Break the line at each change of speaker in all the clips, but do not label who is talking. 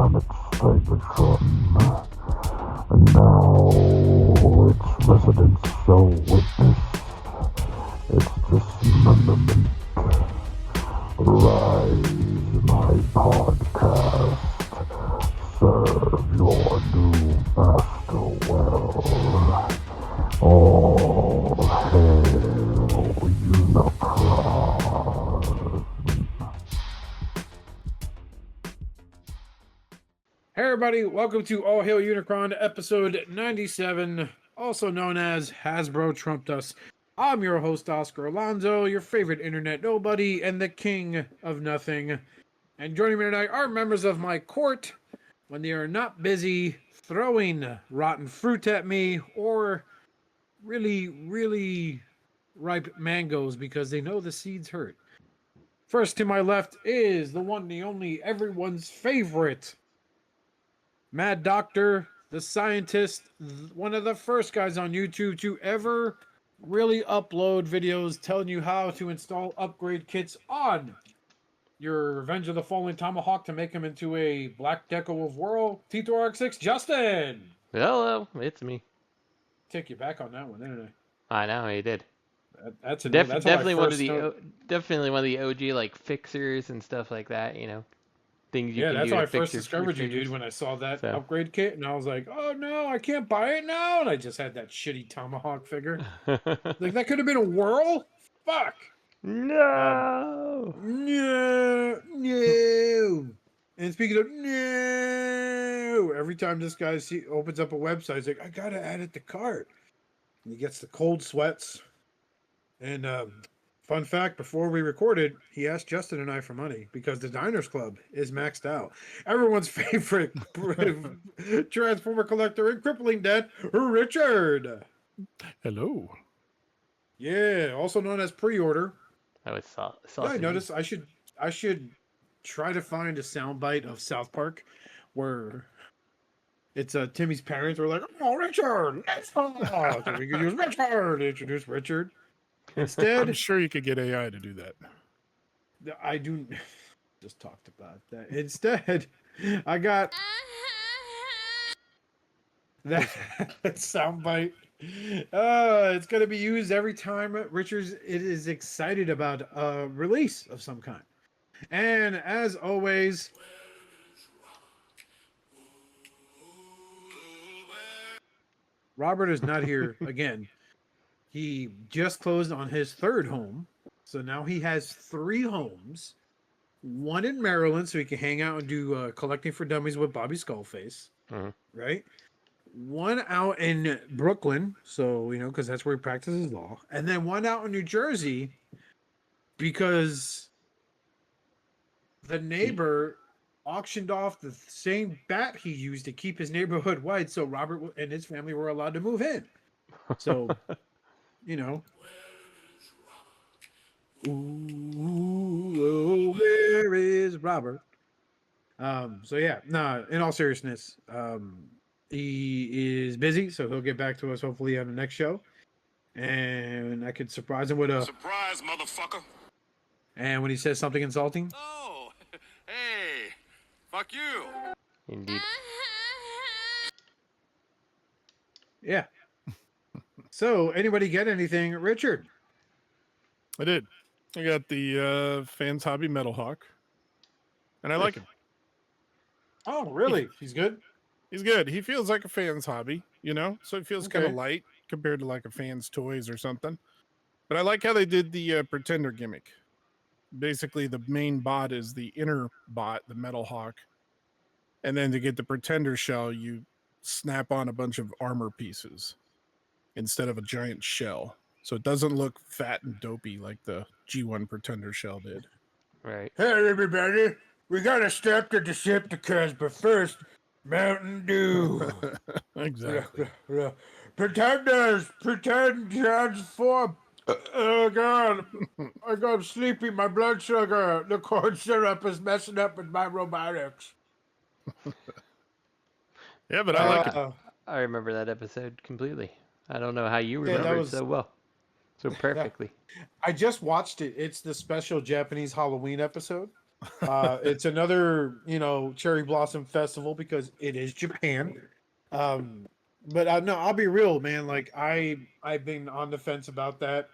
Unix statement and now its residents shall witness its dismemberment. Rise, my podcast, serve your new master well. All hail Unicron.
Hey everybody, welcome to All Hail Unicron, episode 97, also known as Hasbro Trumped Us. I'm your host, Oscar Alonso, your favorite internet nobody, and the king of nothing. And joining me tonight are members of my court when they are not busy throwing rotten fruit at me or really ripe mangoes because they know the seeds hurt. First to my left is the one, the only, everyone's favorite Mad Doctor, the scientist, one of the first guys on YouTube to ever really upload videos telling you how to install upgrade kits on your Revenge of the Fallen Tomahawk to make him into a Black Deco of Whirl. Tito RX6, Justin!
Hello, it's me.
Take you back on that one, didn't
I know he did.
I? That's
Definitely one of the definitely one of the OG like fixers and stuff like that. You know, things you
yeah,
can
that's
do
how
to
I
fix
first
your
discovered you,
figures.
dude, when I saw that
So.
upgrade kit, and I was like, oh no, I can't buy it now, and I just had that shitty Tomahawk figure. Like, that could have been a Whirl? Fuck!
No.
No. And speaking of no, every time this guy opens up a website, he's like, I gotta add it to cart. And he gets the cold sweats. And fun fact, before we recorded, he asked Justin and I for money because the Diners Club is maxed out. Everyone's favorite Transformer collector in crippling debt, Richard.
Hello.
Yeah, also known as Pre-Order.
That was saucy.
Yeah, I noticed I should try to find a soundbite of South Park where it's Timmy's parents were like, "Oh, Richard, let's talk." So we could use Richard to introduce Richard. Instead,
I'm sure you could get AI to do that.
I do just talked about that. Instead, I got that soundbite. It's going to be used every time Richard is excited about a release of some kind. And as always, Robert is not here again. He just closed on his third home. So now he has 3 homes. One in Maryland, so he can hang out and do collecting for dummies with Bobby Skullface. Right? One out in Brooklyn, so, you know, because that's where he practices law. And then one out in New Jersey because the neighbor auctioned off the same bat he used to keep his neighborhood white, so Robert and his family were allowed to move in. So, you know. Ooh, where is Robert? So yeah, no, in all seriousness, he is busy, so he'll get back to us hopefully on the next show. And I could surprise him with a
surprise, motherfucker.
And when he says something insulting,
oh, hey, fuck you.
Indeed.
Yeah. So, anybody get anything, Richard?
I did. I got the Fans Hobby Metal Hawk, and I like him.
Oh, really? He's good?
He's good. He feels like a Fans Hobby, you know? So it feels kind of
Okay.
light compared to like a Fans Toys or something. But I like how they did the Pretender gimmick. Basically, the main bot is the inner bot, the Metal Hawk. And then to get the Pretender shell, you snap on a bunch of armor pieces instead of a giant shell. So it doesn't look fat and dopey like the G1 Pretender shell did.
Right.
Hey, everybody. We got to stop the Decepticons, but first, Mountain Dew.
Exactly.
Pretenders, pretend transform. Oh, God. I got sleepy. My blood sugar. The corn syrup is messing up with my robotics.
Yeah, but I like it.
I remember that episode completely. I don't know how you remember it so well. So perfectly.
I just watched it. It's the special Japanese Halloween episode. It's another, cherry blossom festival because it is Japan. But no, I'll be real, man. Like I've been on the fence about that.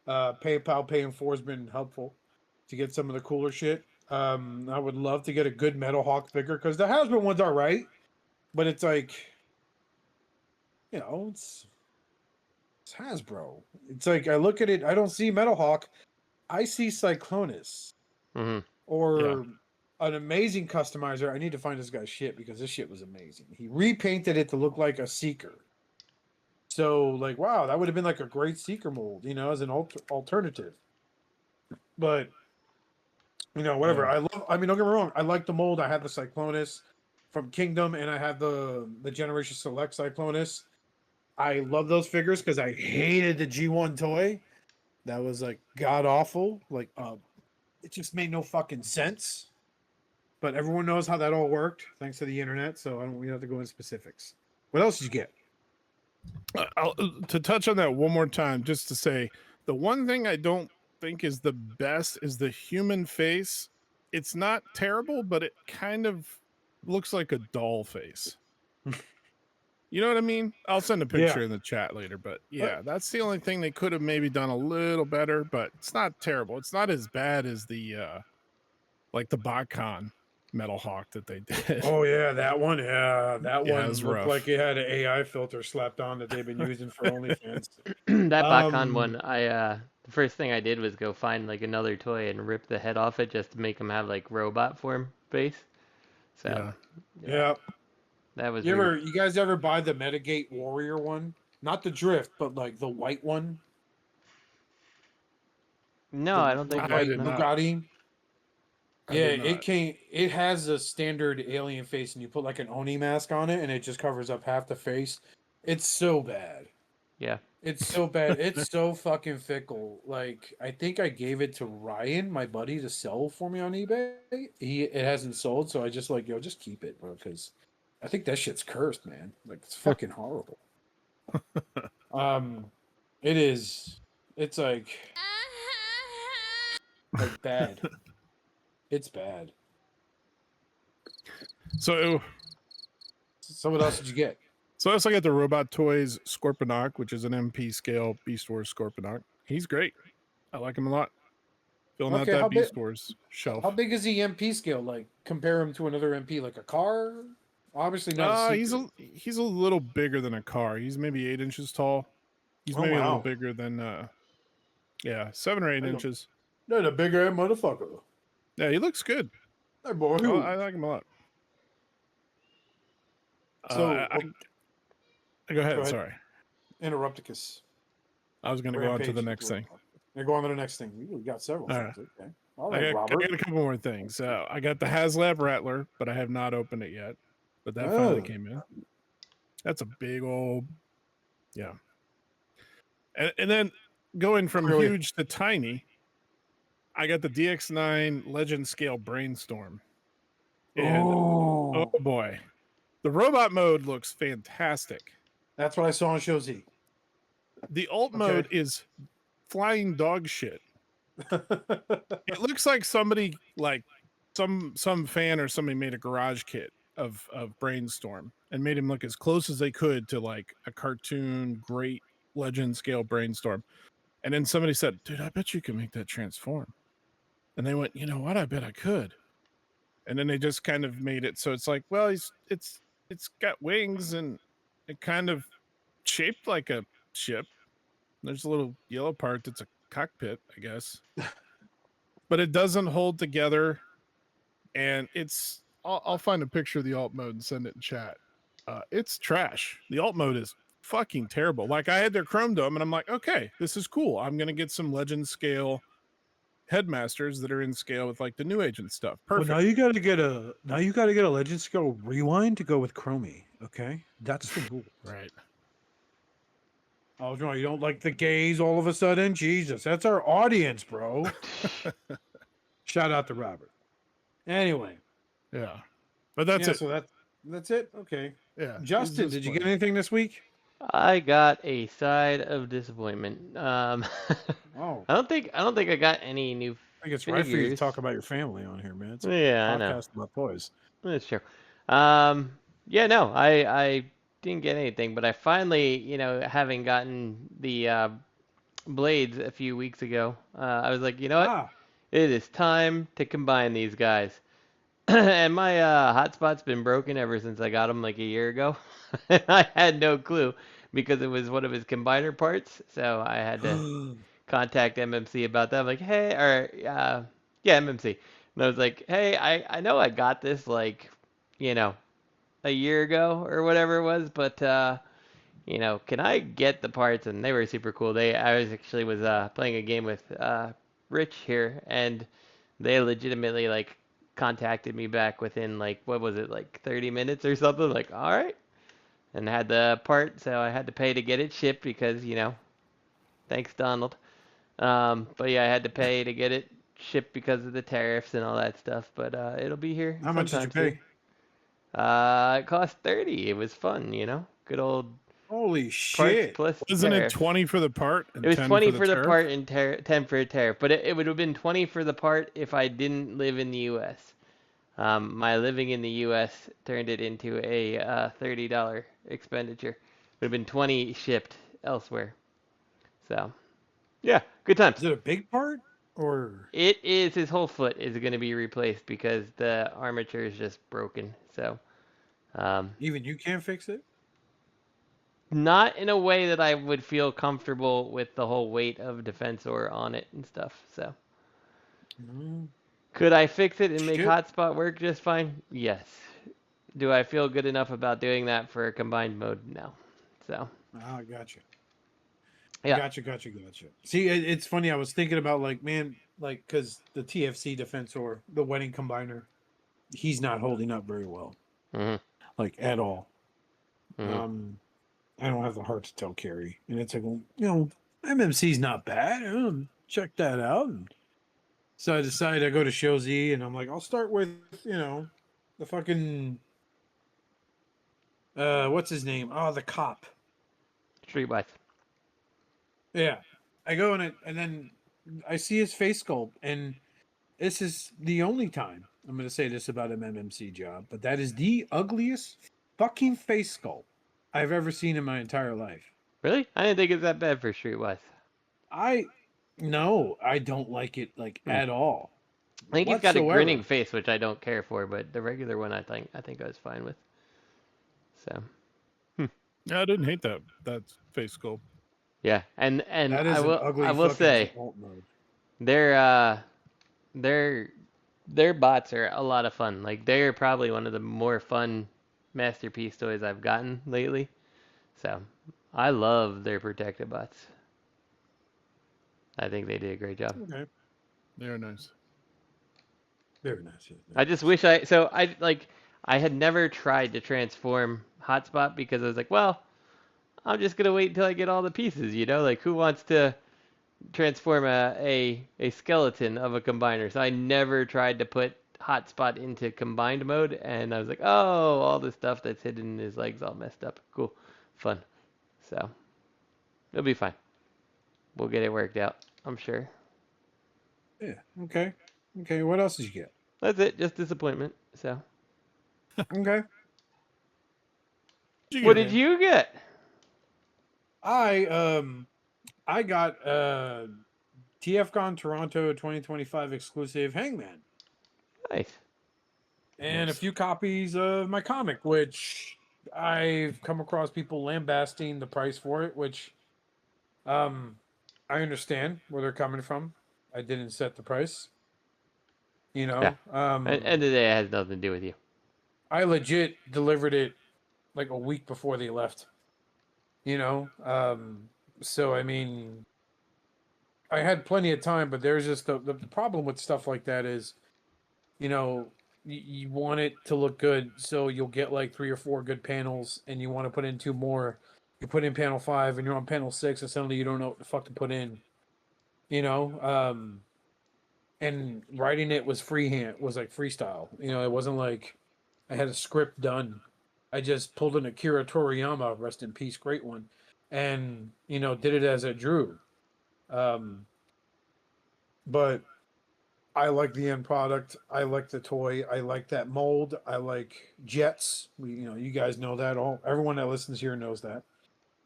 PayPal Pay in 4 has been helpful to get some of the cooler shit. I would love to get a good Metal Hawk figure because the Hasbro ones are right, but it's like, it's Hasbro. It's like I look at it, I don't see Metal Hawk, I see Cyclonus or an amazing customizer. I need to find this guy's shit because this shit was amazing. He repainted it to look like a Seeker. So, like, wow, that would have been like a great Seeker mold, as an alternative. But, whatever. Don't get me wrong. I like the mold. I have the Cyclonus from Kingdom, and I have the Generation Select Cyclonus. I love those figures because I hated the G1 toy. That was, like, god-awful. Like, it just made no fucking sense. But everyone knows how that all worked, thanks to the internet, so we don't have to go into specifics. What else did you get?
To touch on that one more time, just to say, the one thing I don't think is the best is the human face. It's not terrible, but it kind of looks like a doll face. You know what I mean? I'll send a picture in the chat later, but yeah, that's the only thing they could have maybe done a little better, but it's not terrible. It's not as bad as the like the BotCon Metal Hawk that they did.
Oh yeah, that one. Yeah, that one
was
looked
rough.
like it had an AI filter slapped on that they've been using for OnlyFans.
That BotCon one, the first thing I did was go find like another toy and rip the head off it just to make him have like robot form face. So
yeah.
That was
You guys ever buy the Metagate Warrior one? Not the Drift, but like the white one.
No, I don't think
I
did not.
Bugatti. Yeah, it has a standard alien face, and you put like an Oni mask on it, and it just covers up half the face. It's so bad.
Yeah.
It's so bad. It's so fucking fickle. Like, I think I gave it to Ryan, my buddy, to sell for me on eBay. It hasn't sold, so I just like, just keep it, bro, because I think that shit's cursed, man. Like, it's fucking horrible. It is. It's like bad. It's bad.
So
what else did you get?
So I also got the Robot Toys Scorponok, which is an MP scale Beast Wars Scorponok. He's great. I like him a lot. Filling out that Beast Wars shelf.
How big is the MP scale? Like, compare him to another MP, like a car? Obviously not.
He's a little bigger than a car. He's maybe 8 inches tall. He's maybe a little bigger than 7 or 8 inches.
Not a big ass motherfucker.
Yeah, he looks good.
Hey boy,
I like him a lot.
So
go ahead. Sorry.
Interrupticus.
I was going to go on to the next thing.
You're going to the next thing. We got several things. Okay. All right,
I got a couple more things. I got the HasLab Rattler, but I have not opened it yet. But that finally came in. That's a big old, And then going from huge to tiny, I got the DX9 Legend Scale Brainstorm. And oh boy, the robot mode looks fantastic.
That's what I saw on Show Z.
The alt mode is flying dog shit. It looks like somebody, like some fan or somebody made a garage kit of Brainstorm and made him look as close as they could to like a cartoon great Legend Scale Brainstorm. And then somebody said, dude, I bet you can make that transform. And they went, you know what? I bet I could. And then they just kind of made it so it's like, well, it's got wings and it kind of shaped like a ship. There's a little yellow part that's a cockpit, I guess. But it doesn't hold together. And I'll find a picture of the alt mode and send it in chat. It's trash. The alt mode is fucking terrible. Like, I had their Chrome Dome and I'm like, okay, this is cool. I'm gonna get some Legend Scale headmasters that are in scale with like the New Agent stuff. Perfect.
Well, now you gotta get a Legend Scale Rewind to go with Chromie. Okay, that's the rule.
Right.
Oh no, you don't like the gays all of a sudden? Jesus, that's our audience, bro. Shout out to Robert. Anyway.
Yeah. But that's it.
So that's it? Okay.
Yeah.
Justin, did you get anything this week?
I got a side of disappointment. I don't think I got any new
I think it's right for you to
figures.
talk about your family on here, man. It's a
Yeah, I know.
podcast about toys.
That's true. Yeah, no, I didn't get anything, but I finally, having gotten the blades a few weeks ago, I was like, you know what?
Ah,
It is time to combine these guys. And my hotspot's been broken ever since I got him like a year ago. And I had no clue because it was one of his combiner parts, so I had to contact MMC about that. I'm like, hey, or yeah, MMC. And I was like, hey, I know I got this like, you know, a year ago or whatever it was, but can I get the parts? And they were super cool. I was playing a game with Rich here, and they legitimately like contacted me back within like what was it, like 30 minutes or something. Like, all right, and had the part, so I had to pay to get it shipped because thanks Donald. But yeah, I had to pay to get it shipped because of the tariffs and all that stuff. But it'll be here.
how much did you
sometime
pay?
soon. It cost 30. It was fun, good old
Holy
parts
shit!
plus
Isn't it
tariff.
20 for the part and
It was
10
20
for
for
the
the
tariff?
part and 10 for a tariff, but it would have been 20 for the part if I didn't live in the U.S. My living in the U.S. turned it into a $30 expenditure. It would have been 20 shipped elsewhere. So, yeah, good times.
Is it a big part or?
It is, his whole foot is going to be replaced because the armature is just broken. So,
Even you can't fix it?
not in a way that I would feel comfortable with the whole weight of Defensor on it and stuff. So,
Mm,
could I fix it and make
shit.
Hotspot work just fine? Yes. Do I feel good enough about doing that for a combined mode? No. So,
Ah, gotcha.
yeah.
Gotcha. See, it's funny. I was thinking about like, man, like, because the TFC Defensor, the wedding combiner, he's not holding up very well,
hmm
like at all.
hmm
I don't have the heart to tell Carrie, and it's like, well, MMC's not bad. Check that out. And so I decided to go to Show Z, and I'm like, I'll start with the fucking what's his name? Oh, the cop.
Streetwise.
Yeah, I go in it, and then I see his face sculpt, and this is the only time I'm going to say this about an MMC job, but that is the ugliest fucking face sculpt I've ever seen in my entire life.
Really? I didn't think it was that bad for Streetwise.
No, I don't like it like at all.
I think he's got a
Whatsoever.
grinning face, which I don't care for, but the regular one I think I was fine with. So,
Yeah, I didn't hate that face sculpt.
yeah, and
That is
I
an
will
ugly
I will
fucking
say
alt mode.
their bots are a lot of fun. Like they're probably one of the more fun masterpiece toys I've gotten lately. So, I love their protected bots. I think they did a great job.
Okay.
They're nice.
Very nice.
I just wish I had never tried to transform Hotspot because I was like, well, I'm just gonna wait until I get all the pieces, like who wants to transform a skeleton of a combiner? So I never tried to put Hotspot into combined mode, and I was like, oh, all the stuff that's hidden in his legs all messed up. Cool, fun. So it'll be fine. We'll get it worked out, I'm sure.
Yeah. Okay. What else did you get?
That's it, just disappointment. So
Okay.
what did you get?
I got TFCon Toronto 2025 exclusive Hangman
Nice.
and a few copies of my comic, which I've come across people lambasting the price for it, which I understand where they're coming from. I didn't set the price.
Yeah. End of the day, it has nothing to do with you.
I legit delivered it like a week before they left. So I mean, I had plenty of time, but there's just the problem with stuff like that is, you want it to look good, so you'll get like 3 or 4 good panels, and you want to put in 2 more. You put in panel 5, and you're on panel 6, and suddenly you don't know what the fuck to put in. And writing it was freehand, was like freestyle. It wasn't like I had a script done. I just pulled an Akira Toriyama, rest in peace, great one, and did it as I drew. But I like the end product. I like the toy. I like that mold. I like jets. You guys know that. Everyone that listens here knows that.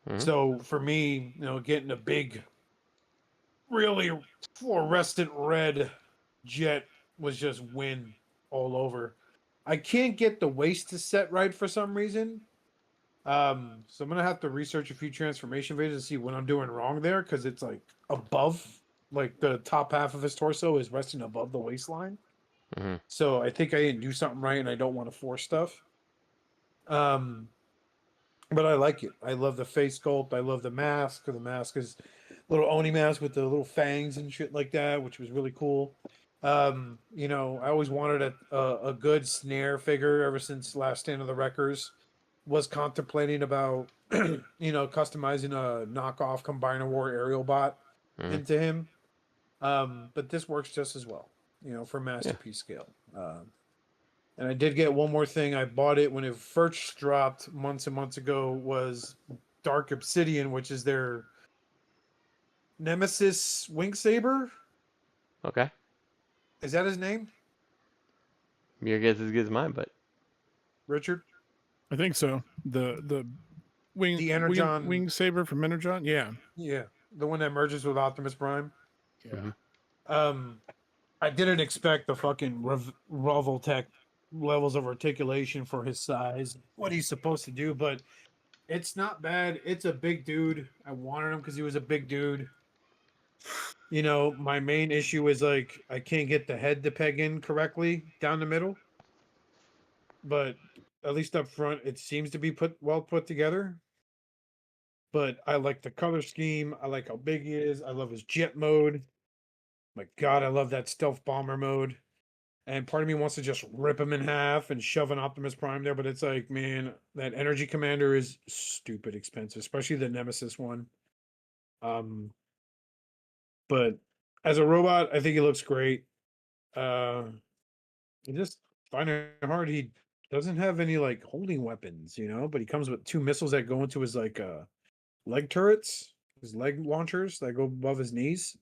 Mhm.
So for me, getting a big, really fluorescent red jet was just win all over. I can't get the waist to set right for some reason. So I'm gonna have to research a few transformation videos to see what I'm doing wrong there, because it's like above, like the top half of his torso is resting above the waistline.
Mhm.
So I think I didn't do something right, and I don't want to force stuff. But I like it. I love the face sculpt. I love the mask. The mask is little Oni mask with the little fangs and shit like that, which was really cool. I always wanted a good snare figure ever since Last Stand of the Wreckers. Was contemplating about customizing a knockoff Combiner War aerial bot
Mhm.
into him. But this works just as well, for
Yeah.
masterpiece scale. And I did get one more thing. I bought it when it first dropped months and months ago, was Dark Obsidian, which is their Nemesis Wing Saber.
Okay.
Is that his name?
Your guess is as good as mine, but
Richard?
I think so. The wing
The Energon.
wing saber from Energon. Yeah.
Yeah. The one that merges with Optimus Prime.
Yeah.
Mhm.
I didn't expect the fucking Revoltech levels of articulation for his size, what he's supposed to do, but it's not bad. It's a big dude. I wanted him because he was a big dude. My main issue is like I can't get the head to peg in correctly down the middle. But at least up front, it seems to be well put together. But I like the color scheme. I like how big he is. I love his jet mode. My God, I love that stealth bomber mode. And part of me wants to just rip him in half and shove an Optimus Prime there, but it's like, man, that energy commander is stupid expensive, especially the Nemesis one. But as a robot, I think he looks great. I just find it hard. He doesn't have any like holding weapons, but he comes with 2 missiles that go into his like leg turrets, his leg launchers that go above his knees.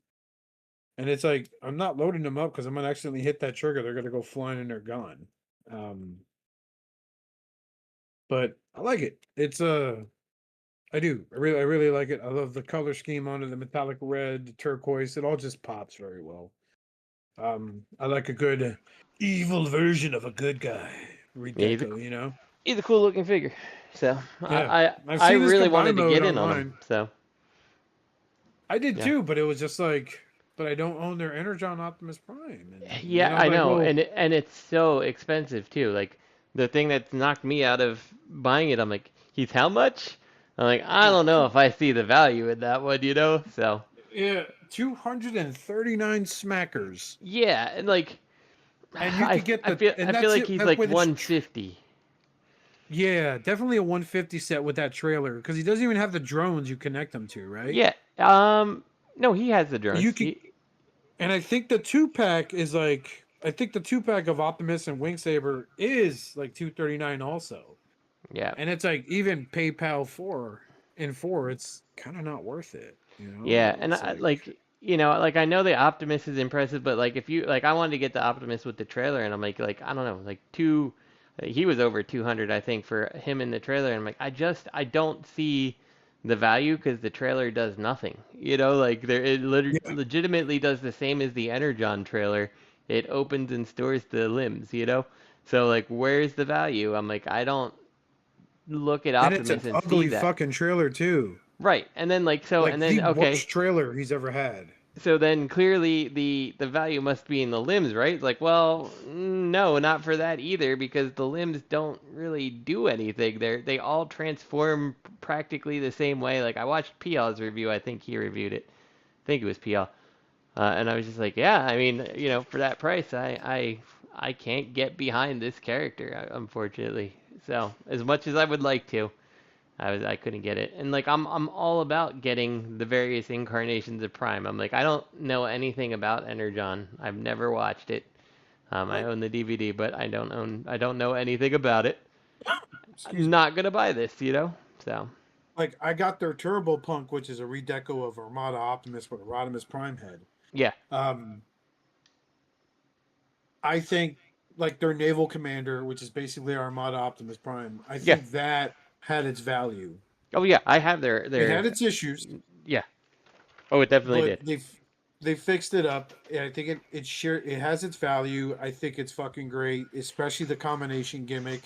And it's like, I'm not loading them up because I'm going to accidentally hit that trigger. They're going to go flying and they're gone. But I like it. It's I do. I really like it. I love the color scheme on it, the metallic red, the turquoise. It all just pops very well. I like a good evil version of a good guy. Redeco,
he's a cool looking figure. So
Yeah. I've
I
seen his
really
combine
wanted to
mode
get in on him.
online.
So
I did
Yeah.
too, but it was just like, but I don't own their Energon Optimus Prime. And,
yeah,
I'm
I
like,
know,
well,
and it's so expensive too. Like the thing that's knocked me out of buying it, I'm like, he's how much? I'm like, I don't know if I see the value in that one, So
yeah, 239 smackers.
yeah, and like,
And you could get
I feel like he's
that's
like
with
150.
Yeah, definitely a 150 set with that trailer, because he doesn't even have the drones you connect them to, right?
Yeah. No, he has the drones.
You can, and I think the 2-pack is like, I think the 2-pack of Optimus and Wing Saber is like 239 also.
Yeah.
And it's like, even PayPal 4, it's kind of not worth it,
Yeah, and
It's
I, like I know the Optimus is impressive, but like if you like, I wanted to get the Optimus with the trailer, and I'm like I don't know, like he was over 200, I think, for him in the trailer, and I'm like, I don't see the value because the trailer does nothing, like it legitimately does the same as the Energon trailer. It opens and stores the limbs, so like where's the value? I'm like, I don't look at
and it's
Optimus
an
and see
ugly
that.
fucking trailer too.
Right, and then like so,
Like
and
the
then okay.
worst trailer he's ever had.
So then clearly the value must be in the limbs, right? Like, well, no, not for that either, because the limbs don't really do anything. They all transform practically the same way. Like I watched PL's review. I think he reviewed it. I think it was PL. And I was just like, yeah, I mean, for that price, I can't get behind this character, unfortunately. So as much as I would like to, I couldn't get it. And like I'm all about getting the various incarnations of Prime. I'm like, I don't know anything about Energon. I've never watched it. I own the DVD, but I don't know anything about it. I'm not gonna buy this, So
Like, I got their Turbo Punk, which is a redeco of Armada Optimus with a Rodimus Prime head.
yeah.
I think like their naval commander, which is basically Armada Optimus Prime, I
Yeah.
think that had its value.
Oh yeah, I have
It had its issues,
yeah. Oh, it definitely
but
did.
they fixed it up. And I think it has its value. I think it's fucking great, especially the combination gimmick.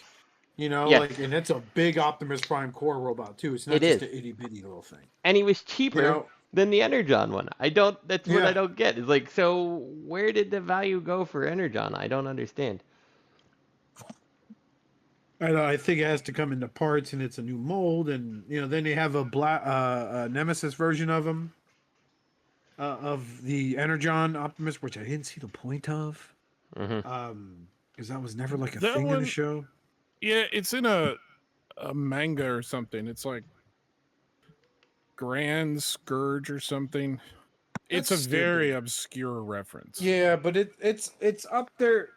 You know,
Yes,
like, and it's a big Optimus Prime core robot too. It's not
it
just
is.
an itty bitty little thing.
And he was
You
cheaper
know,
than the Energon one. I don't. That's what I
yeah.
don't get. It's like, so where did the value go for Energon? I don't understand.
I think it has to come into parts, and it's a new mold, and then they have a Nemesis version of him, of the Energon Optimus, which I didn't see the point of,
Hmm.
because that was never like a
That
thing in the
one-
show.
Yeah, it's in a manga or something. It's like Grand Scourge or something. It's
That's
a very
stupid.
obscure reference.
Yeah, but it's up there.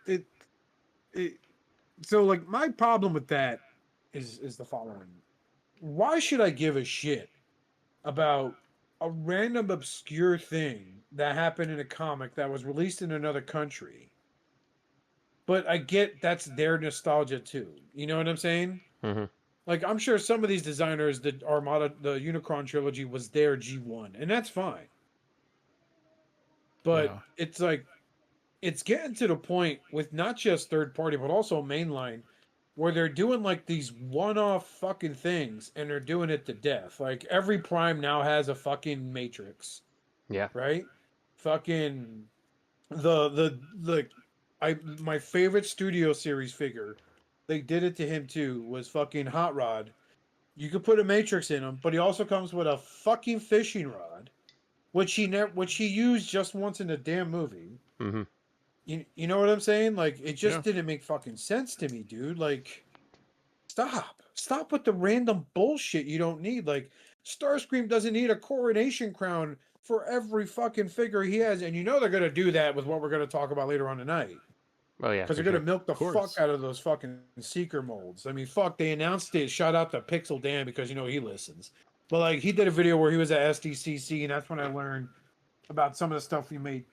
So like my problem with that is the following: why should I give a shit about a random obscure thing that happened in a comic that was released in another country? But I get that's their nostalgia too. You know what I'm saying?
Hmm.
Like I'm sure some of these designers, the Armada, the Unicron trilogy was their G1, and that's fine. But
Yeah.
it's like it's getting to the point with not just third party, but also mainline, where they're doing like these one-off fucking things, and they're doing it to death. Like every Prime now has a fucking Matrix,
Yeah.
right? Fucking the my favorite Studio Series figure, they did it to him too, was fucking Hot Rod. You could put a Matrix in him, but he also comes with a fucking fishing rod, which he used just once in the damn movie.
Hmm.
You know what I'm saying? Like it just
Yeah.
didn't make fucking sense to me, dude. Like stop with the random bullshit you don't need. Like Starscream doesn't need a coronation crown for every fucking figure he has, and they're gonna do that with what we're gonna talk about later on tonight.
Oh yeah,
Because
for
they're gonna
sure.
milk the
Of course.
fuck out of those fucking seeker molds. I mean, fuck, they announced it. Shout out to Pixel Dan because he listens. But like, he did a video where he was at SDCC, and that's when I learned about some of the stuff we may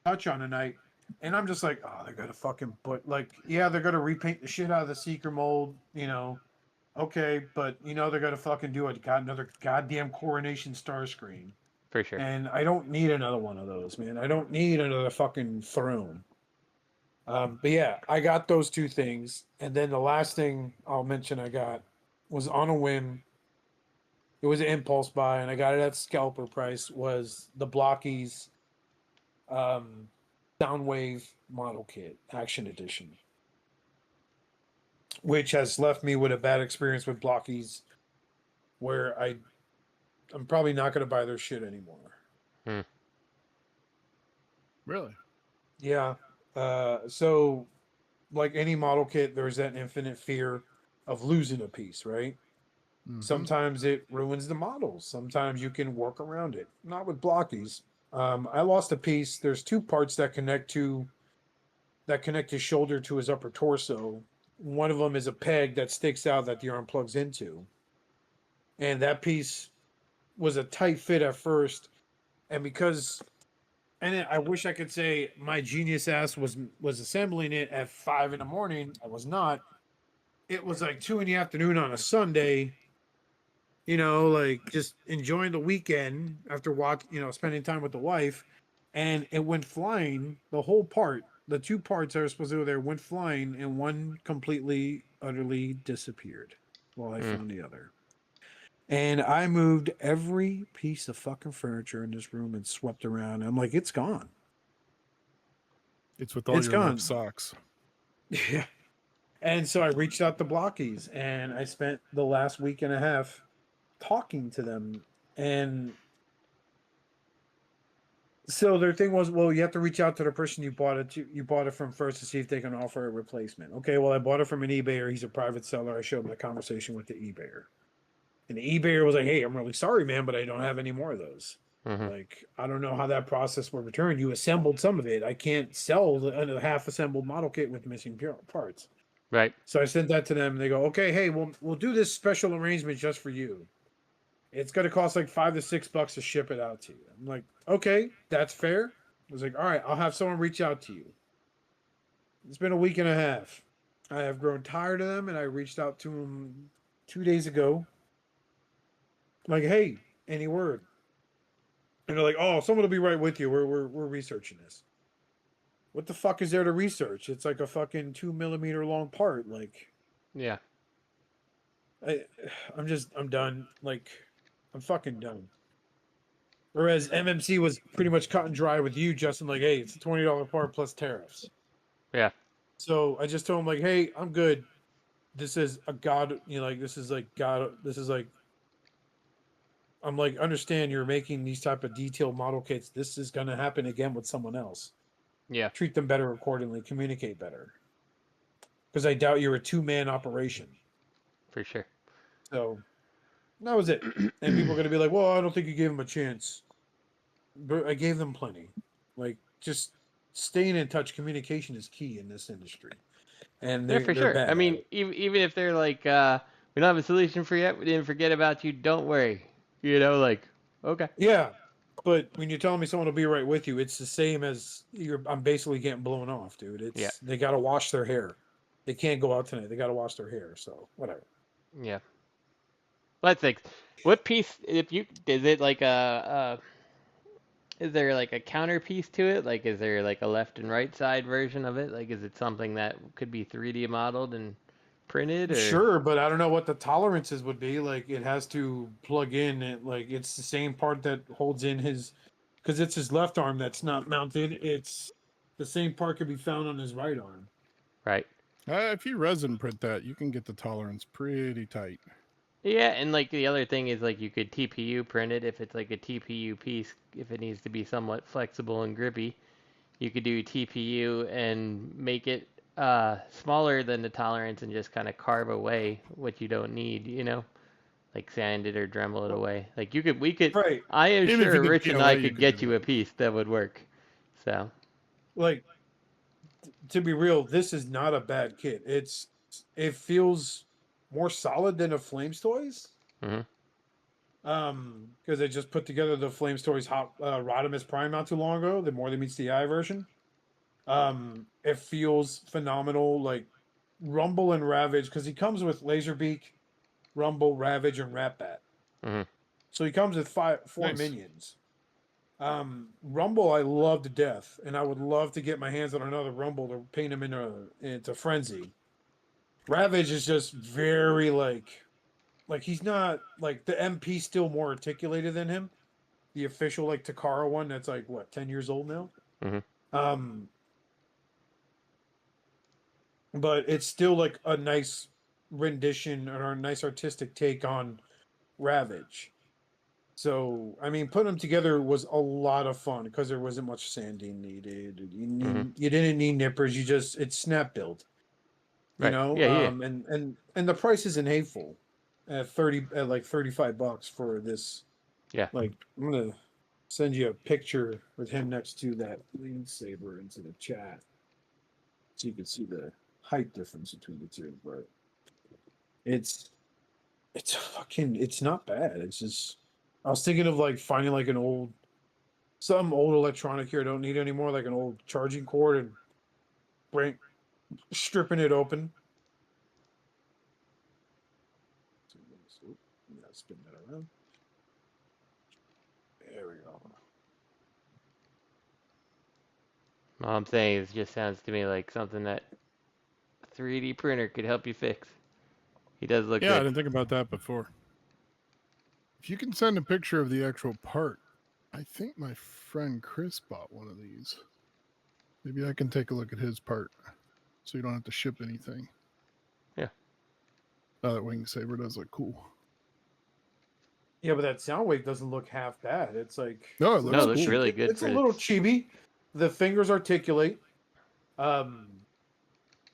touch on tonight. And I'm just like, oh, they're gonna fucking put like, yeah, they're gonna repaint the shit out of the seeker mold. Okay, but they're gonna fucking do another goddamn coronation star screen.
For sure.
And I don't need another one of those, man. I don't need another fucking throne. But yeah, I got those two things, and then the last thing I'll mention I got was on a whim. It was an impulse buy, and I got it at scalper price. Was the Blockies Soundwave model kit, Action Edition, which has left me with a bad experience with Blockies, where I'm probably not going to buy their shit anymore.
Really?
Yeah. So like any model kit, there's that infinite fear of losing a piece, right?
Mhm.
Sometimes it ruins the models. Sometimes you can work around it. Not with Blockies. I lost a piece. There's two parts that connect his shoulder to his upper torso. One of them is a peg that sticks out that the arm plugs into. And that piece was a tight fit at first. And I wish I could say my genius ass was assembling it at 5 a.m. I was not. It was like 2 p.m. on a Sunday. Like just enjoying the weekend after spending time with the wife, and it went flying. The whole part, the two parts that were supposed to go there, went flying, and one completely, utterly disappeared while I found the other. And I moved every piece of fucking furniture in this room and swept around. I'm like, it's gone.
It's with all
It's
your
gone.
love socks.
Yeah. And so I reached out to Blockies, and I spent the last week and a half talking to them. And so their thing was, well, you have to reach out to the person you bought it from first to see if they can offer a replacement. Okay, well, I bought it from an eBayer. He's a private seller. I showed my conversation with the eBayer. And the eBayer was like, hey, I'm really sorry, man, but I don't have any more of those.
Mhm.
Like, I don't know how that process will return. You assembled some of it. I can't sell the half-assembled model kit with missing parts.
Right.
So I sent that to them. And they go, okay, hey, we'll do this special arrangement just for you. It's going to cost like $5 to $6 to ship it out to you. I'm like, okay, that's fair. I was like, all right, I'll have someone reach out to you. It's been a week and a half. I have grown tired of them, and I reached out to them 2 days ago. Like, hey, any word? And they're like, oh, someone will be right with you. We're researching this. What the fuck is there to research? It's like a fucking 2 millimeter long part. Like,
Yeah.
I'm done. Like, I'm fucking done. Whereas MMC was pretty much cut and dry with you, Justin. Like, hey, it's a $20 part plus tariffs.
Yeah.
So I just told him like, hey, I'm good. This is a god. You know, like this is like God. This is like. I'm like, understand you're making these type of detailed model kits. This is gonna happen again with someone else.
Yeah.
Treat them better accordingly. Communicate better. Because I doubt you're a 2-man operation.
For sure.
So that was it. And people are gonna be like, well, I don't think you gave them a chance. But I gave them plenty. Like, just staying in touch. Communication is key in this industry. And
Yeah,
they're
for sure.
bad
I
at
mean,
it.
even if they're like, we don't have a solution for you yet, we didn't forget about you, don't worry. You know, like, okay.
Yeah. But when you're telling me someone will be right with you, it's the same as I'm basically getting blown off, dude. It's They gotta wash their hair. They can't go out tonight. They gotta wash their hair. So whatever.
Yeah. Let's think. What piece, is it like is there like a counter piece to it? Like, is there like a left and right side version of it? Like, is it something that could be 3D modeled and printed, or?
Sure, but I don't know what the tolerances would be. Like, it has to plug in. Like, it's the same part that holds in his, because it's his left arm that's not mounted. It's the same part could be found on his right arm.
Right.
If you resin print that, you can get the tolerance pretty tight.
Yeah, and like the other thing is like you could TPU print it if it's like a TPU piece, if it needs to be somewhat flexible and grippy. You could do TPU and make it smaller than the tolerance and just kind of carve away what you don't need, you know? Like sand it or Dremel it away. Like we could,
Right.
I am
Even if
sure
you did
Rich and
PLA,
I
you
could
could
get
do
you
that.
a piece that would work. So,
Like, to be real, this is not a bad kit. It feels more solid than a Flames Toys.
mhm.
Because they just put together the Flames Toys Hot Rodimus Prime not too long ago, the More Than Meets the Eye version. It feels phenomenal, like Rumble and Ravage, because he comes with Laserbeak, Rumble, Ravage, and Ratbat.
Mhm.
So he comes with four
Nice.
minions. Rumble I love to death, and I would love to get my hands on another Rumble to paint him into Frenzy. Ravage is just very like he's not like the MP still more articulated than him. The official like Takara one that's like what 10 years old now.
Mhm.
But it's still like a nice rendition or a nice artistic take on Ravage. So I mean, putting them together was a lot of fun because there wasn't much sanding needed. You didn't need nippers. It's snap build. You
Right.
know,
Yeah.
and the price isn't hateful at like $35 for this.
Yeah.
Like, I'm gonna send you a picture with him next to that Lean Saber into the chat, so you can see the height difference between the two. But it's not bad. It's just I was thinking of like finding like some old electronic here I don't need anymore, like an old charging cord, and stripping it open. Yeah, spin that around. There we go.
All I'm saying is, it just sounds to me like something that a 3D printer could help you fix. He does look
Yeah, I
good.
didn't think about that before. If you can send a picture of the actual part, I think my friend Chris bought one of these. Maybe I can take a look at his part so you don't have to ship anything.
Yeah.
Oh, that wing saber does look cool.
Yeah, but that Soundwave doesn't look half bad. It's like
No, it looks
it looks
cool.
really good
It's
for
a little
its-
chibi. The fingers articulate.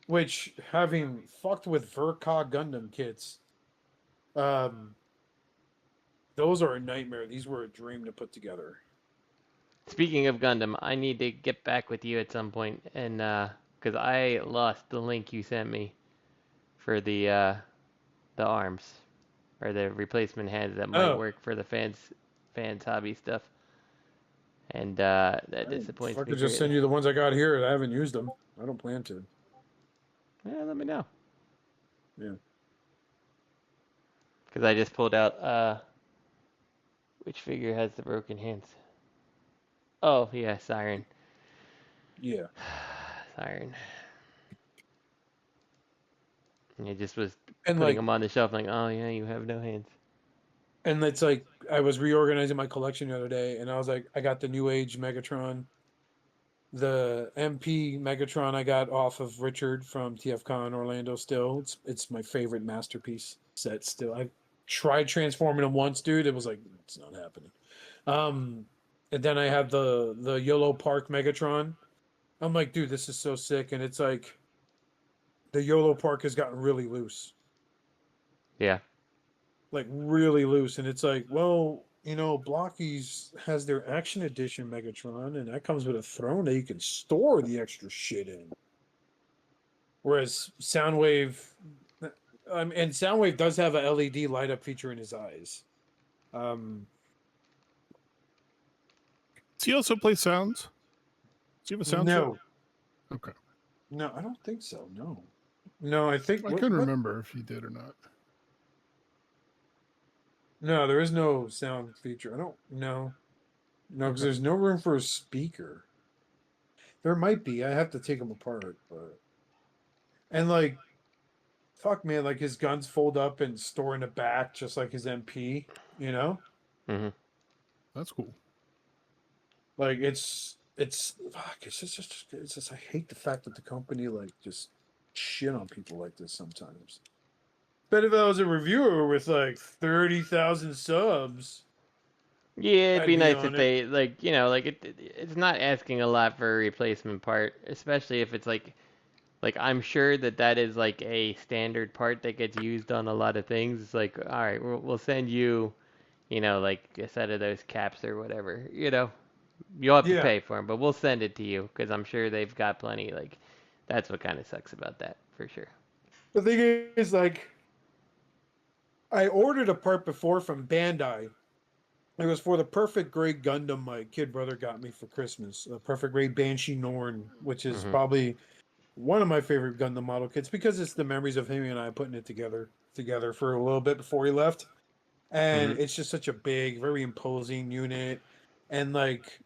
Which having fucked with Verka Gundam kits, those are a nightmare. These were a dream to put together.
Speaking of Gundam, I need to get back with you at some point, and because I lost the link you sent me for the arms or the replacement hands that might
Oh.
work for the fans hobby stuff, and that disappoints
I
me
could just
greatly.
send you the ones I got here. I haven't used them. I don't plan to.
Yeah, let me know.
Yeah.
Because I just pulled out, which figure has the broken hands? Oh, yeah, Siren.
Yeah.
Siren. And it just was
And
putting
like,
them on the shelf, like, oh yeah, you have no hands.
and it's like I was reorganizing my collection the other day, and I was like, I got the New Age Megatron, the MP Megatron I got off of Richard from TFCon Orlando. Still, it's my favorite masterpiece set. Still, I tried transforming him once, dude. It was like it's not happening. And then I have the YoloPark Megatron. I'm like, dude, this is so sick, and it's like the YoloPark has gotten really loose.
Yeah.
Like really loose, and it's like, well, Blockies has their Action Edition Megatron, and that comes with a throne that you can store the extra shit in. Whereas Soundwave, and Soundwave does have a LED light up feature in his eyes.
Does he also play sounds? Does he have a sound
No,
set? Okay.
no, I don't think so. No, I think
I couldn't remember if he did or not.
No, there is no sound feature. I don't know. No, because there's no room for a speaker. There might be. I have to take them apart, but and like, fuck man, like his guns fold up and store in the back just like his MP.
Mm-hmm.
That's cool.
Like it's fuck. It's just I hate the fact that the company like just shit on people like this sometimes. But if I was a reviewer with like 30,000 subs.
Yeah, it'd
I'd
be
be
nice
on
if they it's not asking a lot for a replacement part, especially if it's like I'm sure that is like a standard part that gets used on a lot of things. It's like, all right, we'll send you, like a set of those caps or whatever. You'll have to
Yeah.
pay for them, but we'll send it to you because I'm sure they've got plenty. Like, that's what kind of sucks about that for sure.
The thing is, like, I ordered a part before from Bandai. It was for the Perfect Grade Gundam my kid brother got me for Christmas. The Perfect Grade Banshee Norn, which is probably one of my favorite Gundam model kits because it's the memories of him and I putting it together for a little bit before he left. And it's just such a big, very imposing unit. And like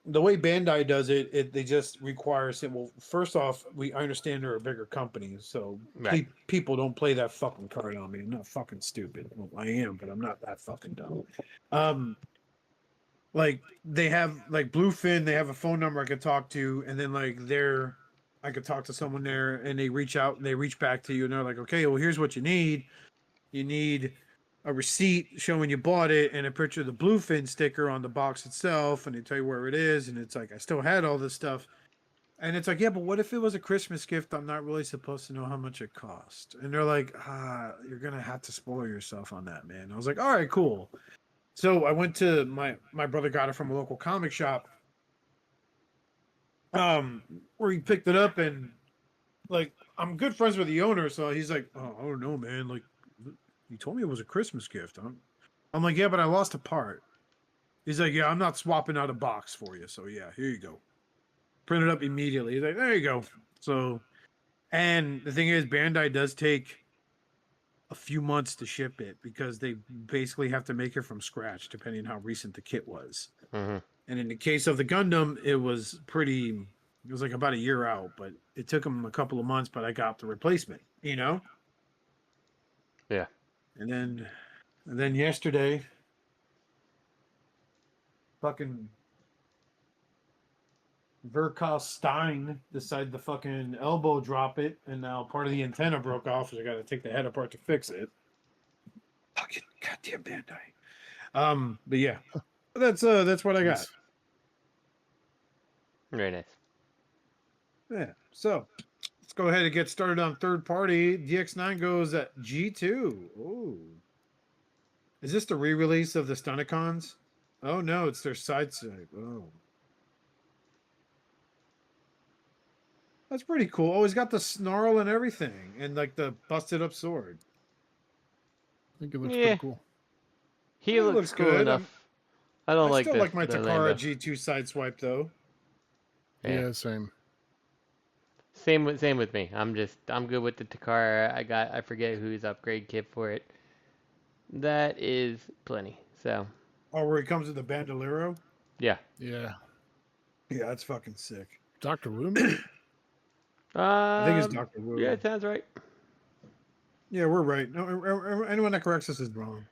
the way Bandai does it, they just require well, first off, I understand they're a bigger company, so
Right.
people don't play that fucking card on me. I'm not fucking stupid. Well, I am, but I'm not that fucking dumb. Like they have like Bluefin, they have a phone number I could talk to, and then like I could talk to someone there, and they reach out and they reach back to you, and they're like, okay, well here's what you need. You need a receipt showing you bought it and a picture of the Bluefin sticker on the box itself, and they tell you where it is, and it's like I still had all this stuff. And it's like, yeah, but what if it was a Christmas gift? I'm not really supposed to know how much it cost. And they're like, you're gonna have to spoil yourself on that, man. I was like, all right, cool. So I went to my brother got it from a local comic shop, where he picked it up, and like I'm good friends with the owner, so he's like, oh, I don't know, man, like you told me it was a Christmas gift. I'm like, yeah, but I lost a part. He's like, yeah, I'm not swapping out a box for you, so yeah, here you go. Print it up immediately. He's like, there you go. So, and the thing is, Bandai does take a few months to ship it because they basically have to make it from scratch, depending on how recent the kit was. And in the case of the Gundam, it was like about a year out, but it took them a couple of months, but I got the replacement,
Yeah.
And then yesterday, fucking Verkos Stein decided to fucking elbow drop it, and now part of the antenna broke off, so I got to take the head apart to fix it. Fucking goddamn Bandai. But yeah, that's what I got.
Very nice.
Yeah. So let's go ahead and get started on third party. DX9 goes at G2. Oh, is this the re-release of the Stunicons? Oh no, it's their side. Oh. That's pretty cool. Oh, he's got the snarl and everything, and like the busted up sword.
I think it looks pretty cool.
He looks cool
good
enough. I don't like
still
this.
Like my Takara G2 sideswipe though.
Yeah, same.
Same with me. I'm good with the Takara. I forget whose upgrade kit for it. That is plenty. So
Oh, where he comes with the bandolero?
yeah.
Yeah.
Yeah, that's fucking sick.
Dr. Woomy?
I think it's
Um,
Dr. Wu.
yeah, it sounds right.
Yeah, we're right. No, anyone that corrects us is wrong.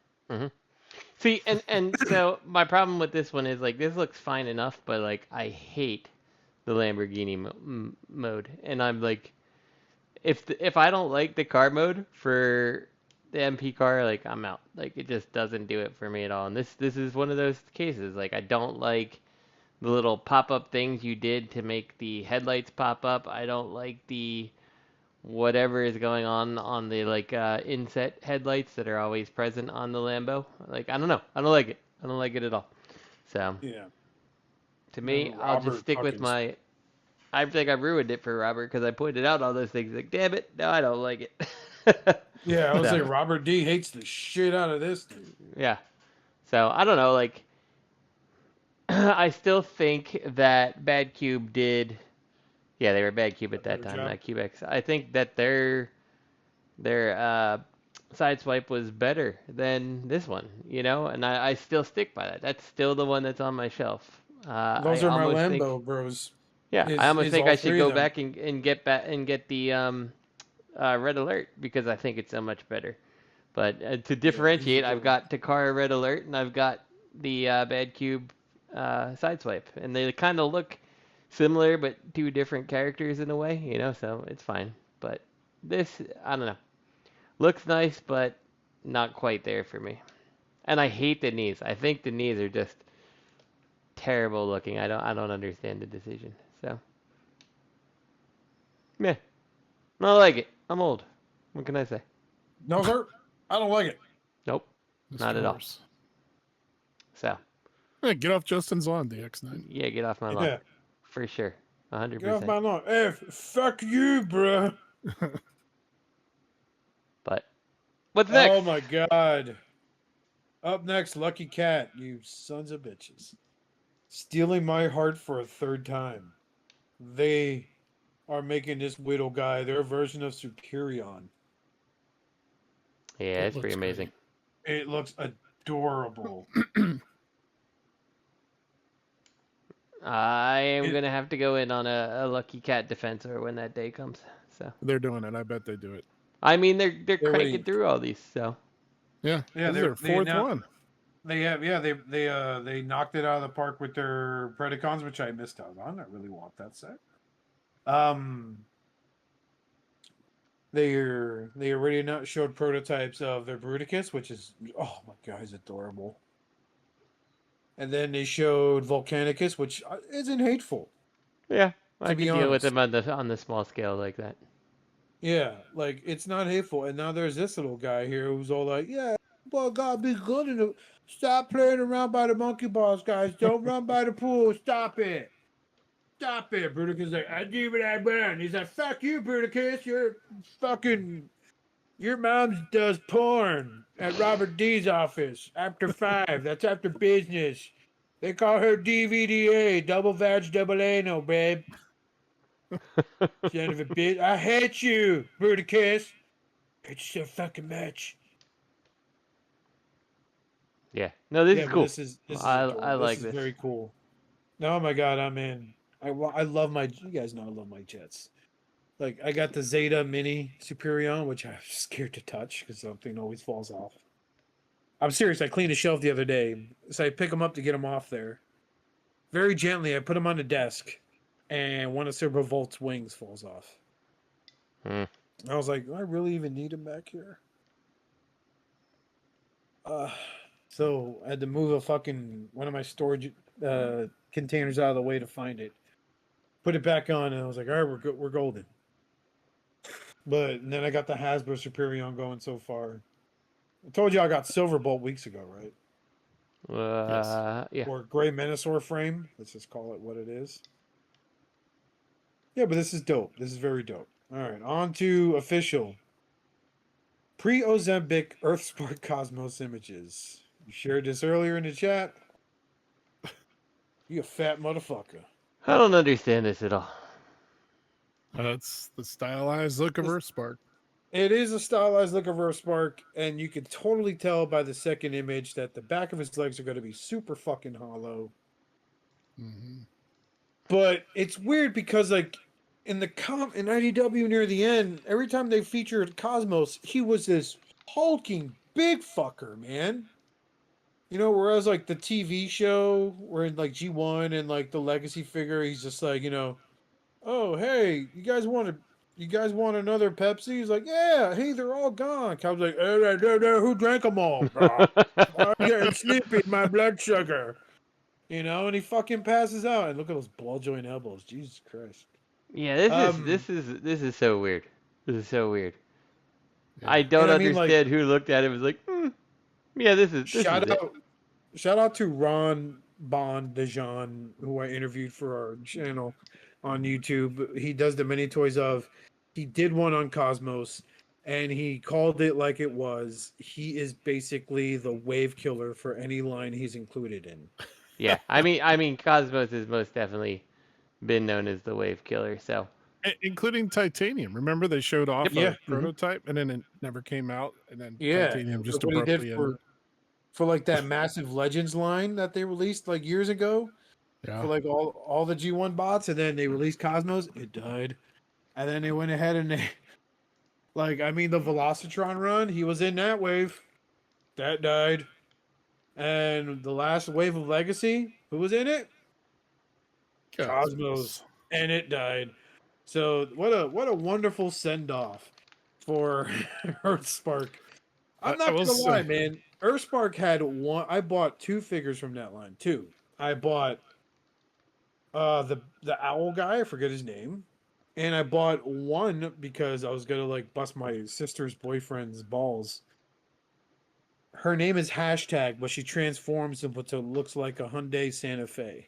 See, and so my problem with this one is like this looks fine enough, but like I hate the Lamborghini mode, and I'm like, if I don't like the car mode for the MP car, like I'm out. Like it just doesn't do it for me at all. And this is one of those cases. Like I don't like the little pop-up things you did to make the headlights pop up. I don't like the whatever is going on the like inset headlights that are always present on the Lambo. Like I don't know. I don't like it. I don't like it at all. So
Yeah.
to me,
No,
I'll just
Robert
stick with
fucking-
my. I think I ruined it for Robert because I pointed out all those things. Like, damn it, no, I don't like it.
Yeah, I would
So-
say Robert D hates the shit out of this thing.
Yeah. So I don't know. Like, I still think that Bad Cube did. Yeah, they were Bad Cube at that
Better
time,
job.
not CubeX. I think that their sideswipe was better than this one, you know, and I still stick by that. That's still the one that's on my shelf.
Those
I
are my
almost
Lambo
think,
bros.
yeah,
Is-
I almost
is
think
all
I should
three
go
of them.
back and get the Red Alert because I think it's so much better. But to differentiate, I've got Takara Red Alert and I've got the Bad Cube sideswipe, and they kind of look similar but two different characters in a way, you know, so it's fine. But this, I don't know, looks nice but not quite there for me. And I hate the knees. I think the knees are just terrible looking. I don't understand the decision. So yeah, I don't like it. I'm old. What can I say?
No, sir. I don't like it.
Nope, not at all. So
Hey, get off Justin's lawn, the X9.
yeah, get off my lawn
Yeah.
for sure,
Get off
100%.
my lawn. Hey, fuck you, bro.
But what's next?
Oh my god. Up next, Lucky Cat, you sons of bitches. Stealing my heart for a third time. They are making this Whittle guy their version of Superion.
Yeah,
It
it's pretty
looks
amazing.
It looks adorable.
I am
It-
gonna have to go in on a Lucky Cat defensor when that day comes. So
They're doing it. I bet they do it.
I mean, they're cranking
already-
through all these. So
Yeah.
Yeah,
This is
they-
their
they
fourth
announced-
one.
They have, yeah, they knocked it out of the park with their Predacons, which I missed out on. I really want that set. They already not showed prototypes of their Bruticus, which is, oh my god, he's adorable. And then they showed Volcanicus, which isn't hateful.
yeah, I
To
can
be
deal with
honest.
them on the small scale like that.
Yeah, like it's not hateful. And now there's this little guy here who's all like, "Yeah, boy, gotta be good enough. Stop playing around by the monkey balls, guys. Don't run by the pool. Stop it. Stop it." Bruticus is like, "I do what I want." He's like, "Fuck you, Bruticus. Your mom does porn at Robert D's office after 5. That's after business. They call her DVDA, double vag, double anal, babe. Son of a bitch. I hate you, Bruticus. Hate you so fucking much.
Yeah, no, this
Yeah,
is
but
cool.
This is
I
adorable.
like
is
this.
very cool. Oh my god, I'm in. I love my. You guys know I love my jets. Like I got the Zeta Mini Superion, which I'm scared to touch because something always falls off. I'm serious. I cleaned a shelf the other day, so I pick them up to get them off there. Very gently, I put them on the desk, and one of Servo Volt's wings falls off.
Hmm.
I was like, do I really even need him back here? So I had to move a fucking one of my storage containers out of the way to find it. Put it back on, and I was like, all right, we're good, we're golden. But and then I got the Hasbro Superion going so far. I told you I got Silverbolt weeks ago, right?
Yeah.
Or Gray Menasor frame. Let's just call it what it is. Yeah, but this is dope. This is very dope. All right, on to official. Pre-Ozempic Earthspark Cosmos images. You shared this earlier in the chat. You a fat motherfucker.
I don't understand this at all.
That's the stylized look of Earthspark.
It is a stylized look of Earthspark, and you can totally tell by the second image that the back of his legs are going to be super fucking hollow.
Mm-hmm.
But it's weird because, like, in IDW near the end, every time they featured Cosmos, he was this hulking big fucker, man. You know, whereas like the TV show, where in like G1 and like the Legacy figure, he's just like, oh hey, you guys want another Pepsi? He's like, yeah. Hey, they're all gone. Cub's like, who drank them all? I'm getting sleepy. My blood sugar. And he fucking passes out. And look at those ball joint elbows. Jesus Christ.
Yeah, this is so weird. This is so weird.
Yeah.
I don't
And I mean,
understand who looked at it and was like, yeah, this is it.
Shout out to Ron Bond Dejan, who I interviewed for our channel on YouTube. He does the mini toys of. He did one on Cosmos, and he called it like it was. He is basically the wave killer for any line he's included in.
Yeah, I mean, Cosmos has most definitely been known as the wave killer. So,
including Titanium. Remember they showed off
Yeah.
a prototype, and then it never came out, and then
Yeah,
Titanium just
look what he
abruptly
did
ended.
for like that massive Legends line that they released like years ago.
Yeah.
For like all the G1 bots, and then they released Cosmos, it died. And then they went ahead and they the Velocitron run, he was in that wave. That died. And the last wave of Legacy, who was in it? Cosmos. And it died. So what a wonderful send-off for Earthspark. I'm not gonna lie, man. Earthspark had one. I bought 2 figures from that line. 2. I bought the owl guy, I forget his name. And I bought one because I was gonna like bust my sister's boyfriend's balls. Her name is Hashtag, but she transforms into what looks like a Hyundai Santa Fe.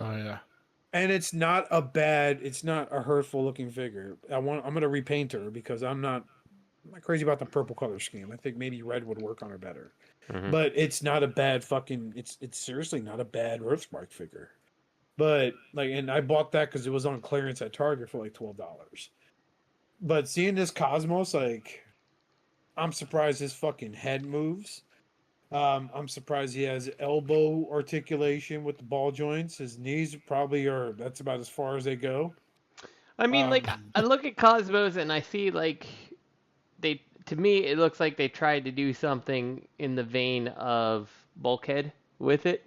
Oh yeah.
And it's not a hurtful looking figure. I'm gonna repaint her because I'm not crazy about the purple color scheme. I think maybe red would work on her better.
Mhm.
But it's not a bad it's seriously not a bad Earthspark figure. But and I bought that because it was on clearance at Target for like $12. But seeing this Cosmos, I'm surprised his fucking head moves. I'm surprised he has elbow articulation with the ball joints. His knees that's about as far as they go.
I mean, I look at Cosmos and I see to me it looks like they tried to do something in the vein of Bulkhead with it.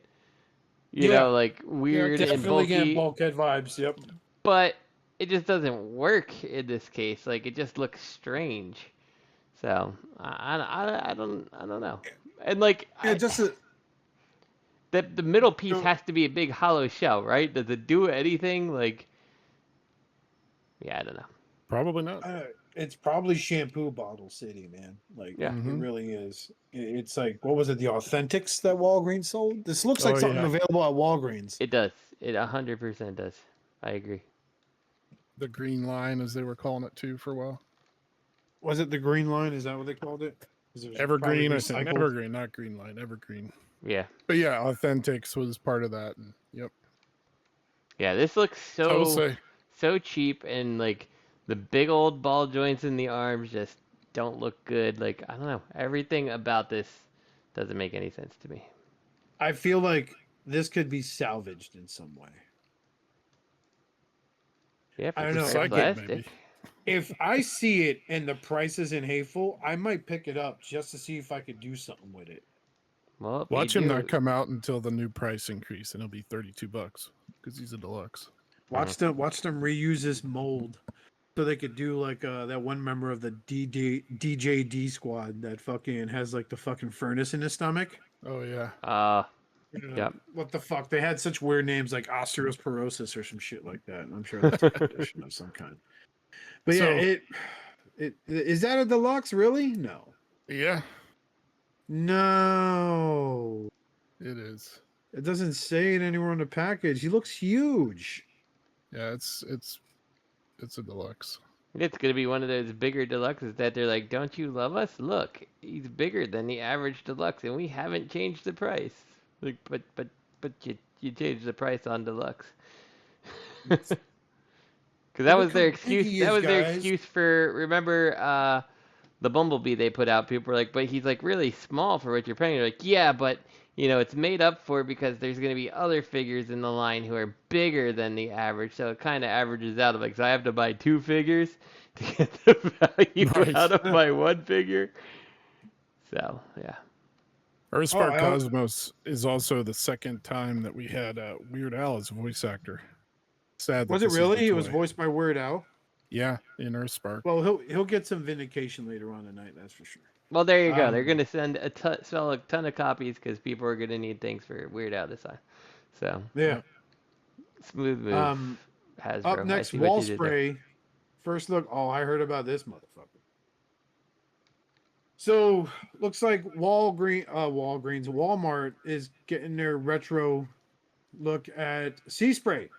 You know, weird and
definitely
bulky.
getting Bulkhead vibes. Yep.
But it just doesn't work in this case. It just looks strange. So I don't know. And the middle piece has to be a big hollow shell, right? Does it do anything? Yeah, I don't know.
Probably not.
It's probably Shampoo Bottle City, man.
Yeah.
It really is. It's what was it? The Authentics that Walgreens sold. This looks like something available at Walgreens.
It does. It 100% does. I agree.
The green line, as they were calling it too for a while.
Was it the green line? Is that what they called it?
Evergreen, I think. Evergreen, not green line. Evergreen.
Yeah.
But yeah, Authentics was part of that. And, yep.
Yeah, this looks so cheap, and the big old ball joints in the arms just don't look good. I don't know. Everything about this doesn't make any sense to me.
I feel like this could be salvaged in some way.
Yeah,
I don't know.
Plastic.
If I see it and the price isn't hateful, I might pick it up just to see if I could do something with it.
Well,
watch him not come out until the new price increase, and it'll be $32 because he's a deluxe.
Watch them reuse this mold so they could do that one member of the DJD squad that fucking has the fucking furnace in his stomach.
Oh yeah.
Yep.
What the fuck? They had such weird names like osteoporosis or some shit like that. I'm sure that's a condition of some kind. But it is that a deluxe? Really? No.
Yeah.
No.
It is.
It doesn't say it anywhere on the package. He looks huge.
Yeah, it's a deluxe.
It's gonna be one of those bigger deluxes that they're like, "Don't you love us? Look, he's bigger than the average deluxe, and we haven't changed the price." But you changed the price on deluxe. Because that
Look
was their
how big
excuse.
he
That
is,
was their
guys.
excuse for, remember the Bumblebee they put out. People were like, but he's like really small for what you're paying. You're like, yeah, but it's made up for because there's going to be other figures in the line who are bigger than the average, so it kind of averages out. Like, so I have to buy 2 figures to get the value
Right.
out of my 1 figure. So yeah.
Earthspark
Oh,
Cosmos is also the second time that we had Weird Al as a voice actor. Sad that
Was it
this is the
really? It was
toy.
voiced by Weird Al.
Yeah, in Earthspark.
Well, he'll get some vindication later on tonight. That's for sure.
Well, there you go. They're
Um,
going to sell a ton of copies because people are going to need things for Weird Al this time. So
Yeah.
smooth move, Hasbro.
Up
I
next,
see what you did there.
Wal-Spray. First look. Oh, I heard about this motherfucker. So looks like Walmart is getting their retro look at Sea-Spray.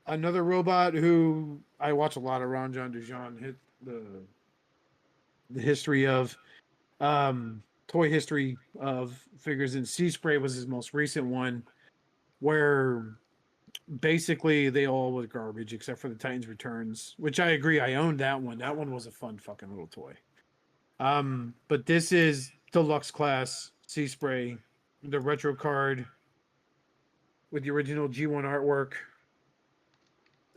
Another robot who I watch a lot of Ron John Dujon hit the history of toy history of figures, and Sea-Spray was his most recent one, where basically they all was garbage except for the Titans Returns, which I agree. I owned that one. That one was a fun fucking little toy. But this is deluxe class Sea-Spray, the retro card with the original G1 artwork.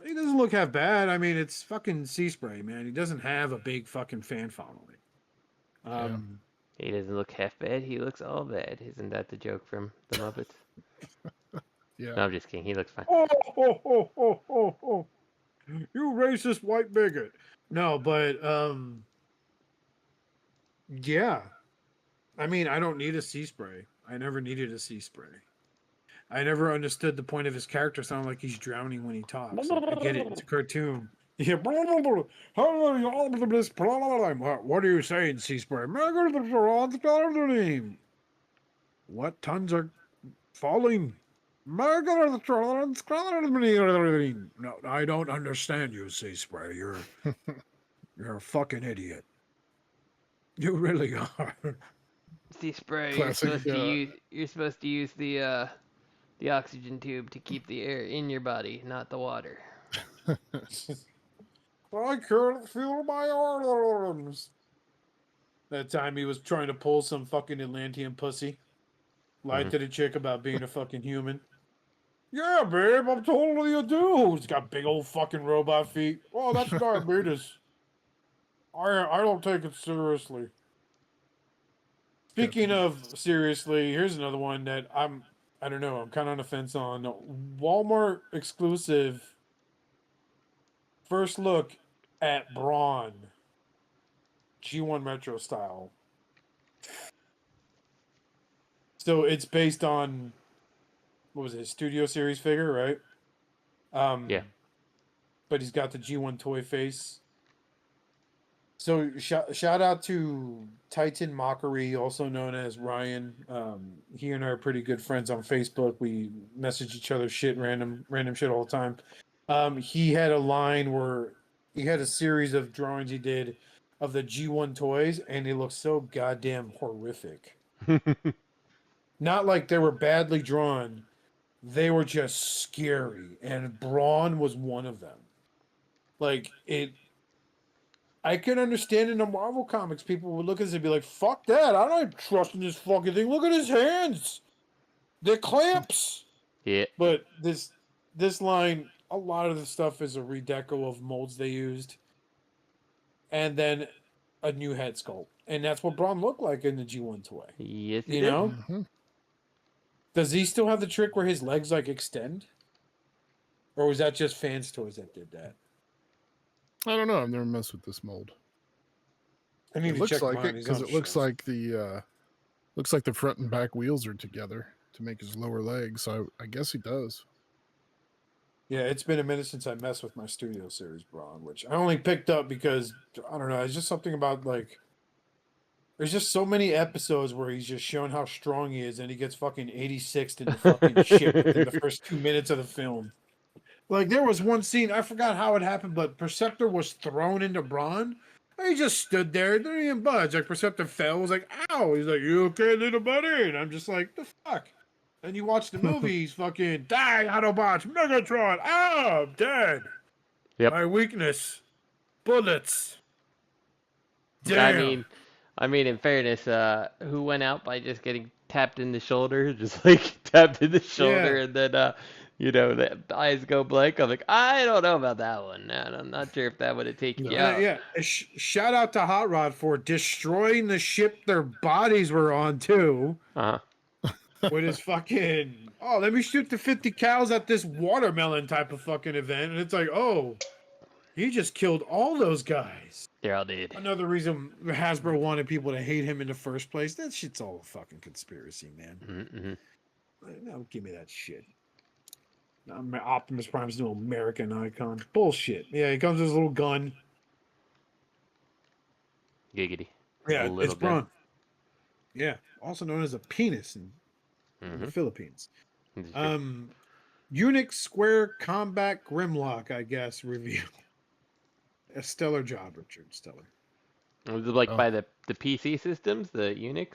He doesn't look half bad. I mean, it's fucking Sea-Spray, man. He doesn't have a big fucking fan following.
He doesn't look half bad. He looks all bad. Isn't that the joke from the Muppets?
Yeah.
No, I'm just kidding. He looks fine.
Oh, you racist white bigot. No, but yeah. I mean, I don't need a Sea-Spray. I never needed a Sea-Spray. I never understood the point of his character sounding like he's drowning when he talks. I get it. It's a cartoon. Yeah. What are you saying, Sea-Spray? What tons are falling? No, I don't understand you, Sea-Spray. You're a fucking idiot. You really are.
Sea-Spray.
Classic,
You're supposed to use the oxygen tube to keep the air in your body, not the water.
I can't feel my arms. That time he was trying to pull some fucking Atlantean pussy. Lied to the chick about being a fucking human. Yeah, babe, I'm totally a dude. He's got big old fucking robot feet. Oh, that's diabetes. I don't take it seriously. Speaking of seriously, here's another one that I don't know, I'm kind of on the fence on. Walmart exclusive first look at Brawn. G1 Retro style. So it's based on, what was it, Studio Series figure, right?
Yeah.
But he's got the G1 toy face. So shout out to Titan Mockery, also known as Ryan. He and I are pretty good friends on Facebook. We message each other shit, random shit all the time. He had a line where he had a series of drawings he did of the G1 toys, and they look so goddamn horrific. Not like they were badly drawn. They were just scary. And Brawn was one of them. Like, I can understand in the Marvel comics, people would look at this and be like, fuck that. I'm not trusting this fucking thing. Look at his hands. They're clamps.
Yeah.
But this line, a lot of the stuff is a redeco of molds they used. And then a new head sculpt. And that's what Braun looked like in the G1 toy.
Yes,
You know?
Mm-hmm.
Does he still have the trick where his legs like extend? Or was that just fans toys that did that?
I don't know. I've never messed with this mold.
I need
It
to
looks
check
like
mine.
it
He's
because
on
it looks
shelves.
like the front and back wheels are together to make his lower legs. So I guess he does.
Yeah, it's been a minute since I messed with my Studio Series Braun, which I only picked up because, I don't know, it's just something about, like, there's just so many episodes where he's just showing how strong he is, and he gets fucking 86'd in the fucking shit within the first 2 minutes of the film. Like, there was one scene, I forgot how it happened, but Perceptor was thrown into Braun, and he just stood there, didn't even budge. Like, Perceptor fell, was like, ow! He's like, you okay, little buddy? And I'm just like, the fuck? And you watch the movie, he's fucking, die, Autobots, Megatron, I'm dead.
Yep.
My weakness, bullets. Damn.
I mean, in fairness, who went out by just getting tapped in the shoulder, just like tapped in the shoulder,
Yeah.
and then, the eyes go blank. I'm like, I don't know about that one. Man. I'm not sure if that would have taken you out.
Yeah. Shout out to Hot Rod for destroying the ship their bodies were on too.
Uh-huh.
With his fucking, oh, let me shoot the 50 cows at this watermelon type of fucking event, and it's like, oh, he just killed all those guys.
They're all dead.
Another reason Hasbro wanted people to hate him in the first place. That shit's all a fucking conspiracy, man.
Mm-hmm.
No, give me that shit. Optimus Prime's no American icon. Bullshit. Yeah, he comes with his little gun.
Giggity.
Yeah,
Little
it's
gun.
Brawn. Yeah, also known as a penis in the Philippines. Unix Square Combat Grimlock, I guess, review. A stellar job, Richard. Stellar.
Was it like by the PC systems, the Unix?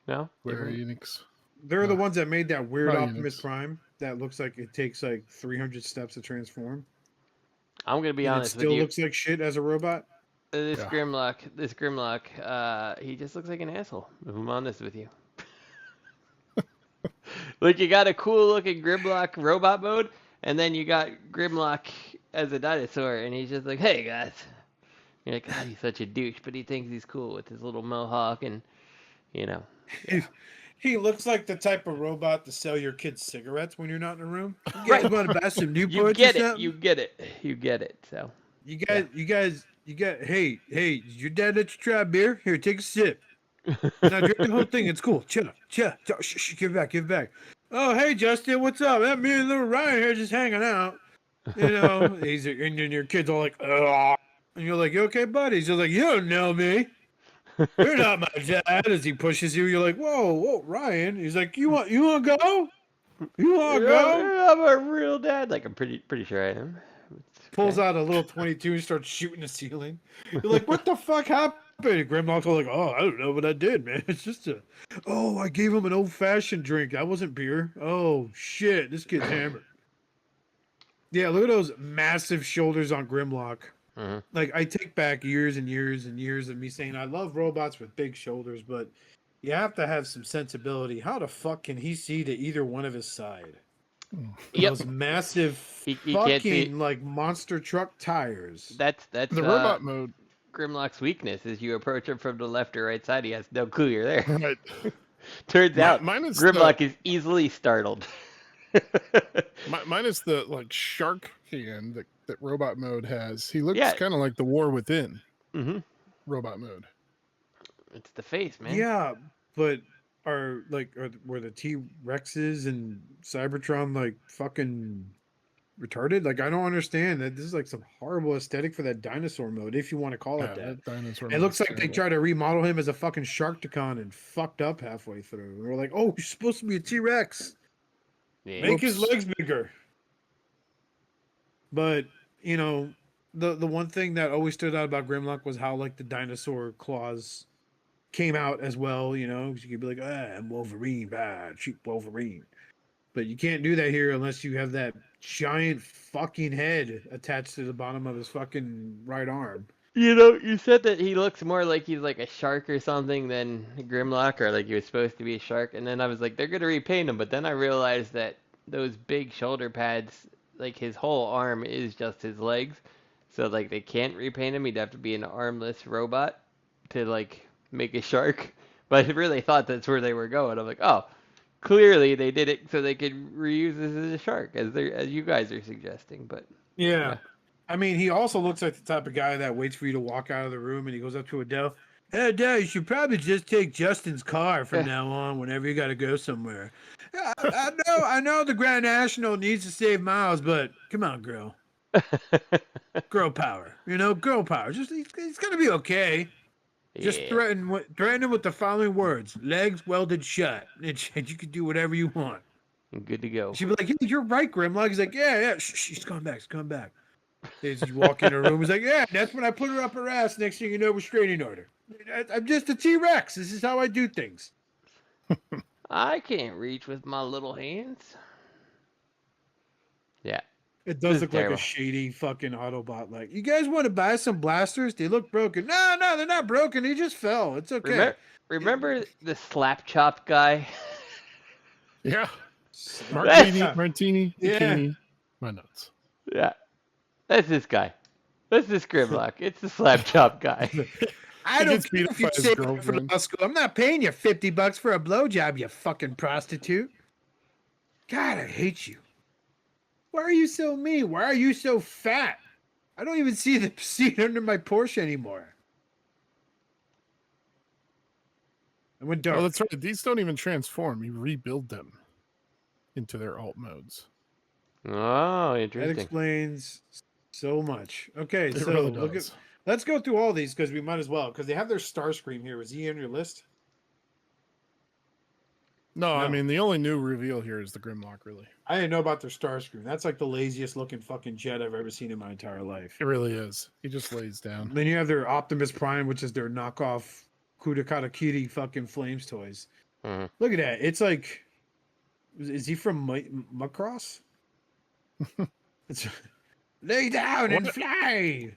No?
Where Unix?
They're the ones that made that weird
Probably
Optimus
Unix.
Prime that looks like it takes like 300 steps to transform.
I'm going to be
And it
honest with
still
you.
looks like shit as a robot.
This Grimlock, he just looks like an asshole, if I'm honest with you. Like, you got a cool looking Grimlock robot mode, and then you got Grimlock as a dinosaur, and he's just like, hey guys. You're like, God, he's such a douche, but he thinks he's cool with his little mohawk, and, Yeah.
He looks like the type of robot to sell your kids cigarettes when you're not in the room. You guys want to buy some Newports?
You get it. You get it. So.
You guys, hey, did your dad let you try a beer? Here, take a sip. Now drink the whole thing. It's cool. Chill. Shh, give it back. Oh, hey, Justin, what's up? Me and little Ryan here just hanging out. And then your kid's all like, ugh. And you're like, you okay, buddy? He's just like, you don't know me. You're not my dad. As he pushes you, you're like, whoa, Ryan. He's like, you want to go? You want to go?
I'm a real dad. Like, I'm pretty sure I am.
Pulls out a little 22 and starts shooting the ceiling. You're like, what the fuck happened? Grimlock's all like, oh, I don't know what I did, man. It's just I gave him an old-fashioned drink. That wasn't beer. Oh, shit. This kid's hammered. Yeah, look at those massive shoulders on Grimlock.
Mm-hmm.
Like, I take back years and years and years of me saying I love robots with big shoulders, but you have to have some sensibility. How the fuck can he see to either one of his side?
Yep.
Those massive
He can't see.
fucking like monster truck tires.
That's
The robot mode.
Grimlock's weakness is you approach him from the left or right side. He has no clue you're there.
Right.
Turns out
Mine is
Grimlock is easily startled.
Mine is the like shark hand that robot mode has. He looks
Yeah.
kind of like the War Within
Mm-hmm.
robot mode.
It's the face, man.
Yeah, but were the T-Rexes and Cybertron like fucking retarded? Like, I don't understand that. This is like some horrible aesthetic for that dinosaur mode, if you want to call it that.
Dinosaur
It
mode
looks
is
like they
terrible.
tried to remodel him as a fucking Sharkticon and fucked up halfway through. They were like, oh, he's supposed to be a T-Rex.
Yeah.
Make his
Whoops.
legs bigger. But, the one thing that always stood out about Grimlock was how like the dinosaur claws came out as well, 'cause you could be like, I'm Wolverine, cheap Wolverine. But you can't do that here unless you have that giant fucking head attached to the bottom of his fucking right arm.
You said that he looks more like he's like a shark or something than Grimlock, or like he was supposed to be a shark. And then I was like, they're gonna repaint him. But then I realized that those big shoulder pads, like his whole arm is just his legs. So like they can't repaint him. He'd have to be an armless robot to like make a shark. But I really thought that's where they were going. I'm like, oh, clearly they did it so they could reuse this as a shark, as you guys are suggesting. But
Yeah. I mean, he also looks like the type of guy that waits for you to walk out of the room and he goes up to Adele. Hey, Adele, you should probably just take Justin's car from now on whenever you got to go somewhere. Yeah, I know the Grand National needs to save miles, but come on, girl. Girl power. Girl power. Just he's going to be okay. Just
yeah.
threaten him with the following words. Legs welded shut. And you can do whatever you want.
Good to go.
She'd be like, hey, you're right, Grimlock. He's like, yeah. She's coming back. She's coming back. As you walk in her room, he's like, yeah, that's when I put her up her ass. Next thing you know, restraining order. I'm just a T-Rex. This is how I do things.
I can't reach with my little hands. Yeah.
It
This
does
is
look like a
terrible.
shady fucking Autobot. Like, you guys want to buy some blasters? They look broken. No, no, they're not broken. They just fell. It's okay.
Remember the slap chop guy?
Yeah.
Yeah.
Martini,
Yeah.
bikini, my nuts.
Yeah, that's this guy. That's this Grimlock. It's the slap chop guy.
I
He
don't
gets
care
beat
if
up
you
by his
save up for
girlfriend.
law school. I'm not paying you $50 for a blowjob, you fucking prostitute. God, I hate you. Why are you so mean? Why are you so fat? I don't even see the seat under my Porsche anymore. I went dark.
Oh, that's right. These don't even transform. You rebuild them into their alt modes.
Oh,
That
interesting.
explains so much. Okay,
It
so
really
look at.
does.
Let's go through all these because we might as well. Because they have their Starscream here. Was he on your list?
No, I
No.
mean, the only new reveal here is the Grimlock, really.
I didn't know about their Starscream. That's like the laziest looking fucking jet I've ever seen in my entire life.
It really is. He just lays down.
Then you have their Optimus Prime, which is their knockoff Kudakatakiri fucking Flames toys.
Mhm.
Look at that. It's like, is he from Macross? It's lay down and
What?
fly.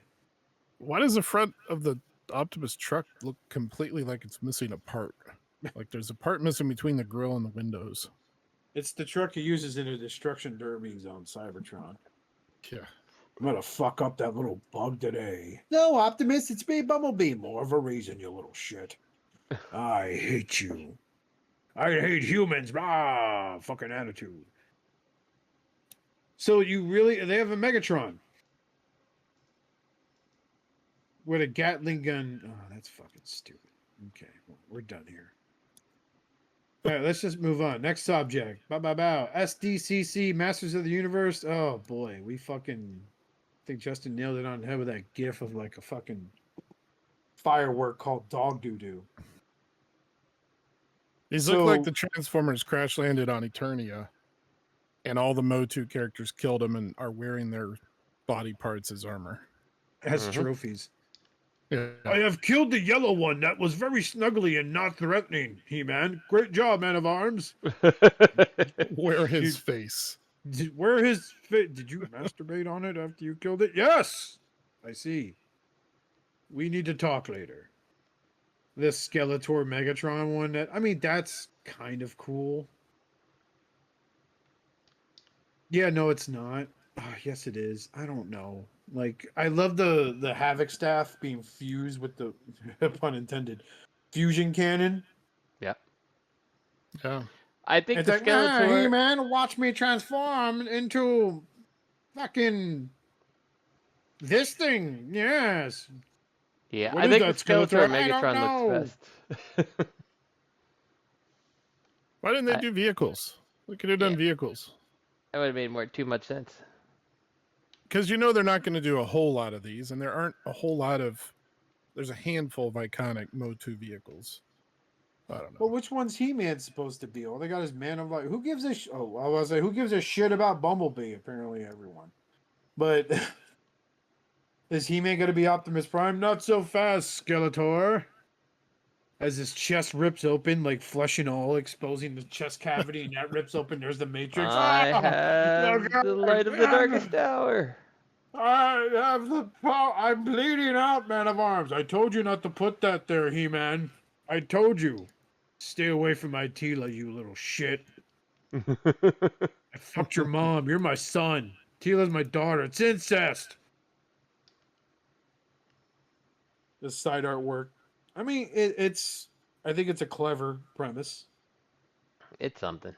Why does the front of the Optimus truck look completely like it's missing a part? Like there's a part missing between the grill and the windows.
It's the truck he uses in a destruction derbies on Cybertron.
Yeah.
I'm gonna fuck up that little bug today. No, Optimus, it's me, Bumblebee. More of a reason, you little shit. I hate you. I hate humans. Ah, fucking attitude. So you really, they have a Megatron with a Gatling gun. Oh, that's fucking stupid. Okay, well, we're done here. All right, let's just move on. Next subject. Bow, bow, bow. SDCC Masters of the Universe. Oh boy, we fucking. I think Justin nailed it on the head with that gif of like a fucking firework called dog doo doo.
These look like the Transformers crash landed on Eternia, and all the MOTU characters killed them and are wearing their body parts as armor.
As
Mhm.
trophies.
Yeah.
I have killed the yellow one. That was very snuggly and not threatening, He-Man. Great job, Man of Arms.
Wear his face.
Where his fit? Did you masturbate on it after you killed it? Yes. I see. We need to talk later. This Skeletor Megatron one. That's kind of cool. Yeah, no, it's not. Oh, yes, it is. I don't know. Like, I love the Havoc staff being fused with the pun intended fusion cannon.
Yeah.
Yeah.
I think
It's
the
like,
Skeletor.
hey man, watch me transform into fucking this thing. Yes.
Yeah,
What
I
is
think
that,
the Skeletor
Skeletor? I don't
Megatron looks best.
Why didn't they do vehicles? We could have done
Yeah.
vehicles.
That would have made too much sense.
Because they're not going to do a whole lot of these, and there aren't a whole lot of. There's a handful of iconic MOTU vehicles. I don't know.
Well, which one's He-Man supposed to be? All they got is Man of Light. Who gives a oh, I was like, who gives a shit about Bumblebee? Apparently, everyone. But is He-Man going to be Optimus Prime? Not so fast, Skeletor. As his chest rips open, like flesh and all, exposing the chest cavity, and that rips open. There's the Matrix.
I
Ah!
have
Look out,
the light of the
man!
darkest hour.
I have the power. I'm bleeding out, Man of Arms. I told you not to put that there, He-Man. I told you. Stay away from my Tila, you little shit. I fucked your mom. You're my son. Tila's my daughter. It's incest. This side artwork. I mean, it's. I think it's a clever premise.
It's something.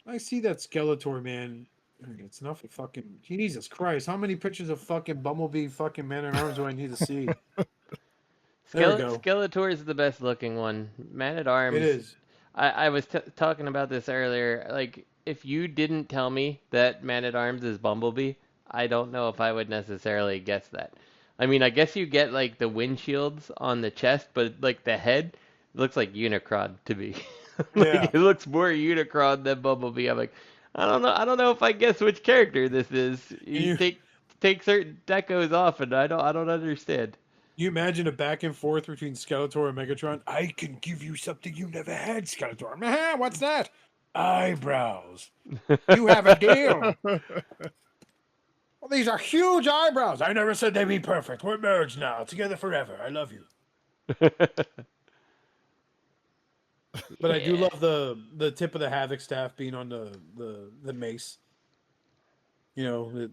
I see that Skeletor, man. It's nothing fucking. Jesus Christ! How many pictures of fucking Bumblebee, fucking Man at Arms do I need to see? There we go.
Skeletor is the best looking one. Man at Arms.
It is.
I was talking about this earlier. Like, if you didn't tell me that Man at Arms is Bumblebee, I don't know if I would necessarily guess that. I mean, I guess you get like the windshields on the chest, but like the head looks like Unicron to me.
Yeah.
It looks more Unicron than Bumblebee. I'm like, I don't know if I guess which character this is. You take certain decos off, and I don't understand.
You imagine a back and forth between Skeletor and Megatron? I can give you something you never had, Skeletor. What's that? Eyebrows. You have a deal. these are huge eyebrows. I never said they'd be perfect. We're married now, together forever. I love you. But I do
Yeah.
love the tip of the Havoc staff being on the mace. You know,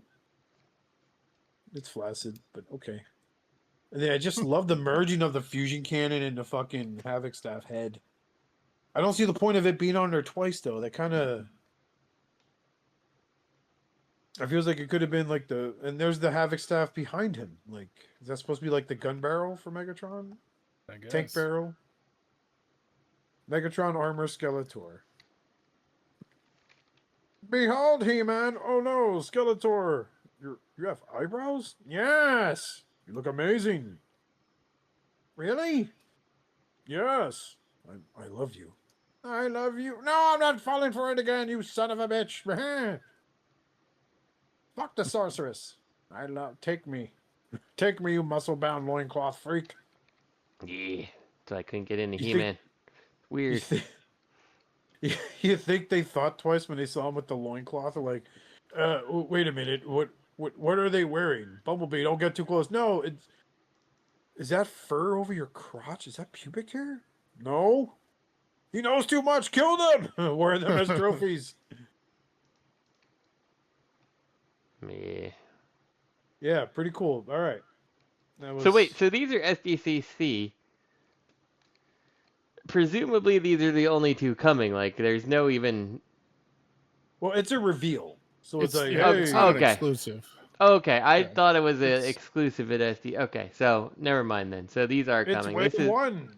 it's flaccid, but okay. And then I just love the merging of the fusion cannon and the fucking Havoc staff head. I don't see the point of it being on there twice though. That kind of, it feels like it could have been like and there's the Havoc staff behind him. Like, is that supposed to be like the gun barrel for Megatron?
I guess.
Tank barrel. Megatron armor Skeletor. Behold, He-Man! Oh no, Skeletor! You have eyebrows? Yes! You look amazing. Really? Yes. I love you. I love you. No, I'm not falling for it again, you son of a bitch. Fuck the sorceress. Take me. Take me, you muscle-bound loincloth freak.
Yeah. So I couldn't get into
You
He-Man. Weird.
You think they thought twice when they saw him with the loincloth? They're like, wait a minute, what are they wearing? Bumblebee, don't get too close. No, is that fur over your crotch? Is that pubic hair? No. He knows too much. Kill them. Wear them as trophies.
Yeah.
Yeah, pretty cool. All right.
So wait, so these are SDCC. Presumably these are the only two coming. Like, there's no even.
Well, it's a reveal, so it's like,
yeah,
hey,
it's not an
Okay.
exclusive.
Okay, I
Yeah,
thought it was an
it's-
exclusive at SD. Okay, so never mind then. So these are
it's
coming.
wave one.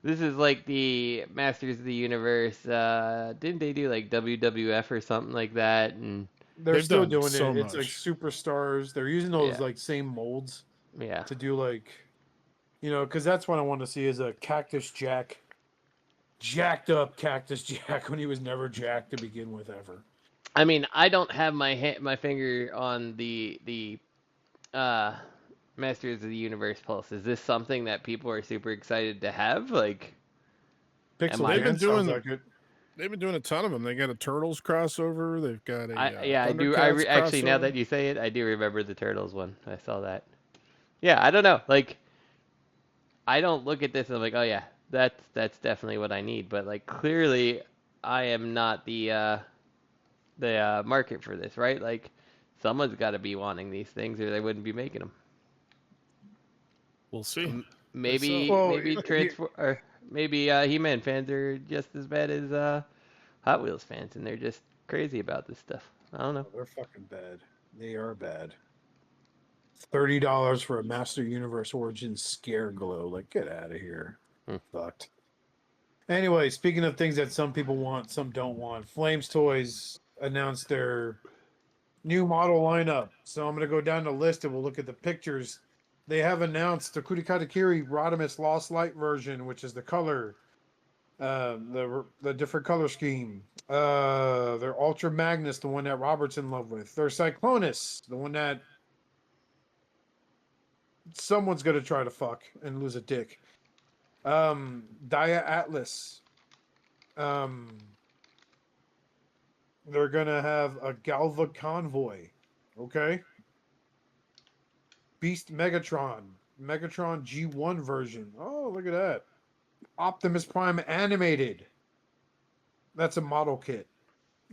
This is like the Masters of the Universe. Didn't they do like WWF or something like that? And
They're
They've
still
done
doing
so
it. It's like
much.
superstars. They're using those
Yeah.
like same molds
yeah,
to do like, because that's what I want to see is a Cactus Jack, jacked up Cactus Jack when he was never jacked to begin with ever.
I mean, I don't have my finger on the Masters of the Universe pulse. Is this something that people are super excited to have? Like,
Pixel
I-
They've been
Dan sounds
doing-
like it.
They've been doing a ton of them. They got a Turtles crossover. They've got a
I do.
Thundercats
Actually, now
crossover.
that you say it, I do remember the Turtles one. I saw that. Yeah, I don't know. Like, I don't look at this and I'm like, oh yeah, that's definitely what I need. But like, clearly, I am not the market for this, right? Like, someone's got to be wanting these things, or they wouldn't be making them.
We'll see.
Maybe
Well,
maybe He-Man fans are just as bad as Hot Wheels fans, and they're just crazy about this stuff. I don't know.
They're fucking bad. They are bad. $30 for a Master Universe Origins Scare Glow. Like, get out of here. Fucked. Anyway, speaking of things that some people want, some don't want, Flames Toys announced their new model lineup. So I'm going to go down the list and we'll look at the pictures. They have announced the Kurikatakiri Rodimus Lost Light version, which is the color, the different color scheme. Their Ultra Magnus, the one that Robert's in love with. Their Cyclonus, the one that someone's going to try to fuck and lose a dick. Dia Atlas. They're going to have a Galva Convoy. Okay. Beast Megatron. Megatron G1 version. Oh, look at that. Optimus Prime animated. That's a model kit.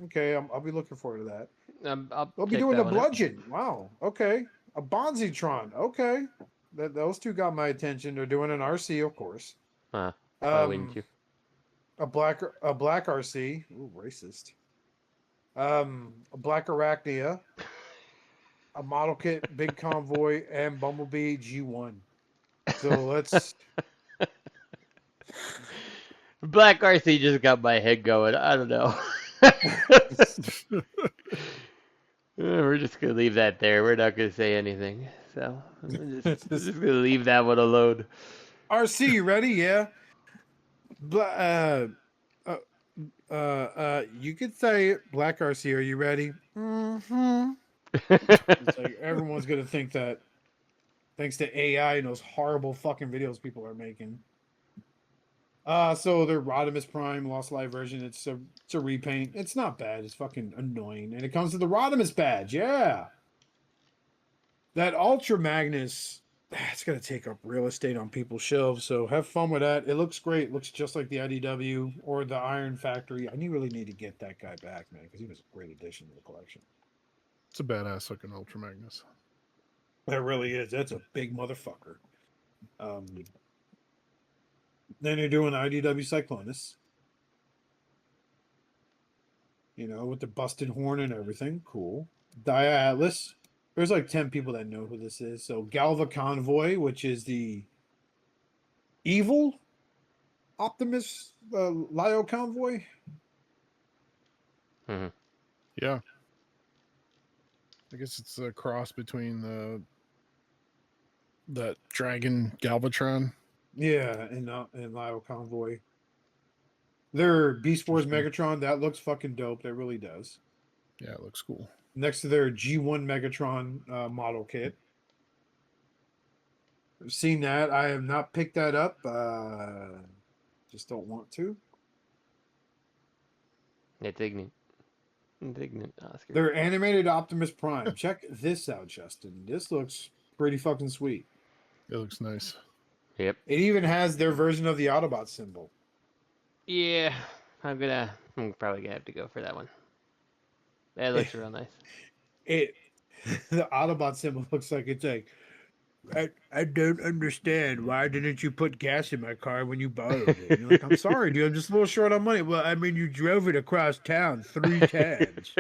Okay, I'll be looking forward to that. They'll be
check
doing
that
a
one out.
bludgeon. Wow. Okay. A Bonzitron. Okay. Those two got my attention. They're doing an RC, of course.
Why wouldn't you?
A black RC. Ooh, racist. A black Arachnia. A model kit, Big Convoy, and Bumblebee G1. So let's.
Black RC just got my head going. I don't know. We're just gonna leave that there. We're not gonna say anything. So I'm just gonna leave that one alone.
RC, you ready? Yeah. You could say it. Black RC, are you ready? Mm-hmm. It's like everyone's gonna think that, thanks to AI and those horrible fucking videos people are making. So their Rodimus Prime Lost Light version, it's a repaint. It's not bad. It's fucking annoying, and it comes with the Rodimus badge. Yeah. That Ultra Magnus, it's going to take up real estate on people's shelves. So have fun with that. It looks great. It looks just like the IDW or the Iron Factory. I really need to get that guy back, man, because he was a great addition to the collection.
It's a badass looking Ultra Magnus.
That really is. That's a big motherfucker. Then you're doing IDW Cyclonus. You know, with the busted horn and everything. Cool. Dia Atlas. There's like 10 people that know who this is. So Galva Convoy, which is the evil Optimus Lio Convoy.
Mm-hmm.
Yeah. I guess it's a cross between that Dragon Galvatron.
Yeah, and Lio Convoy. Their Beast Wars Megatron, that looks fucking dope. That really does.
Yeah, it looks cool.
Next to their G1 Megatron model kit. I've seen that. I have not picked that up. Just don't want to.
It's ignorant. Indignant, Oscar.
Their animated Optimus Prime. Check this out, Justin. This looks pretty fucking sweet.
It looks nice.
Yep.
It even has their version of the Autobot symbol.
Yeah, I'm probably gonna have to go for that one. That looks real nice.
The Autobot symbol looks like it's like, I don't understand. Why didn't you put gas in my car when you borrowed it? And you're like, I'm sorry, dude. I'm just a little short on money. Well, I mean, you drove it across town 3 times.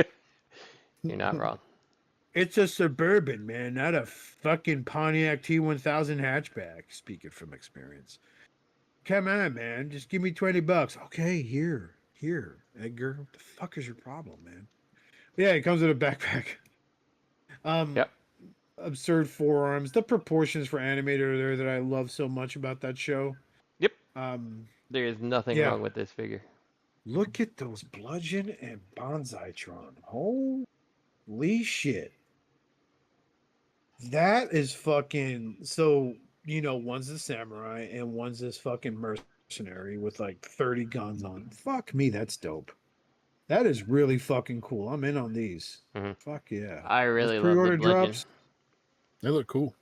You're not wrong.
It's a Suburban, man, not a fucking Pontiac T1000 hatchback. Speaking from experience. Come on, man. Just give me $20. Okay, here, Edgar. What the fuck is your problem, man? Yeah, it comes with a backpack.
Yep.
Absurd forearms. The proportions for animator there that I love so much about that show.
Yep. There is nothing wrong with this figure.
Look at those Bludgeon and Bonsaitron. Holy shit. That is fucking... So, you know, one's the samurai and one's this fucking mercenary with like 30 guns on. Fuck me, that's dope. That is really fucking cool. I'm in on these.
Mm-hmm.
Fuck yeah.
I really
Those
love the
pre-order
Bludgeon.
drops.
They look cool.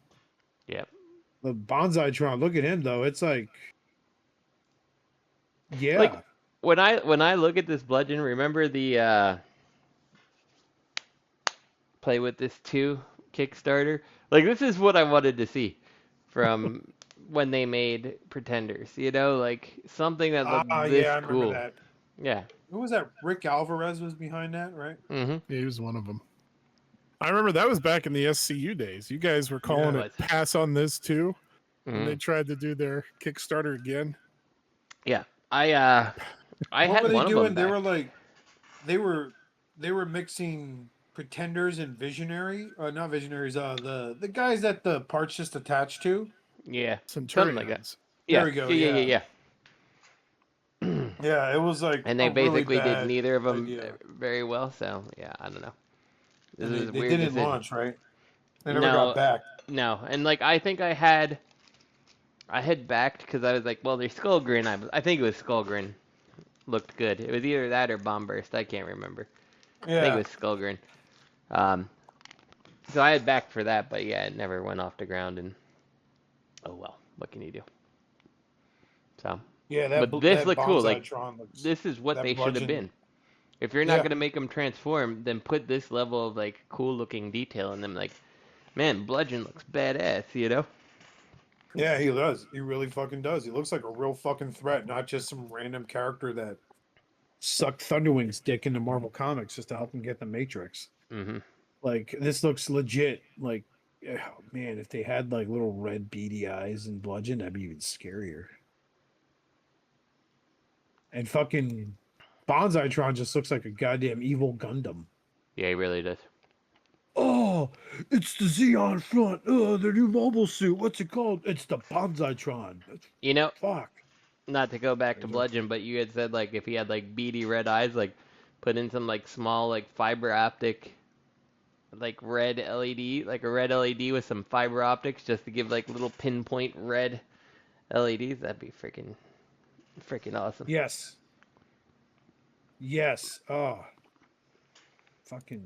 Yep.
The Bonsaitron, look at him though. It's like, yeah.
Like when I look at this Bludgeon, remember the Play With This 2 Kickstarter? Like this is what I wanted to see from when they made Pretenders. You know, like something that looked this
I
cool.
remember that.
Yeah.
Who was that? Rick Alvarez was behind that, right?
Mm-hmm.
Yeah, he was one of them. I remember that was back in the SCU days. You guys were calling it Pass on This too.
Mm-hmm.
And they tried to do their Kickstarter again.
Yeah. I had one of them.
They were like, they were mixing Pretenders and Visionary, not Visionaries. The guys that the parts just attached to.
Yeah.
Something
like that.
Yeah.
There we go. Yeah.
Yeah, it was like,
and they basically
really
did neither of them
idea.
very well. So yeah, I don't know. This is
They
weird.
didn't
decision.
launch, right? They never got back.
No, and like I think I had backed because I was like, well, there's Skullgrin. I think it was Skullgrin. Looked good. It was either that or Bomb Burst. I can't remember.
Yeah.
I think it was Skullgrin. So I had backed for that, but yeah, it never went off the ground. And oh well, what can you do? So.
Yeah,
but this looked cool. Like
looks,
this is what they should have been. If you're not gonna make them transform, then put this level of like cool looking detail in them. Like, man, Bludgeon looks badass, you know?
Yeah, he does. He really fucking does. He looks like a real fucking threat, not just some random character that sucked Thunderwing's dick into Marvel Comics just to help him get the Matrix.
Mm-hmm.
Like this looks legit. Like, oh, man, if they had like little red beady eyes and Bludgeon, that'd be even scarier. And fucking Bonsaitron just looks like a goddamn evil Gundam.
Yeah, he really does.
Oh, it's the Xeon front. Oh, the new mobile suit. What's it called? It's the Bonsaitron.
You know,
fuck.
Not to go back to Bludgeon, but you had said like if he had like beady red eyes, like put in some like small like fiber optic, like red LED, like a red LED with some fiber optics, just to give like little pinpoint red LEDs. That'd be freaking awesome.
Yes. Oh. Fucking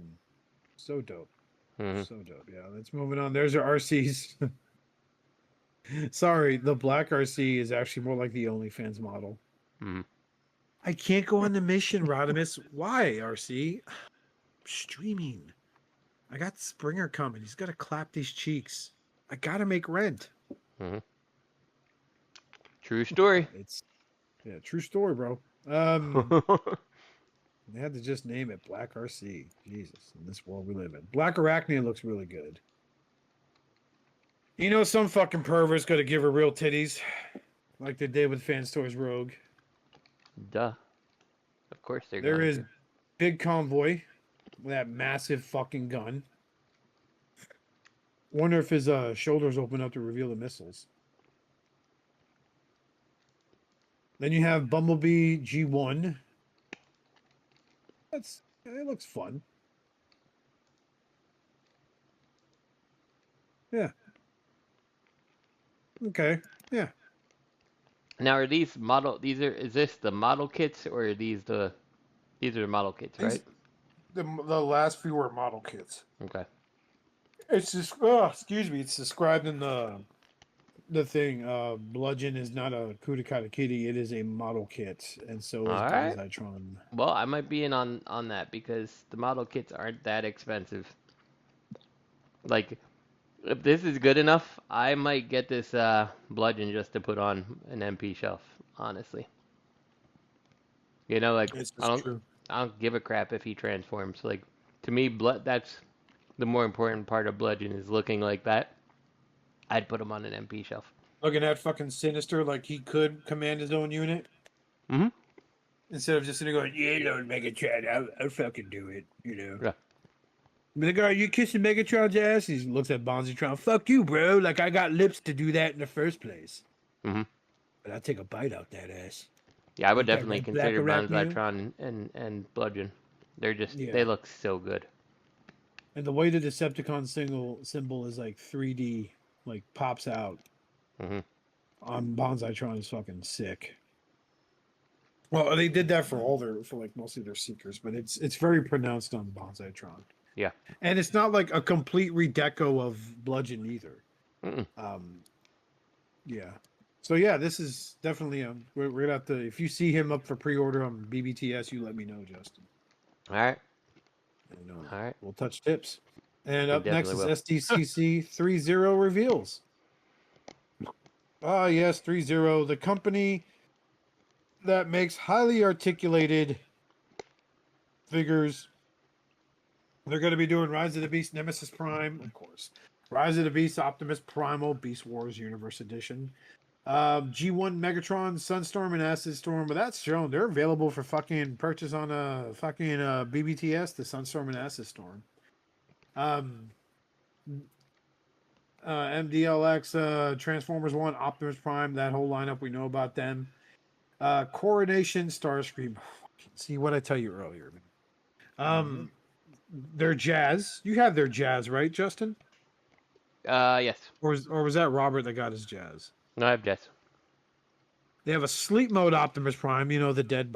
so dope.
Mhm.
So dope. Yeah, let's move it on. There's our RCs. Sorry, the black RC is actually more like the OnlyFans model.
Mhm.
I can't go on the mission, Rodimus. Why, RC? Streaming. I got Springer coming. He's got to clap these cheeks. I got to make rent.
Mhm. True story.
It's true story, bro. They had to just name it Black RC. Jesus, in this world we live in. Black Arachnia looks really good. You know, some fucking pervert's got to give her real titties, like they did with Fans Toys Rogue.
Duh. Of course they're
There
going
is
to.
Big Convoy with that massive fucking gun. Wonder if his shoulders open up to reveal the missiles. Then you have Bumblebee G1. It looks fun. Yeah. Okay. Yeah.
Now are these model? Is this the model kits or are these are the model kits, right?
The last few are model kits.
Okay.
It's just excuse me. It's described in the thing. Bludgeon is not a Kudakata Kitty. It is a model kit, and so is
All right.
Bonzitron.
Well, I might be in on that because the model kits aren't that expensive. Like, if this is good enough, I might get this bludgeon just to put on an MP shelf. Honestly, you know, like
It's
I don't
true.
I don't give a crap if he transforms. Like to me, that's the more important part of bludgeon is looking like that. I'd put him on an MP shelf.
Looking at fucking Sinister, like he could command his own unit
Mhm.
instead of just sitting there going, "Yeah, Lord Megatron, I'll fucking do it," you know.
Yeah.
Be like, "Are you kissing Megatron's ass?" He looks at Bonzitron, "Fuck you, bro. Like I got lips to do that in the first place."
Mhm.
But I'll take a bite out that ass.
Yeah, I would
Eat that
definitely
red black
consider
arachnia.
Bonzitron and bludgeon. They're just
Yeah.
they look so good.
And the way the Decepticon symbol is like 3D, like pops out
Mhm.
on Bonzitron is fucking sick. Well, they did that for like mostly their Seekers, but it's very pronounced on Bonzitron.
Yeah.
And it's not like a complete redeco of Bludgeon either.
Mm-mm.
Yeah. So yeah, this is definitely we're gonna have to, if you see him up for pre-order on BBTS, you let me know, Justin.
All right.
And,
All right.
we'll touch tips. And
We
up next is
definitely will.
SDCC Threezero reveals. Ah, yes, Threezero, the company that makes highly articulated figures. They're going to be doing Rise of the Beast, Nemesis Prime, of course. Rise of the Beast, Optimus Primal, Beast Wars Universe Edition. G1 Megatron, Sunstorm, and Acid Storm. But that's shown. They're available for fucking purchase on BBTS, the Sunstorm and Acid Storm. MDLX, Transformers 1, Optimus Prime, that whole lineup, we know about them. Coronation, Starscream. See what I tell you earlier. Their Jazz. You have their Jazz, right, Justin?
Yes.
Or was that Robert that got his Jazz?
No, I have Jess.
They have a sleep mode Optimus Prime, you know, the dead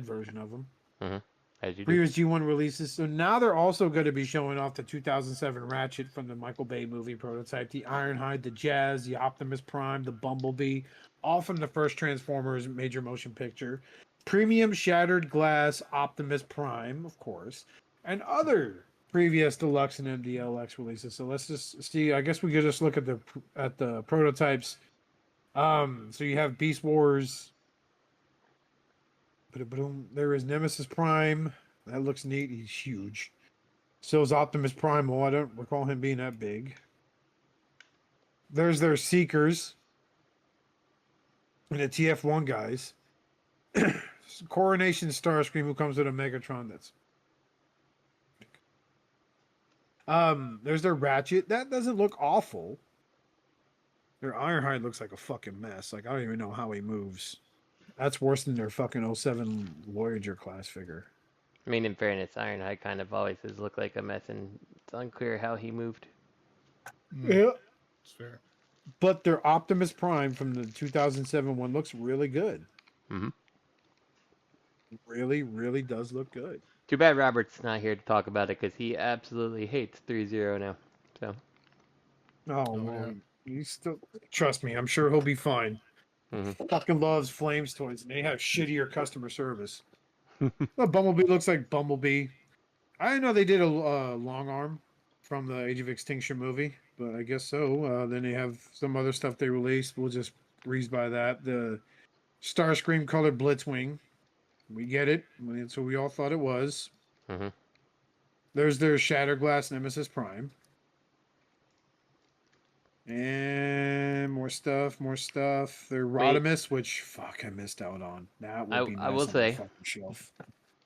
version of them.
Mhm. As you do.
Previous G1 releases. So now they're also going to be showing off the 2007 Ratchet from the Michael Bay movie prototype, the Ironhide, the Jazz, the Optimus Prime, the Bumblebee, all from the first Transformers major motion picture. Premium Shattered Glass Optimus Prime, of course, and other previous deluxe and MDLX releases. So let's just see. I guess we could just look at the prototypes. So you have Beast Wars. There is Nemesis Prime. That looks neat. He's huge. So is Optimus Prime. Well, I don't recall him being that big. There's their Seekers. And the TF1 guys. Coronation Starscream, who comes with a Megatron that's... There's their Ratchet. That doesn't look awful. Their Ironhide looks like a fucking mess. Like, I don't even know how he moves. That's worse than their fucking 07 Voyager class figure.
I mean, in fairness, Ironhide kind of always has looked like a mess, and it's unclear how he moved.
Yeah.
It's fair.
But their Optimus Prime from the 2007 one looks really good.
Mm-hmm.
Really, really does look good.
Too bad Robert's not here to talk about it because he absolutely hates Threezero now. So.
Oh,
yeah.
well, you still trust me. I'm sure he'll be fine. Fucking loves Flames toys, and they have shittier customer service. Well, Bumblebee looks like Bumblebee. I didn't know they did a long arm from the Age of Extinction movie, but I guess so. Then they have some other stuff they released. We'll just breeze by that. The Starscream colored Blitzwing. We get it. That's what we all thought it was.
Mhm.
There's their Shatterglass Nemesis Prime. And more stuff, more stuff. Their
Wait.
Rodimus, which fuck I missed out on. That would be
I
nice
will
on the
say-
fucking shelf.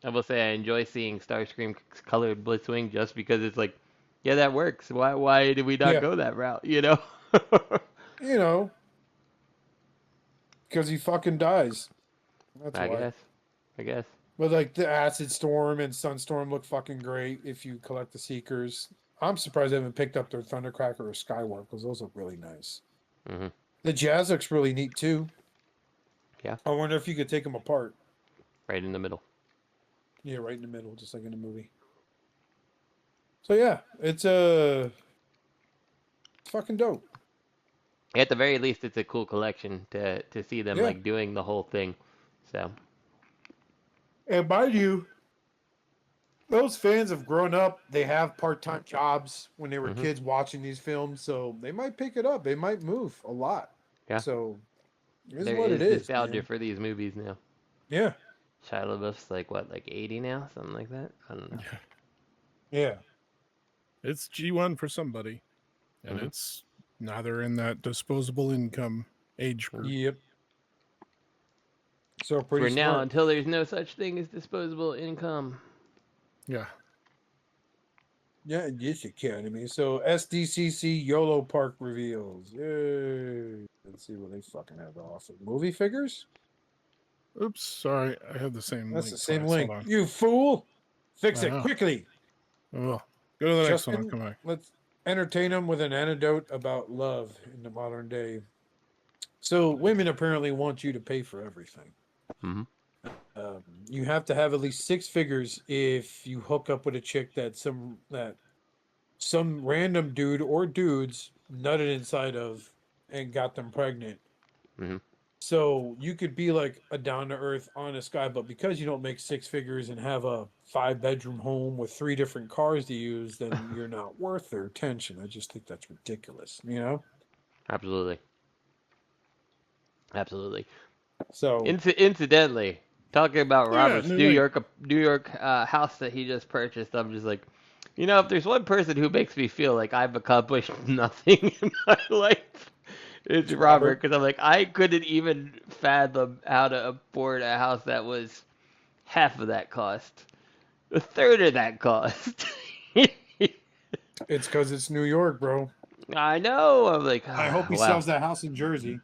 I will say I enjoy seeing Starscream colored Blitzwing just because it's like, yeah, that works. Why did we not
Yeah.
go that route? You know?
You know, because he fucking dies. That's why.
I guess.
But like the Acid Storm and Sunstorm look fucking great if you collect the Seekers. I'm surprised they haven't picked up their Thundercracker or Skywarp because those look really nice.
hmm
The Jazz looks really neat too.
Yeah.
I wonder if you could take them apart.
Right in the middle.
Yeah, right in the middle, just like in the movie. So yeah, it's fucking dope.
At the very least, it's a cool collection to see them
Yeah.
like doing the whole thing. So.
And mind you, those fans have grown up. They have part-time jobs when they were
Mhm.
kids watching these films, so they might pick it up. They might move a lot.
Yeah.
So it's
There
what
is
it is.
nostalgia
Man.
for these movies now.
Yeah.
Shia LaBeouf's like what, like 80 now, something like that. I don't know.
Yeah.
It's G1 for somebody, and
Mhm.
it's now they're in that disposable income age group.
Yep. So pretty
For now,
smart.
until there's no such thing as disposable income.
Yeah.
Yeah, yes, you can. I mean, so SDCC YoloPark reveals. Yay. Let's see what they fucking have to offer. Movie figures?
Oops, sorry, I had the same
That's
link.
the same
twice.
link.
Hold on.
You fool! Fix
I
it
know.
quickly.
Oh, go to the next one. I'll
Justin,
come back.
let's entertain them with an anecdote about love in the modern day. So women apparently want you to pay for everything.
Mhm.
You have to have at least 6 figures if you hook up with a chick that some random dude or dudes nutted inside of and got them pregnant.
Mhm.
So you could be like a down to earth, honest guy, but because you don't make 6 figures and have a 5-bedroom home with 3 different cars to use, then you're not worth their attention. I just think that's ridiculous, you know?
Absolutely. Absolutely.
So
Incidentally, talking about
Yeah,
Robert's
no,
New
no.
York house that he just purchased, I'm just like, you know, if there's one person who makes me feel like I've accomplished nothing in my life, it's Robert. Because I'm like, I couldn't even fathom how to afford a house that was half of that cost, a third of that cost.
it's because it's New York, bro.
I know. I'm like,
I hope he
wow.
sells that house in Jersey.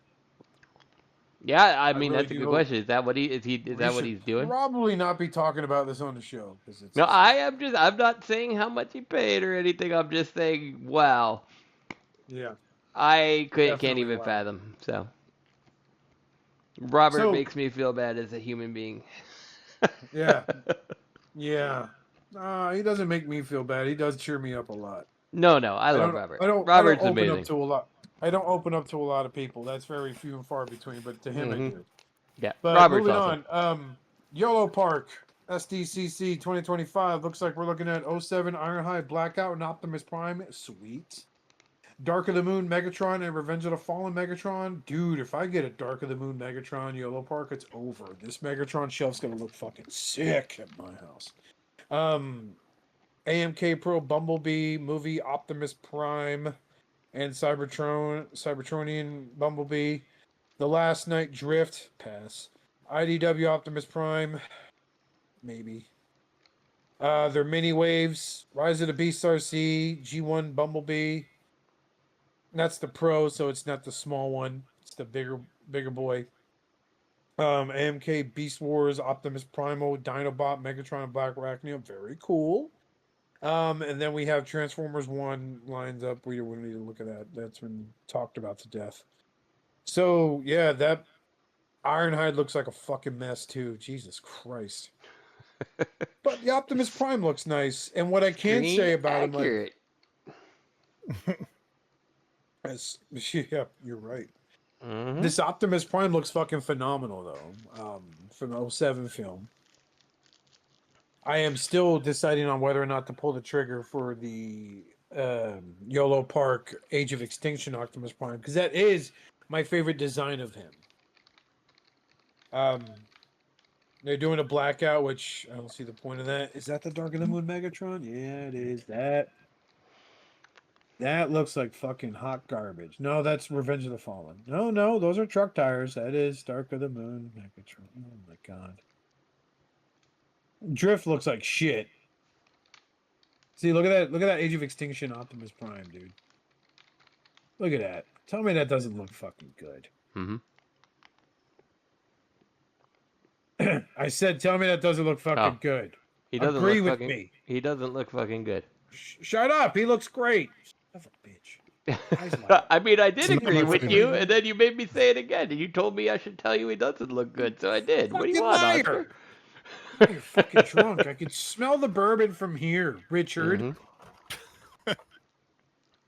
Yeah, I mean
really
that's a
do
good
hope.
question. Is that what is
We
that what
should
he's doing?
Probably not be talking about this on the show because it's
No, I'm not saying how much he paid or anything. I'm just saying, wow,
yeah.
I can't
Definitely
even
wow.
fathom. So, Robert
So-
makes me feel bad as a human being.
Yeah. Yeah. He doesn't make me feel bad. He does cheer me up a lot.
No, I love Robert.
I don't
Robert's
open
amazing.
up to a lot. I don't open up to a lot of people. That's very few and far between. But to him, I
Mhm.
do.
Yeah,
But
Robert's
moving
awesome.
on. YoloPark SDCC 2025 looks like we're looking at 07 Ironhide Blackout and Optimus Prime. Sweet. Dark of the Moon Megatron and Revenge of the Fallen Megatron. Dude, if I get a Dark of the Moon Megatron YoloPark, it's over. This Megatron shelf's gonna look fucking sick at my house. AMK Pro Bumblebee movie Optimus Prime and Cybertronian Bumblebee. The Last Night Drift pass. IDW Optimus Prime maybe. Their mini waves Rise of the Beast RC G1 Bumblebee. That's the pro, so it's not the small one. It's the bigger boy. AMK Beast Wars Optimus Primal Dinobot Megatron and Black Arachnia. Very cool. And then we have Transformers 1 lines up. We don't need to look at that. That's been talked about to death. So, yeah, that Ironhide looks like a fucking mess, too. Jesus Christ. But the Optimus Prime looks nice. And what I can say about him, like,
accurate.
yeah, you're right.
Mhm.
This Optimus Prime looks fucking phenomenal, though. From the 07 film. I am still deciding on whether or not to pull the trigger for the YoloPark Age of Extinction Optimus Prime, because that is my favorite design of him. They're doing a blackout, which I don't see the point of that. Is that the Dark of the Moon Megatron? Yeah, it is. That looks like fucking hot garbage. No, that's Revenge of the Fallen. No, those are truck tires. That is Dark of the Moon Megatron. Oh my god. Drift looks like shit. See, look at that. Look at that Age of Extinction Optimus Prime, dude. Look at that. Tell me that doesn't look fucking good.
Mhm.
I said, tell me that doesn't look fucking
Oh.
good.
He doesn't
Agree
look
with
fucking,
me.
He doesn't look fucking good.
Shut up. He looks great. Son of a bitch. Guys like-
I mean, I did
It's not
agree
my
with
favorite.
you, and then you made me say it again, and you told me I should tell you he doesn't look good, so I did. What do you
Fucking
want,
liar.
Oscar?
You're fucking drunk. I could smell the bourbon from here, Richard.
Mhm.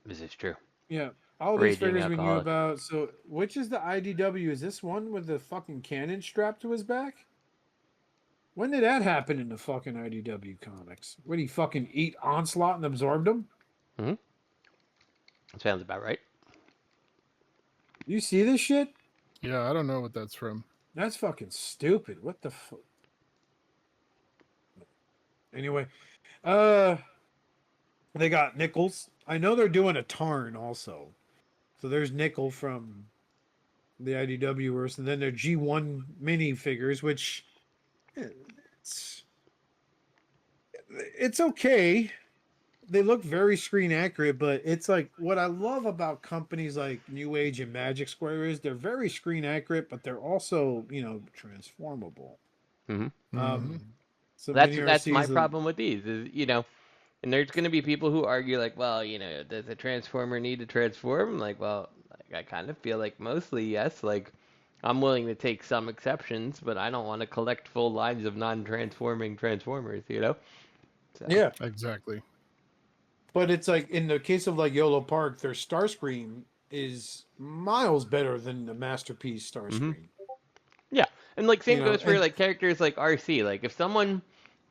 This is true.
Yeah. All these
Raging
figures we knew
alcoholic.
about. So, which is the IDW? Is this one with the fucking cannon strapped to his back? When did that happen in the fucking IDW comics? Would he fucking eat Onslaught and absorbed him?
Sounds about right.
You see this shit?
Yeah, I don't know what that's from.
That's fucking stupid. What the fuck? Anyway, they got Nichols. I know they're doing a Tarn also. So there's Nickel from the IDW verse, and then their G1 mini figures, which it's okay. They look very screen accurate, but it's like what I love about companies like New Age and Magic Square is they're very screen accurate, but they're also, transformable.
Mhm.
So
That's
mini
my
RCs
problem with these, is, and there's going to be people who argue like, well, does a transformer need to transform? Like, well, I kind of feel like mostly yes. Like, I'm willing to take some exceptions, but I don't want to collect full lines of non-transforming transformers. So,
Yeah,
Exactly.
but it's like in the case of like YoloPark, their Starscream is miles better than the Masterpiece Starscream.
yeah, and like same
You know,
goes for
and-
like characters like RC. Like if someone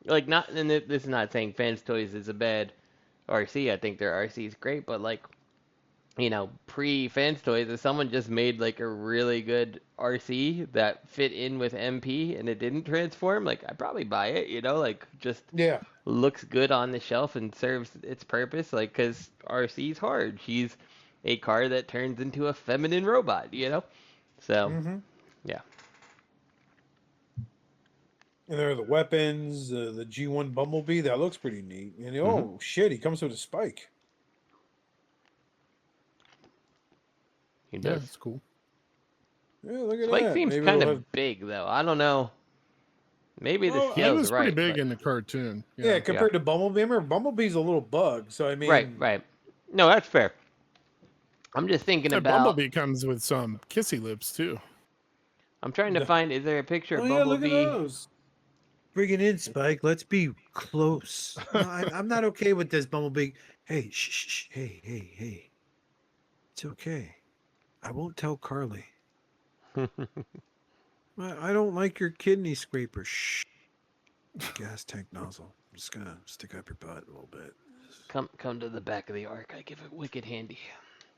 like not, and this is not saying Fans Toys is a bad RC. I think their RC is great, but like pre-Fans Toys, if someone just made like a really good RC that fit in with MP and it didn't transform, like I'd probably buy it, like just
Yeah,
looks good on the shelf and serves its purpose, like because RC's hard. She's a car that turns into a feminine robot, So, yeah.
and there are the weapons, the G1 Bumblebee that looks pretty neat. And oh shit, he comes with a spike.
He
Yeah,
does.
it's cool.
Yeah, look at
Spike
that.
seems
Maybe
kind
we'll
of
have-
big though. I don't know. Maybe the
Well,
He
scale's
was
right.
pretty big
but-
in the cartoon.
yeah, compared to Bumblebee. Remember, Bumblebee's a little bug. So I mean,
Right. No, that's fair. I'm just thinking
And
about.
Bumblebee comes with some kissy lips too.
I'm trying to find. Is there a picture
Oh
of
yeah, look at
Bumblebee?
those. Bring it in, Spike. Let's be close. No, I'm not okay with this, Bumblebee. Hey, shh. Hey. It's okay. I won't tell Carly. I don't like your kidney scraper. Shh. Gas tank nozzle. I'm just gonna stick up your butt a little bit.
Come to the back of the ark. I give it wicked handy.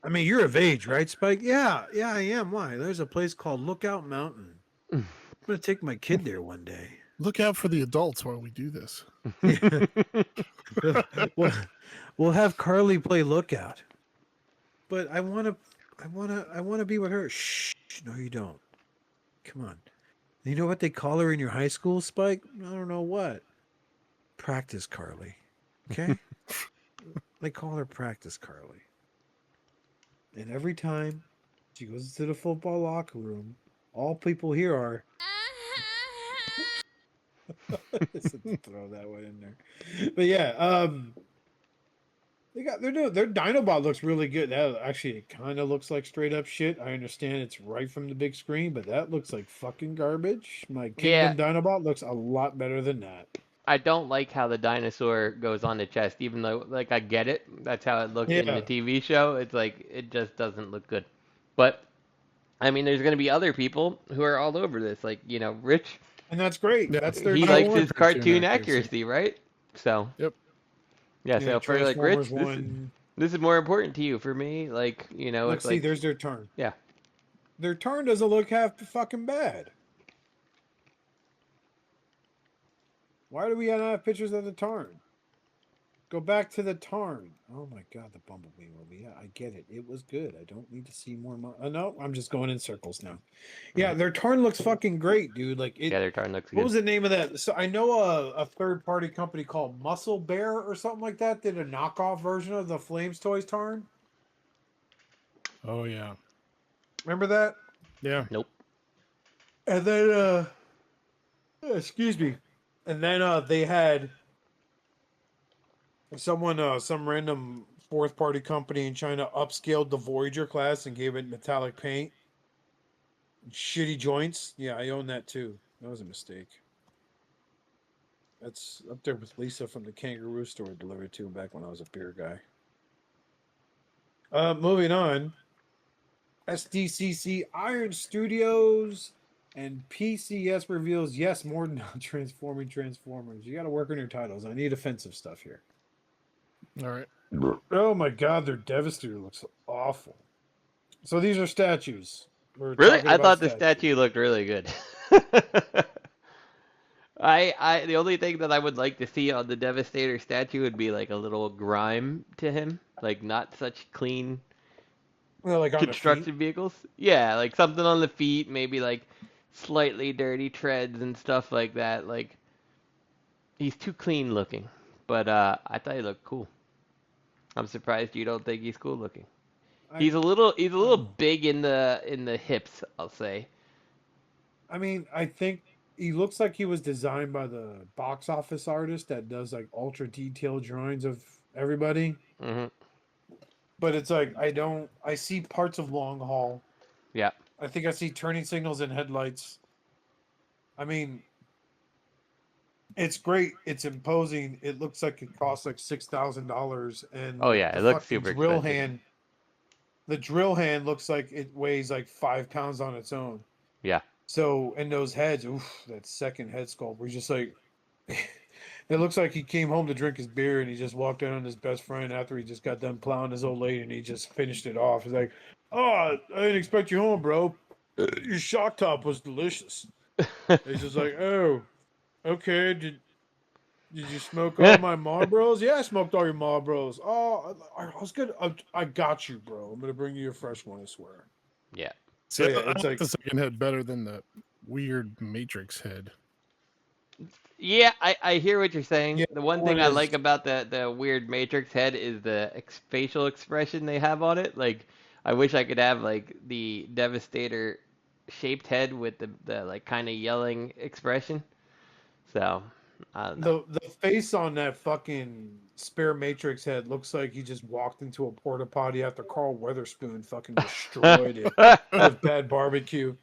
I mean, you're of age, right, Spike? Yeah, I am. Why? There's a place called Lookout Mountain. I'm gonna take my kid there one day.
Look out for the adults while we do this.
We'll have Carly play Lookout. But I want to be with her. Shh. No, you don't. Come on. You know what they call her in your high school, Spike? I don't know what. Practice Carly. Okay? They call her Practice Carly. And every time she goes to the football locker room, all people hear are throw that one in there. But yeah, their Dinobot looks really good. That actually it kind of looks like straight up shit. I understand it's right from the big screen, but that looks like fucking garbage. My Kingdom Dinobot looks a lot better than that.
I don't like how the dinosaur goes on the chest, even though, like, I get it. That's how it looked in
Yeah.
the TV show. It's like, it just doesn't look good. But, I mean, there's going to be other people who are all over this. Like, Rich,
And that's great.
Yeah,
That's their
he
new
likes
one.
his cartoon accuracy, right? So,
Yep.
yeah,
Yeah,
so for, like, Rich,
Transformers
this is,
one.
this is more important to you. For me, like,
Look,
it's
see,
like,
there's their turn.
yeah.
Their turn doesn't look half fucking bad. Why do we not have pictures of the Tarn? Go back to the Tarn. Oh my god, the Bumblebee movie. Yeah, I get it. It was good. I don't need to see more. No, I'm just going in circles now. Yeah, their Tarn looks fucking great, dude. Like it.
Yeah, their turn looks
What
good.
was the name of that? So I know a third party company called Muscle Bear or something like that did a knockoff version of the Flames Toys Tarn.
Oh yeah.
Remember that?
Yeah.
Nope.
And then excuse me. And then they had someone some random fourth party company in China upscaled the Voyager class and gave it metallic paint. Shitty joints. Yeah, I own that too. That was a mistake. That's up there with Lisa from the Kangaroo Store delivered to back when I was a beer guy. Moving on. SDCC Iron Studios and PCS reveals yes, more non-transforming Transformers. You got to work on your titles. I need offensive stuff here.
All right.
Oh my god, their Devastator looks awful. So these are statues. We're
Really?
talking
I
about
thought the
statues.
statue looked really good. The only thing that I would like to see on the Devastator statue would be like a little grime to him, like not such clean
Well, like on the
construction vehicles. Yeah, like something on the feet, maybe like slightly dirty treads and stuff like that. Like he's too clean looking, but I thought he looked cool. I'm surprised you don't think he's cool looking.
feet.
He's a little big in the hips, I'll say.
I mean, I think he looks like he was designed by the box office artist that does like ultra detailed drawings of everybody.
Hmm.
But it's like I see parts of long haul.
Yeah.
I think I see turning signals and headlights. I mean, it's great. It's imposing. It looks like it costs like $6,000, and
Oh yeah,
the
it looks
fucking
super
drill
expensive.
hand. The drill hand looks like it weighs like 5 pounds on its own.
Yeah.
So, and those heads, oof, that second head sculpt, we're just like, it looks like he came home to drink his beer and he just walked in on his best friend after he just got done plowing his old lady and he just finished it off. He's like, oh, I didn't expect you home, bro. Your shock top was delicious. He's just like, oh, okay. Did you smoke all my Marlboros? Yeah, I smoked all your Marlboros. Oh, I was good. I got you, bro. I'm gonna bring you a fresh one, I swear.
Yeah.
See,
Yeah,
I
it's
like
like-
the second head better than the weird Matrix head.
Yeah, I hear what you're saying.
Yeah,
The one
one
thing I
is-
like about the weird Matrix head is the facial expression they have on it. Like, I wish I could have like the Devastator shaped head with the like kind of yelling expression. So, I don't know.
The face on that fucking spare Matrix head looks like he just walked into a porta potty after Carl Weatherspoon fucking destroyed it with bad barbecue.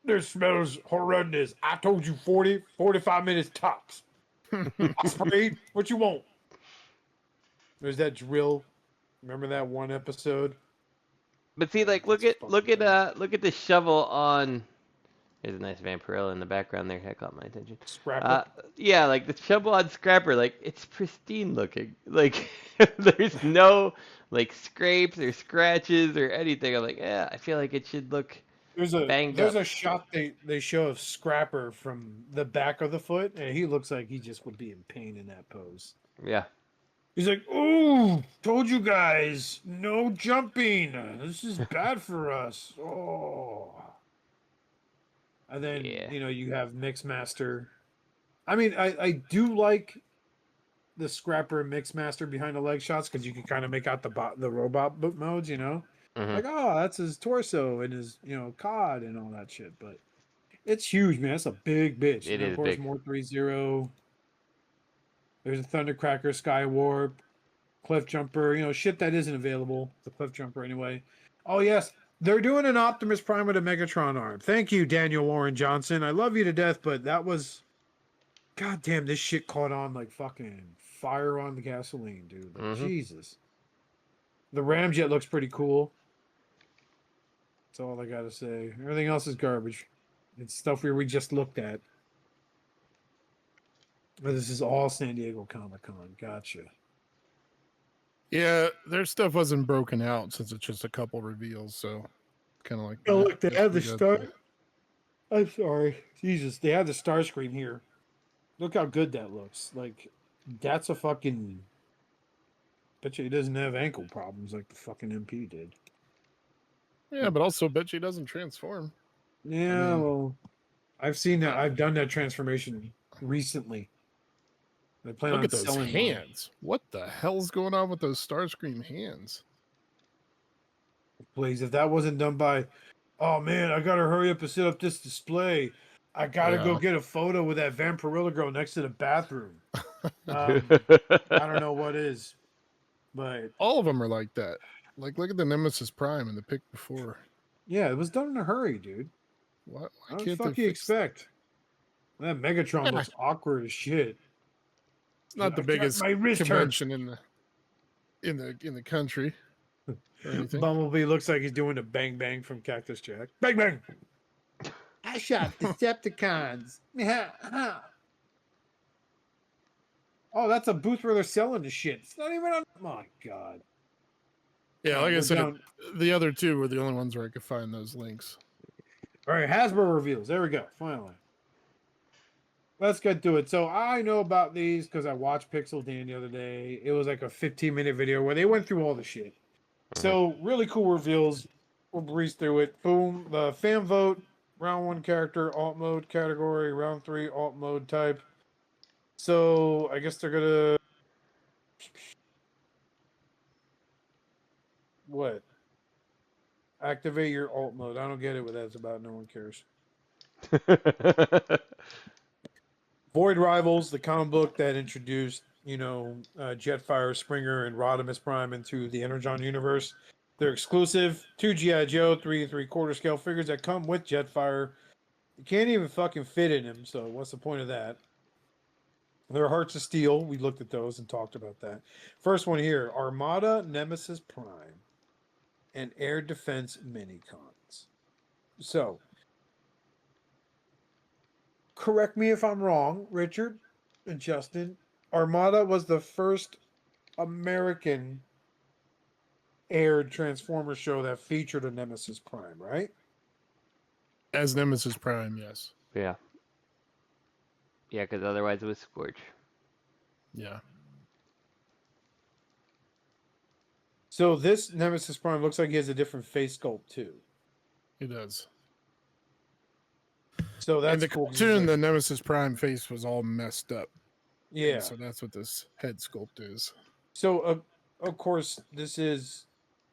This smells horrendous. I told you 45 minutes tops. I sprayed. What you want? There's that drill. Remember that one episode?
But see, like, look at the shovel on. There's a nice Vampirella in the background there. That caught my attention.
Scrapper.
Yeah, like the shovel on Scrapper, like it's pristine looking. Like there's no like scrapes or scratches or anything. I'm like, yeah, I feel like it should look
There's
banged
a
up.
shot they show of Scrapper from the back of the foot, and he looks like he just would be in pain in that pose.
Yeah.
He's like, "Ooh, told you guys, no jumping. This is bad for us." Oh. And then
Yeah.
you have Mixmaster. I mean, I do like the Scrapper Mixmaster behind the leg shots because you can kind of make out the robot modes.
Mhm.
Like, oh, that's his torso and his cod and all that shit. But it's huge, man. It's a big bitch.
It
and
is
of course,
big.
more Threezero. There's a Thundercracker, Skywarp, Cliff Jumper. Shit that isn't available. The Cliff Jumper anyway. Oh yes, they're doing an Optimus Prime with a Megatron arm. Thank you, Daniel Warren Johnson. I love you to death, but that was God damn, this shit caught on like fucking fire on the gasoline, dude. Like, Jesus. The Ramjet looks pretty cool. That's all I gotta say. Everything else is garbage. It's stuff we just looked at. But this is all San Diego Comic-Con. Gotcha.
Yeah, their stuff wasn't broken out since it's just a couple reveals, so kind of like.
Oh, look, they have the
we got
star. I'm sorry. Jesus, they have the star screen here. Look how good that looks. Like, that's a fucking. Bet you he doesn't have ankle problems like the fucking MP did.
Yeah, but also bet you he doesn't transform.
Yeah,
mean-
well, I've seen that. I've done that transformation recently. I plan
Look
on
at those
selling mine.
hands. What the hell's going on with those Starscream hands?
Please, if that wasn't done by, oh man, I gotta hurry up and set up this display. I gotta go
Yeah.
get a photo with that Vampirilla girl next to the bathroom. I don't know what is, but
All of them are like that. Like, look at the Nemesis Prime in the pic before.
yeah, it was done in a hurry, dude.
Why
What the
can't
fuck
they
you
fix?
expect? That Megatron
Yeah.
looks awkward as shit.
It's not the
I got
biggest
my wrist hurts.
convention in the country. Or anything.
Bumblebee looks like he's doing a bang bang from Cactus Jack. Bang bang. I shot Decepticons. Oh, that's a booth where they're selling the shit. It's not even on. My God.
Yeah, like I
We're
said,
down.
the other two were the only ones where I could find those links.
All right, Hasbro reveals. There we go. Finally. Let's get to it. So I know about these because I watched Pixel Dan the other day. It was like a 15-minute video where they went through all the shit. So really cool reveals. We'll breeze through it. Boom. The fan vote. Round 1 character. Alt mode category. Round 3 alt mode type. So I guess they're gonna. What? Activate your alt mode. I don't get it what that's about. No one cares. Void Rivals, the comic book that introduced, Jetfire, Springer, and Rodimus Prime into the Energon universe. They're exclusive. 2 G.I. Joe, 3 3/4 scale figures that come with Jetfire. You can't even fucking fit in them, so what's the point of that? They're Hearts of Steel. We looked at those and talked about that. First one here, Armada, Nemesis Prime, and Air Defense Minicons. So, correct me if I'm wrong, Richard and Justin. Armada was the first American aired Transformers show that featured a Nemesis Prime, right?
As Nemesis Prime, yes.
Yeah. Yeah, because otherwise it was Scorch.
Yeah.
So this Nemesis Prime looks like he has a different face sculpt too.
He does.
So that's
In the
cool. 'cause
cartoon,
he's
the
like-
Nemesis Prime face was all messed up.
yeah.
And so that's what this head sculpt is.
So of course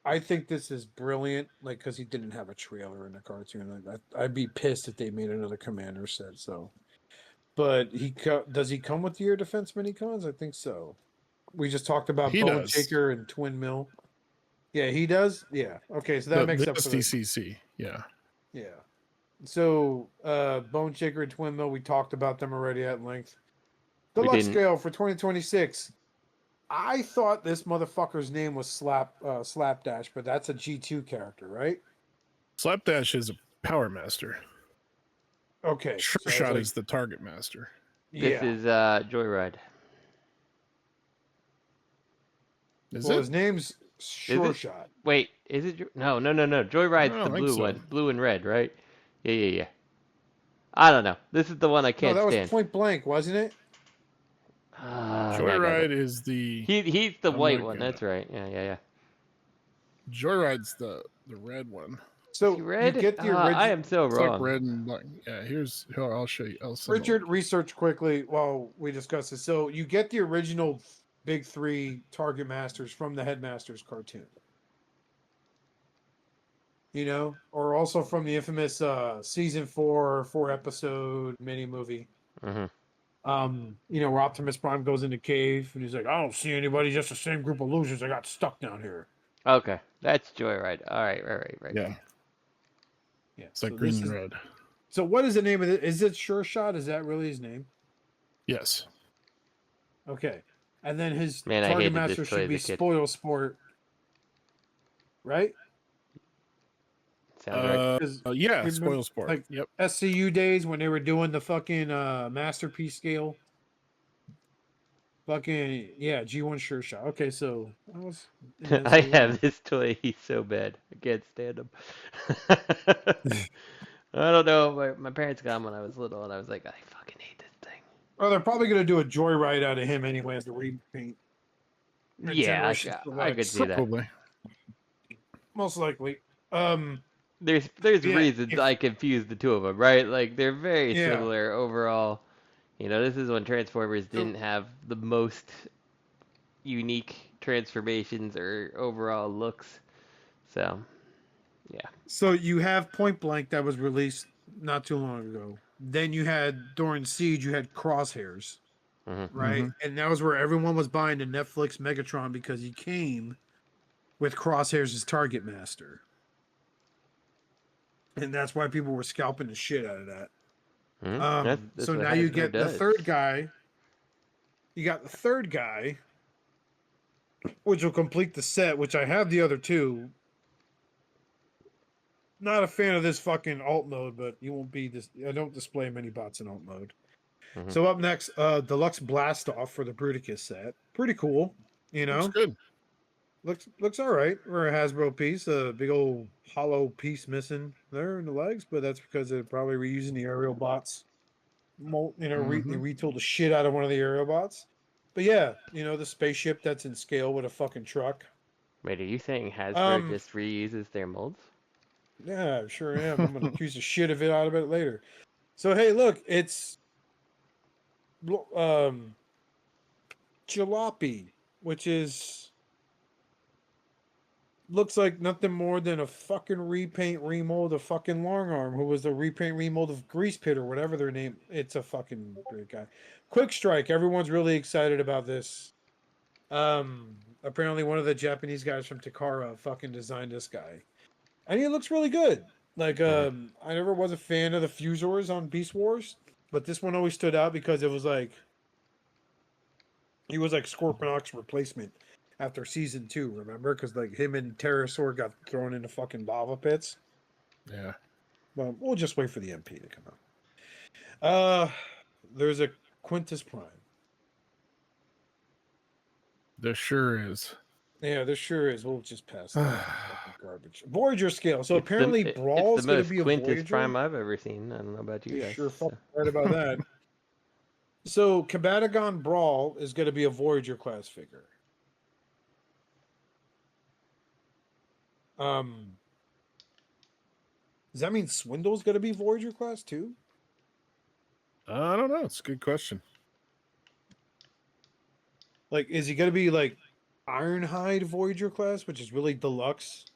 I think this is brilliant, like because he didn't have a trailer in the cartoon. I'd be pissed if they made another Commander set. So, but does he come with the Air Defense Minicons? I think so. We just talked about
He
Bone
does.
Shaker and Twin Mill. Yeah, he does. Yeah. Okay, so that
The
makes up for the,
SDCC. Yeah.
yeah. So Bone Shaker and Twin Mill, we talked about them already at length. Deluxe
didn't.
scale for 2026. I thought this motherfucker's name was Slapdash, but that's a G2 character, right?
Slapdash is a Power Master.
Okay.
Sure
so I was
Shot
like,
is the Target Master.
This
yeah.
is Joyride.
Is
Well,
it?
his name's Sure
it?
Shot.
Wait, is it? No. Joyride's
I
the
don't think
blue
so.
one. Blue and red, right? Yeah. I don't know. This is the one I
No,
can't
that was
stand.
Point Blank, wasn't it?
Joyride is the
He's the
I'm
white
looking
one.
it
That's
up.
right. Yeah.
Joyride's the red one.
So
Is he red?
you get the original.
I am so
It's
wrong.
like red and black. Yeah, here, I'll show you. I'll send it.
Richard, research quickly while we discuss this. So you get the original Big Three Target Masters from the Headmasters cartoon. Or also from the infamous season 4 episode mini movie.
Mhm.
Where Optimus Prime goes in the cave and he's like, I don't see anybody, just the same group of losers. I got stuck down here.
Okay, that's Joyride. All right, right.
Yeah,
Yeah.
it's like
so
green
this
and
is-
red.
So what is the name of it? Is it Sure Shot? Is that really his name?
Yes.
Okay. And then his
Man, I
target
hated this
master
toy
should
as
be
a kid.
Spoil Sport. Right?
Sounds right.
'Cause
Yeah,
remember,
Spoil Sport.
like
Yep.
SCU days when they were doing the fucking masterpiece scale. Fucking yeah, G1 sure shot. Okay, so I was in
I
SCU.
have this toy. He's so bad. I can't stand him. I don't know. My parents got him when I was little, and I was like, I fucking hate this thing.
Well, they're probably gonna do a joyride out of him anyway as the repaint.
Yeah, I could see that.
Probably.
Most likely.
There's
Yeah,
reasons I confused the two of them, right? Like they're very
Yeah.
similar overall. You know, this is when Transformers didn't have the most unique transformations or overall looks. So, yeah.
So you have Point Blank that was released not too long ago. Then you had during Siege, you had Crosshairs,
Mm-hmm.
right? And that was where everyone was buying the Netflix Megatron because he came with Crosshairs as Target Master. And that's why people were scalping the shit out of that.
Mm-hmm. That's
So
what
now you
Hasbro
get the
does.
third guy. You got the third guy, which will complete the set, which I have the other two. Not a fan of this fucking alt mode, but you won't be this. I don't display many bots in alt mode.
Mhm.
So up next, Deluxe Blast Off for the Bruticus set. Pretty cool, you know.
Looks good.
Looks all right for a Hasbro piece. A big old hollow piece missing there in the legs, but that's because they're probably reusing the aerial bots. They retooled the shit out of one of the aerial bots. But yeah, you know, the spaceship that's in scale with a fucking truck.
Wait, are you saying Hasbro just reuses their molds?
Yeah, I sure am. I'm gonna accuse the shit of it later. So hey, look, it's Jalopy, which is looks like nothing more than a fucking repaint remold of fucking Long Arm, who was the repaint remold of Grease Pit or whatever their name. It's a fucking great guy. Quick Strike, everyone's really excited about this. Apparently one of the Japanese guys from Takara fucking designed this guy. And he looks really good. Like, I never was a fan of the Fusors on Beast Wars, but this one always stood out because it was like he was like Scorponok's replacement after season 2, remember? Because like him and Pterosaur got thrown into fucking lava pits.
Yeah.
Well, we'll just wait for the MP to come out. There's a Quintus Prime.
There sure is.
Yeah, there sure is. We'll just pass that garbage. Voyager scale. So apparently Brawl
it's
is
the
going
most
to be a
Quintus
Voyager.
Prime I've ever seen. I don't know about you guys.
Sure, fucking right about that. So Kabatagon Brawl is going to be a Voyager class figure. Does that mean Swindle's going to be Voyager class too?
I don't know. It's a good question.
Like, is he going to be like Ironhide Voyager class, which is really deluxe?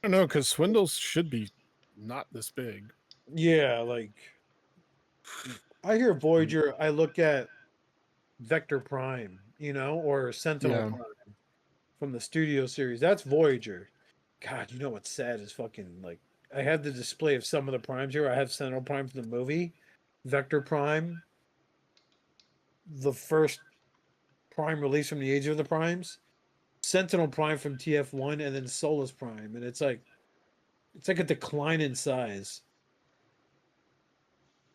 I don't know, because Swindles should be not this big.
Yeah, like I hear Voyager, I look at Vector Prime, you know, or Sentinel Prime from the Studio series. That's Voyager. God, you know what's sad is fucking like I have the display of some of the primes here. I have Sentinel Prime from the movie, Vector Prime, the first Prime release from the Age of the Primes, Sentinel Prime from TF1, and then Solus Prime, and it's like a decline in size.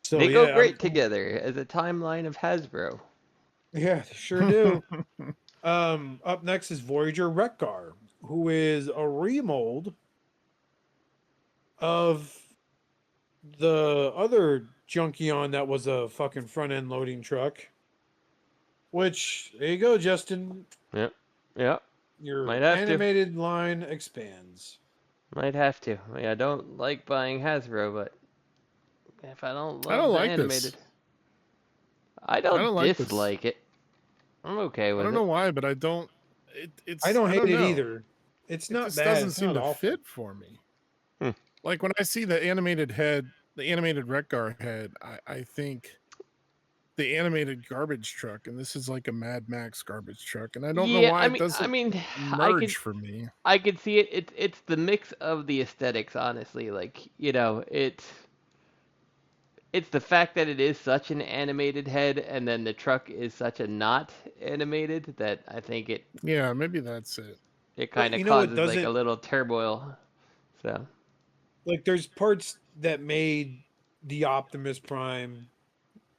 So
they go great together as a timeline of Hasbro.
Yeah, they sure do. Up next is Voyager Wreck-Gar, who is a remold of the other Junkion that was a fucking front-end loading truck. Which, there you go, Justin.
Yep.
Your
Might have
animated line expands.
Might have to. I mean, I don't like buying Hasbro, but if I don't love
I don't
the
like
animated,
this.
I don't
like
dislike it. I'm okay with it.
I don't know why, but I don't.
I don't hate it
know.
either. It's not
just
bad.
doesn't
It's
seem
not
to
awful.
fit for me. Like when I see the animated head, the animated Wreck-Gar head, I think the animated garbage truck, and this is like a Mad Max garbage truck, and I don't know why it doesn't merge for me.
I could see it. It's the mix of the aesthetics, honestly. Like, you know, it's the fact that it is such an animated head, and then the truck is such a not animated that I think
Yeah, maybe that's it.
it
Well,
kind of
you know what
causes like a
doesn't
little turmoil. So
like there's parts that made the Optimus Prime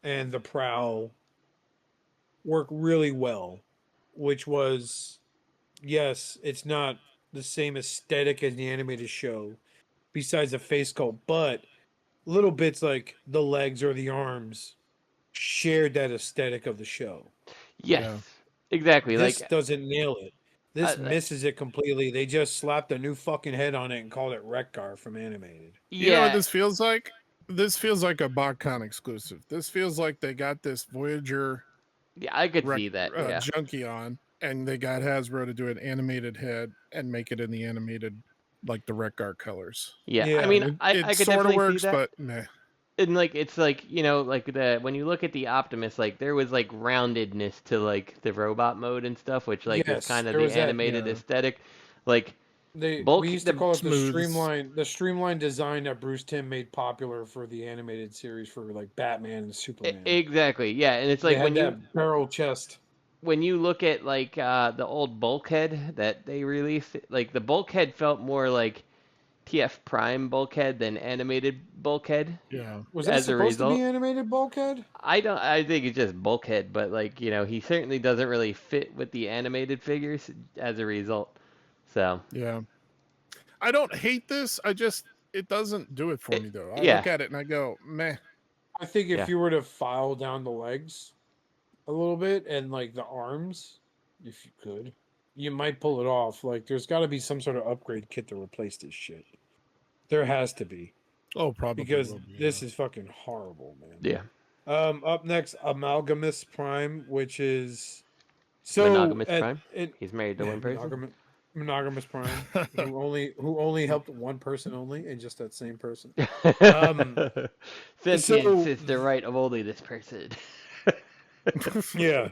and the Prowl work really well, which was yes, it's not the same aesthetic as the animated show, besides the face sculpt, but little bits like the legs or the arms shared that aesthetic of the show.
yes,
Yeah.
exactly.
This
Like
doesn't nail it. This
uh,
misses it completely. They just slapped a new fucking head on it and called it Wreck-Gar from animated.
You know what
yeah,
this feels like? This feels like a BotCon exclusive. This feels like they got this Voyager
yeah, I could see that. Yeah,
junkie on, and they got Hasbro to do an animated head and make it in the animated, like the Wreck-Gar colors.
yeah. I
Yeah.
mean,
It,
I
it
could
sort of
definitely see
works,
that.
but meh.
And like it's like like the when you look at the Optimus, like there was like roundedness to like the robot mode and stuff, which like is
Yes,
kind of
there
the
was that.
animated
Yeah.
aesthetic. Like
We
bulk
used to
the
call it
Smooths.
the streamlined design that Bruce Timm made popular for the animated series for like Batman and Superman.
exactly, yeah. And it's
They
like
had that barrel chest.
when you look at like the old bulkhead that they released, like the bulkhead felt more like TF Prime bulkhead than animated bulkhead.
Yeah.
Was that
As a
supposed to
result,
be animated bulkhead?
I think it's just bulkhead, but like he certainly doesn't really fit with the animated figures as a result. So
Yeah. I don't hate this. It doesn't do it for me though. I
yeah,
look at it and I go, meh.
I think if
Yeah.
you were to file down the legs a little bit and like the arms, if you could, you might pull it off. Like there's got to be some sort of upgrade kit to replace this shit. There has to be,
Oh, probably
because
will be,
this
yeah.
is fucking horrible, man.
yeah.
Up next, Amalgamous Prime, which is so
Monogamous
at
Prime.
it
He's married to one person.
monogamous Prime who only helped one person only, and just that same person.
Sentience
so-
is the right of only this person.
Yeah.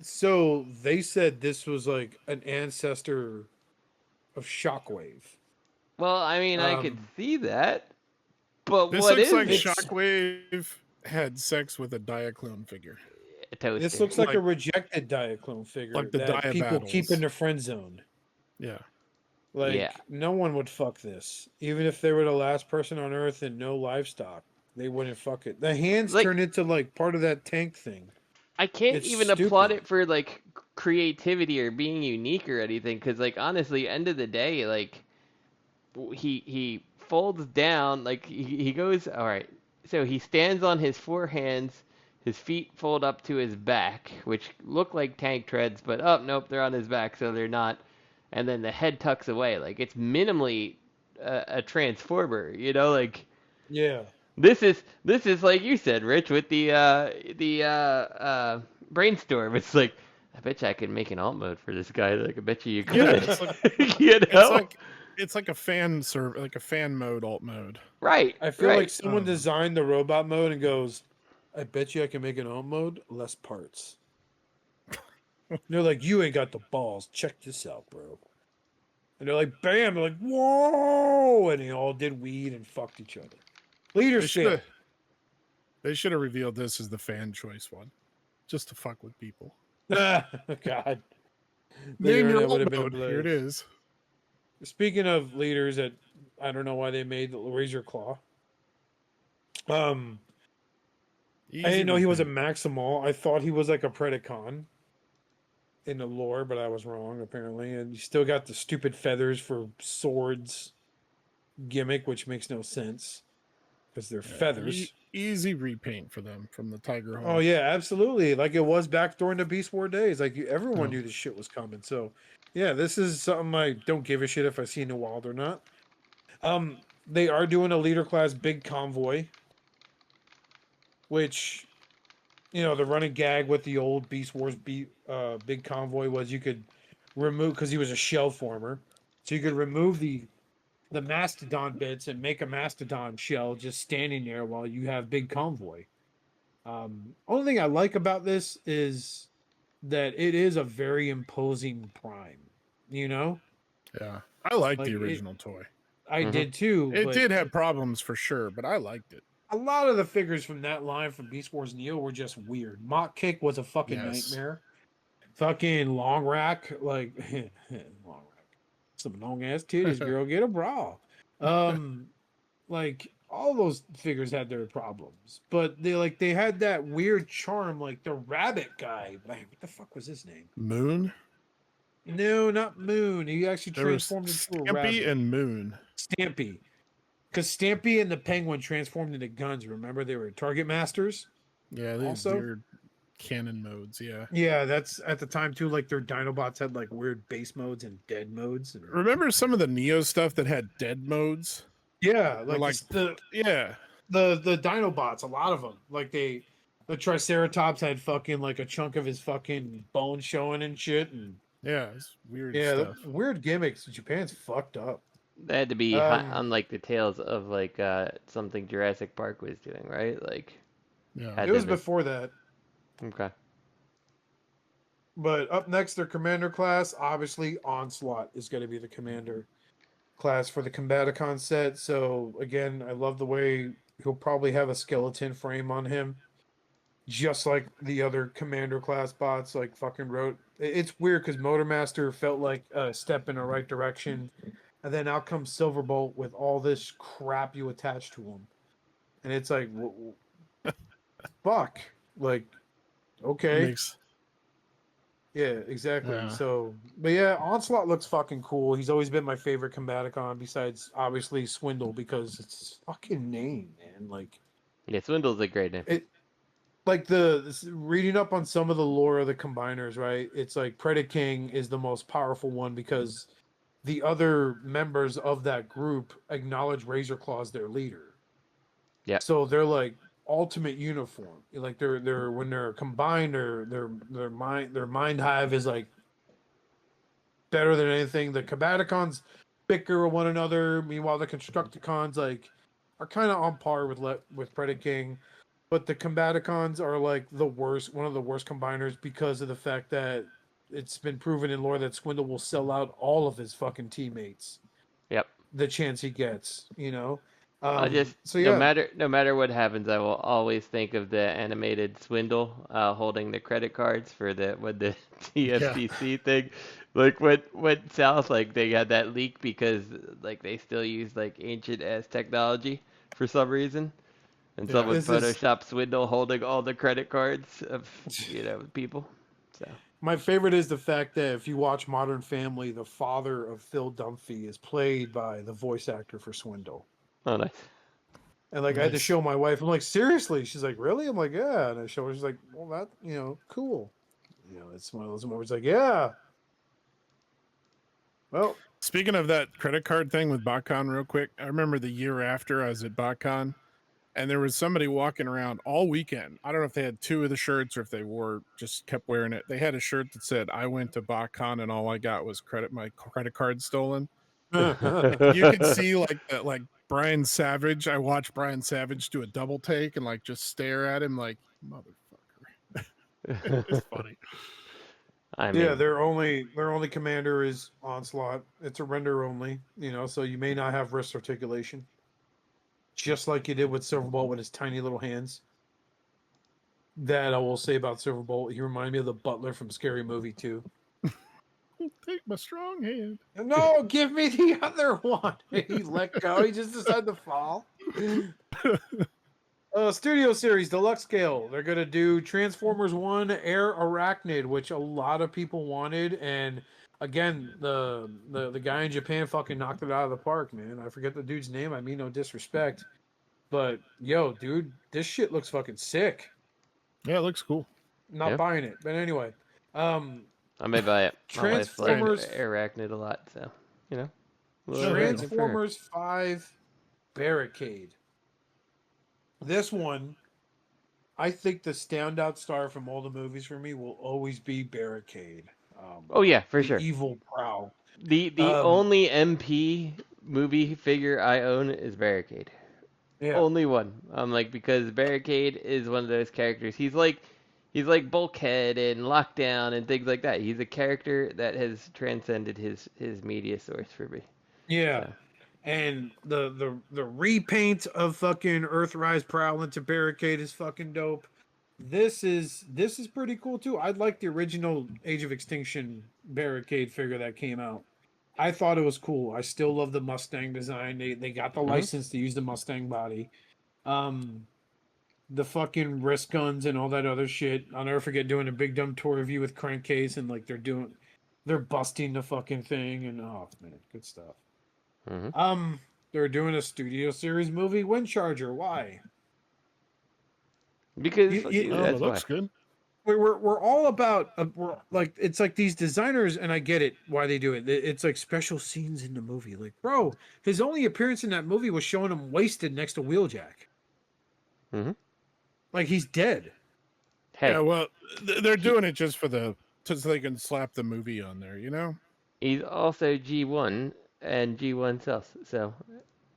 So they said this was like an ancestor of Shockwave.
Well, I mean, I could see that, but
This
what
looks
is
like
it?
Shockwave had sex with a Diaclone figure.
A toaster.
This looks like
Like-
a rejected Diaclone figure
like the
that
Dia
people keep
battles.
in their friend zone.
Yeah.
Like
Yeah.
no one would fuck this, even if they were the last person on Earth and no livestock. They wouldn't fuck it. The hands
Like-
turn into like part of that tank thing.
I can't
It's
even applaud
stupid.
it for like creativity or being unique or anything, because like honestly, end of the day, like he folds down, like he goes, all right. So he stands on his four hands, his feet fold up to his back, which look like tank treads, but oh nope, they're on his back, so they're not. And then the head tucks away, like it's minimally a transformer, like.
Yeah.
This is like you said, Rich, with the brainstorm. It's like, I bet you I could make an alt mode for this guy. Like, I bet you could.
Yeah, it's like-
you know?
It's like a fan like a fan mode, alt mode.
Right.
I feel
right.
like someone designed the robot mode and goes, I bet you I can make an alt mode, less parts. They're like, you ain't got the balls. Check this out, bro. And they're like, bam. They're like, whoa. And they all did weed and fucked each other. Leadership.
They should have revealed this as the fan choice one, just to fuck with people.
God.
Name your
That
alt
would have been
mode. Here it
hilarious.
is.
Speaking of leaders, that I don't know why they made the Razor Claw. I didn't know he was a Maximal. I thought he was like a Predacon in the lore, but I was wrong apparently. And you still got the stupid feathers for swords gimmick, which makes no sense because they're feathers.
Easy repaint for them from the Tiger Home.
Oh yeah, absolutely. Like it was back during the Beast War days. Like everyone
Oh.
knew this shit was coming. So yeah, this is something I don't give a shit if I see in the wild or not. They are doing a leader class big convoy, which, the running gag with the old Beast Wars big convoy was you could remove, because he was a shell former, so you could remove the mastodon bits and make a mastodon shell just standing there while you have big convoy. Only thing I like about this is that it is a very imposing prime.
Yeah, I like
Like,
the original toy.
I did too.
It
but
did have problems for sure, but I liked it.
a lot of the figures from that line from Beast Wars Neo were just weird. Mock Kick was a fucking
Yes.
nightmare. Fucking Long Rack, like Long Rack, some long ass titties, girl, get a bra. Like all those figures had their problems, but they had that weird charm, like the rabbit guy. Like, what the fuck was his name?
Moon.
No, not Moon. He actually
There was
transformed into a
Stampy
rabbit.
and Moon.
Stampy. Because Stampy and the Penguin transformed into guns. Remember, they were target masters.
Yeah, they
Also?
had weird cannon modes. Yeah.
Yeah, that's at the time too. Like their Dinobots had like weird base modes and dead modes. And...
Remember some of the Neo stuff that had dead modes?
Yeah,
Or
like the Dinobots. A lot of them. Like the Triceratops had fucking like a chunk of his fucking bone showing and shit. And
yeah, it's weird
yeah,
stuff.
weird gimmicks. Japan's fucked up.
That had to be on like the tails of like something Jurassic Park was doing, right? Like,
Yeah.
had
It was
to be-
before that.
Okay.
But up next, their commander class. Obviously, Onslaught is going to be the commander class for the Combaticon set. So again, I love the way he'll probably have a skeleton frame on him, just like the other commander class bots. Like fucking wrote. It's weird because Motormaster felt like a step in the right direction, and then out comes Silverbolt with all this crap you attach to him, and it's like, fuck, like, okay.
Makes-
Yeah, exactly.
Yeah.
So, but yeah, Onslaught looks fucking cool. He's always been my favorite Combaticon, besides obviously Swindle, because it's his fucking name, man. Like,
Yeah, Swindle's a great name.
like reading up on some of the lore of the combiners, right? It's like Predaking is the most powerful one because the other members of that group acknowledge Razor Claw's their leader.
Yeah.
So they're like ultimate uniform. Like they're when they're combined, their mind hive is like better than anything. The Combaticons bicker with one another. Meanwhile, the Constructicons like are kind of on par with Predaking. But the Combaticons are like the worst, one of the worst combiners because of the fact that it's been proven in lore that Swindle will sell out all of his fucking teammates.
Yep.
The chance he gets, you know. So
no
yeah,
matter what happens, I will always think of the animated Swindle holding the credit cards for the TFCC thing. Like what went south, like they had that leak because like they still use like ancient ass technology for some reason. And
Yeah.
someone
This is-
photoshopped Swindle holding all the credit cards of people. So
my favorite is the fact that if you watch Modern Family, the father of Phil Dunphy is played by the voice actor for Swindle.
oh nice.
And like I had to
Nice.
show my wife, I'm like, seriously? She's like, really? I'm like, yeah. And I show her, she's like, well, that, cool. It's one of those moments like, yeah. Well,
Speaking of that credit card thing with BotCon, real quick, I remember the year after I was at BotCon, and there was somebody walking around all weekend. I don't know if they had two of the shirts or if they just kept wearing it. They had a shirt that said, "I went to BotCon and all I got was my credit card stolen." You could see like Brian Savage. I watched Brian Savage do a double take and like just stare at him like, motherfucker. It's funny.
I mean,
yeah, their only commander is Onslaught. It's a render only, so you may not have wrist articulation. Just like you did with Silverbolt with his tiny little hands. That I will say about Silverbolt. He reminded me of the butler from Scary Movie 2.
Take my strong hand.
No, give me the other one. He let go. He just decided to fall. Studio Series Deluxe Scale. They're gonna do Transformers 1 Air Arachnid, which a lot of people wanted, and again, the guy in Japan fucking knocked it out of the park, man. I forget the dude's name. I mean no disrespect, but yo, dude, this shit looks fucking sick.
Yeah, it looks cool.
Not
Yeah.
buying it, but anyway.
I may buy it. My wife's like
Transformers-
Arachnid a lot, so
Sure.
Transformers 5 Barricade. This one, I think the standout star from all the movies for me will always be Barricade.
Oh yeah, for
the
sure.
Evil Prowl.
The
Um,
only MP movie figure I own is Barricade.
Yeah.
Only one. Because Barricade is one of those characters. He's like Bulkhead and Lockdown and things like that. He's a character that has transcended his media source for me.
Yeah.
So.
And the repaint of fucking Earthrise Prowl into Barricade is fucking dope. This is pretty cool too. I'd like the original Age of Extinction Barricade figure that came out. I thought it was cool. I still love the Mustang design. They got the license to use the Mustang body. The fucking wrist guns and all that other shit. I'll never forget doing a big dumb tour review with Crankcase and like they're busting the fucking thing and oh man, good stuff. They're doing a Studio Series movie, Wind Charger. Why?
Because
You-
Oh,
that's
it looks
why.
good.
We're all about we're like it's like these designers and I get it why they do it. It's like special scenes in the movie. Like, bro, his only appearance in that movie was showing him wasted next to Wheeljack. Like he's dead.
Hey,
Yeah, well, they're doing it just for so they can slap the movie on there, you know?
he's also G1 and G1 sells. So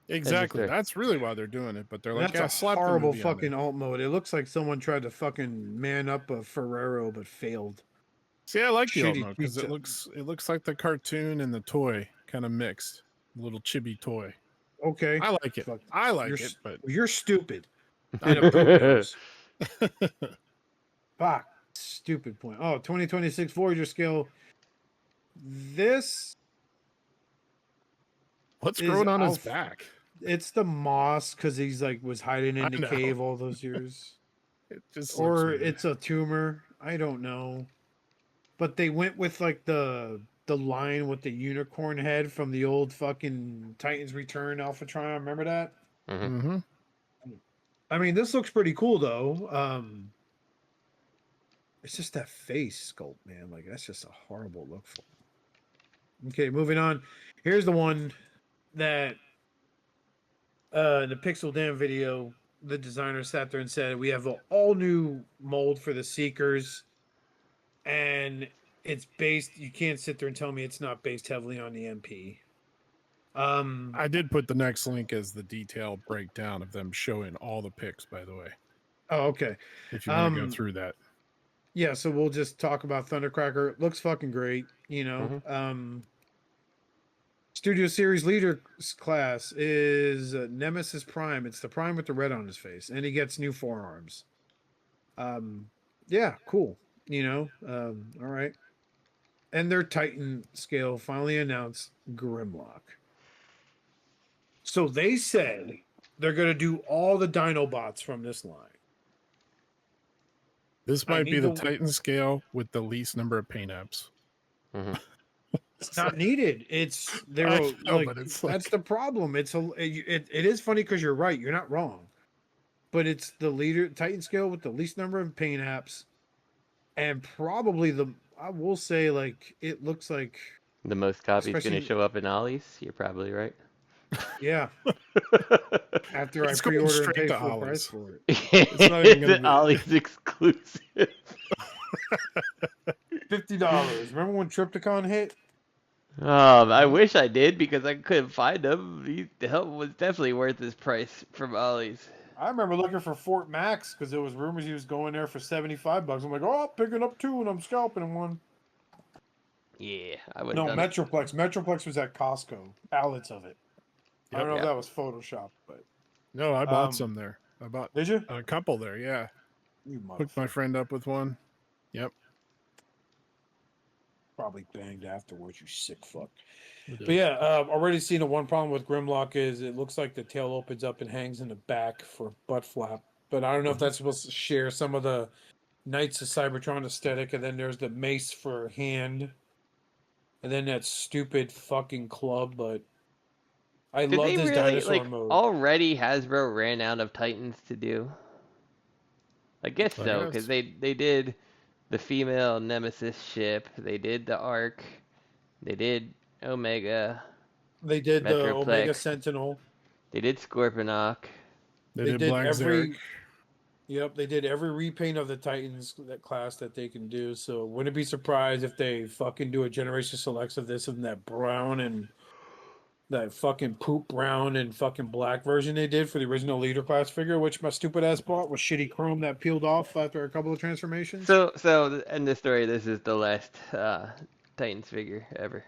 Exactly.
story.
That's really why they're doing it. But they're like,
That's
yeah,
a
slap the
horrible
movie on
fucking
there.
alt mode. It looks like someone tried to fucking man up a Ferrero but failed.
See, I like the alt
shitty
mode because
pizza.
it looks like the cartoon and the toy kind of mixed. Little chibi toy.
Okay.
I like it.
Fuck.
I like
You're,
it,
s-
but
you're stupid. And a poop nose. Fuck. Stupid point. Oh, 2026 Voyager scale. This
what's
is
growing on his
Alf-
back?
it's the moss because he's like was hiding in
I
the
know.
cave all those years.
It just looks
Or
weird.
it's a tumor. I don't know. But they went with like the line with the unicorn head from the old fucking Titans Return Alphatron. Remember that?
Mm-hmm.
I mean, this looks pretty cool though. It's just that face sculpt, man. Like that's just a horrible look for him. Okay, moving on. Here's the one that in the Pixel Dan video, the designer sat there and said, we have an all new mold for the Seekers. And it's based, you can't sit there and tell me it's not based heavily on the MP.
I did put the next link as the detailed breakdown of them showing all the pics, by the way,
Oh, okay.
if you want to go
Um,
through that.
Yeah, so we'll just talk about Thundercracker. It looks fucking great, you know. Studio Series Leader class is Nemesis Prime. It's the Prime with the red on his face, and he gets new forearms. Yeah, cool. You know, all right. And their Titan scale finally announced Grimlock. So they said they're going to do all the Dinobots from this line.
This
I
might be
need
the
the-
Titan scale with the least number of paint apps.
It's not needed. It's they're
I know,
like
but it's
that's
like-
the problem. It is funny because you're right. You're not wrong, but it's the leader Titan scale with the least number of paint apps, and probably I will say like it looks like
The most copies going to
Especially-
show up in Ollie's. You're probably right.
yeah. After
It's
I
going
pre-order and
straight
pay
to
full price
Ollie's.
for it,
It's
not even gonna
an
be-
Ollie's exclusive.
$50. Remember when Triptychon hit?
I wish I did because I couldn't find him. The help was definitely worth his price from Ollie's.
I remember looking for Fort Max because there was rumors he was going there for $75. I'm like, oh, I'm picking up two and I'm scalping one.
Yeah, I would
No,
have done it.
Metroplex. Metroplex was at Costco. Pallets of it. I don't know if
Yep.
that was Photoshop, but
No, I bought
Um,
some there. I bought
did you?
a couple there. Yeah,
You
hooked my
motherfucker.
friend up with one. Yep.
Probably banged afterwards, you sick fuck.
We did.
But yeah, already seen the one problem with Grimlock is it looks like the tail opens up and hangs in the back for butt flap. But I don't know if that's supposed to share some of the Knights of Cybertron aesthetic, and then there's the mace for hand, and then that stupid fucking club. But I
Did
love
they
this
really
dinosaur
like
mode.
already? Hasbro ran out of Titans to do. I guess
I
so
guess.
because they did the female Nemesis ship. They did the Ark. They did Omega.
They did the Omega
Metroplex.
Sentinel.
They did Scorponok.
They
They
did
did
Black
every-
Zarek.
Yep, they did every repaint of the Titans that class that they can do. So wouldn't be surprised if they fucking do a generation selects of this and that brown and that fucking poop brown and fucking black version they did for the original leader class figure, which my stupid ass bought was shitty chrome that peeled off after a couple of transformations.
So end the story. This is the last Titans figure ever.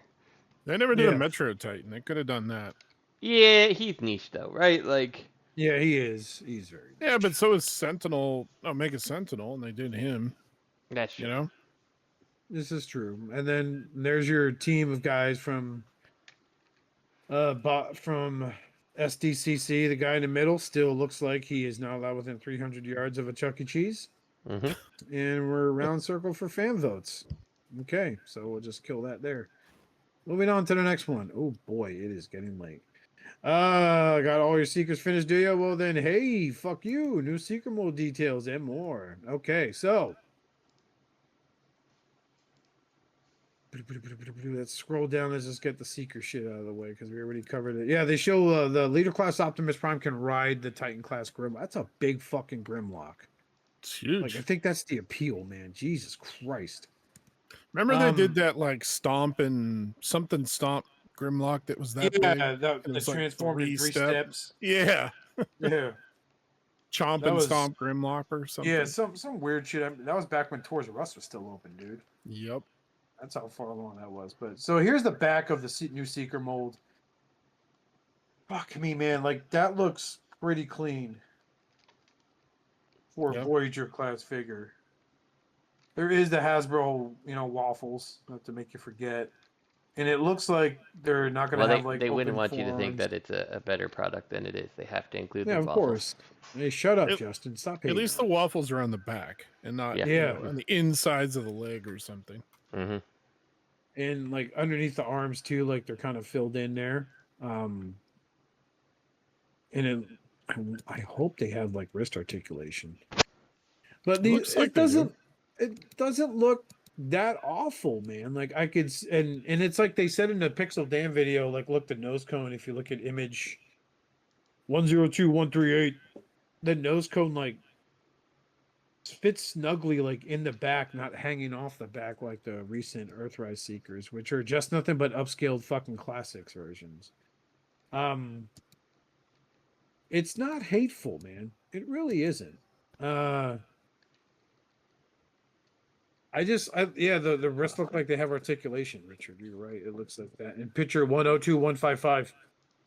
They never did a
Yeah.
Metro Titan. They could have done that.
Yeah, he's niche though, right? Like
Yeah, he is. He's very.
Yeah, but so is Sentinel, Omega Sentinel, and they did him.
that's true.
You know,
This is true. And then there's your team of guys from from SDCC. The guy in the middle still looks like he is not allowed within 300 yards of a Chuck E. Cheese.
Mm-hmm.
And we're round circle for fan votes. Okay, so we'll just kill that there. Moving on to the next one. Oh boy, it is getting late. Got all your seekers finished, do you? Well then, hey, fuck you. New seeker mode details and more. Okay, so let's scroll down. Let's just get the seeker shit out of the way because we already covered it. Yeah, they show the leader class Optimus Prime can ride the Titan class Grimlock. That's a big fucking Grimlock.
it's huge.
Like I think that's the appeal, man. Jesus Christ.
Remember they did that like stomp and something stomp Grimlock that was that big?
Yeah,
And
the
it was like
transformed in 3 steps.
Yeah.
Yeah.
Chomp
That
and
was-
stomp Grimlock or something.
Yeah, some weird shit. I mean, that was back when Toys R Us was still open, dude.
Yep.
That's how far along that was. But so here's the back of the new Seeker mold. Fuck me, man. Like that looks pretty clean for a
Yep.
Voyager class figure. There is the Hasbro, waffles, not to make you forget. And it looks like they're not going to
Well,
have like
they wouldn't
open
want you to think
forearms.
that it's a better product than it is. They have to include
Yeah,
the
of
waffles.
course. Hey, shut up,
At-
Justin. Stop
At
hating
least
on
the waffles are on the back and not
Yeah.
Yeah.
on the insides of the leg or something.
Mm-hmm.
and like underneath the arms too, like they're kind of filled in there. And I hope they have like wrist articulation. But
Looks like
it
they do.
doesn't look that awful, man. Like I could and it's like they said in the Pixel Dan video, like look the nose cone. If you look at image 102138, the nose cone like fits snugly like in the back, not hanging off the back like the recent Earthrise Seekers, which are just nothing but upscaled fucking classics versions. It's not hateful, man. It really isn't. The wrists look like they have articulation, Richard. You're right. It looks like that. In picture 102155.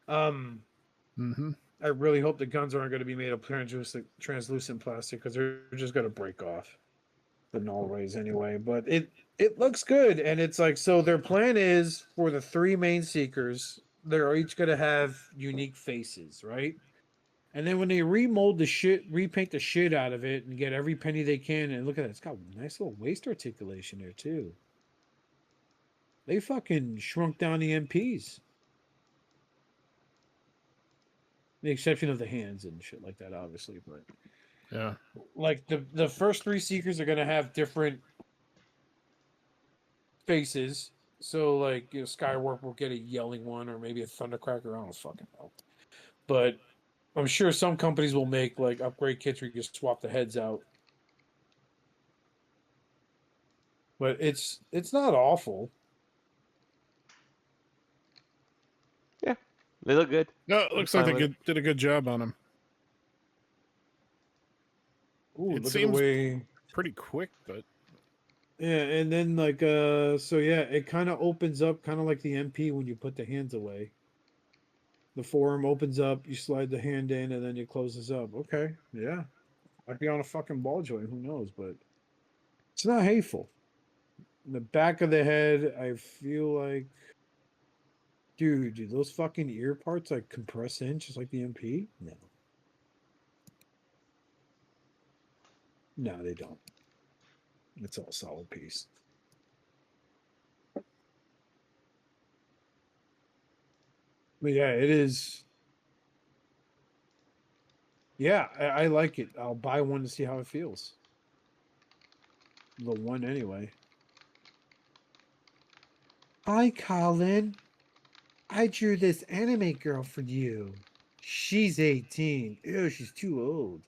Mm-hmm.
I really hope the guns aren't going to be made of translucent plastic because they're just going to break off the null rays anyway. But it looks good, and it's like so. Their plan is for the 3 main seekers, they're each going to have unique faces, right? And then when they repaint the shit out of it, and get every penny they can, and look at it, it's got nice little waist articulation there too. They fucking shrunk down the MPs. The exception of the hands and shit like that, obviously, but
Yeah.
like the first 3 seekers are gonna have different faces. So like Skywarp will get a yelling one or maybe a Thundercracker. I don't fucking know. But I'm sure some companies will make like upgrade kits where you can swap the heads out. But it's not awful.
They look good.
No, it looks
fine
like they
with
did a good job on them.
Ooh,
It
look
seems-
at the way.
Pretty quick, but
Yeah, and then like it kind of opens up kind of like the MP when you put the hands away. The forearm opens up, you slide the hand in, and then it closes up. Okay, yeah. Might be on a fucking ball joint, who knows, but it's not hateful. In the back of the head, I feel like dude, those fucking ear parts like compress in just like the MP? No. No, they don't. It's all solid piece. But yeah, it is. Yeah, I like it. I'll buy one to see how it feels. The one anyway. Hi, Colin. I drew this anime girl for you. She's 18. Ew, she's too old.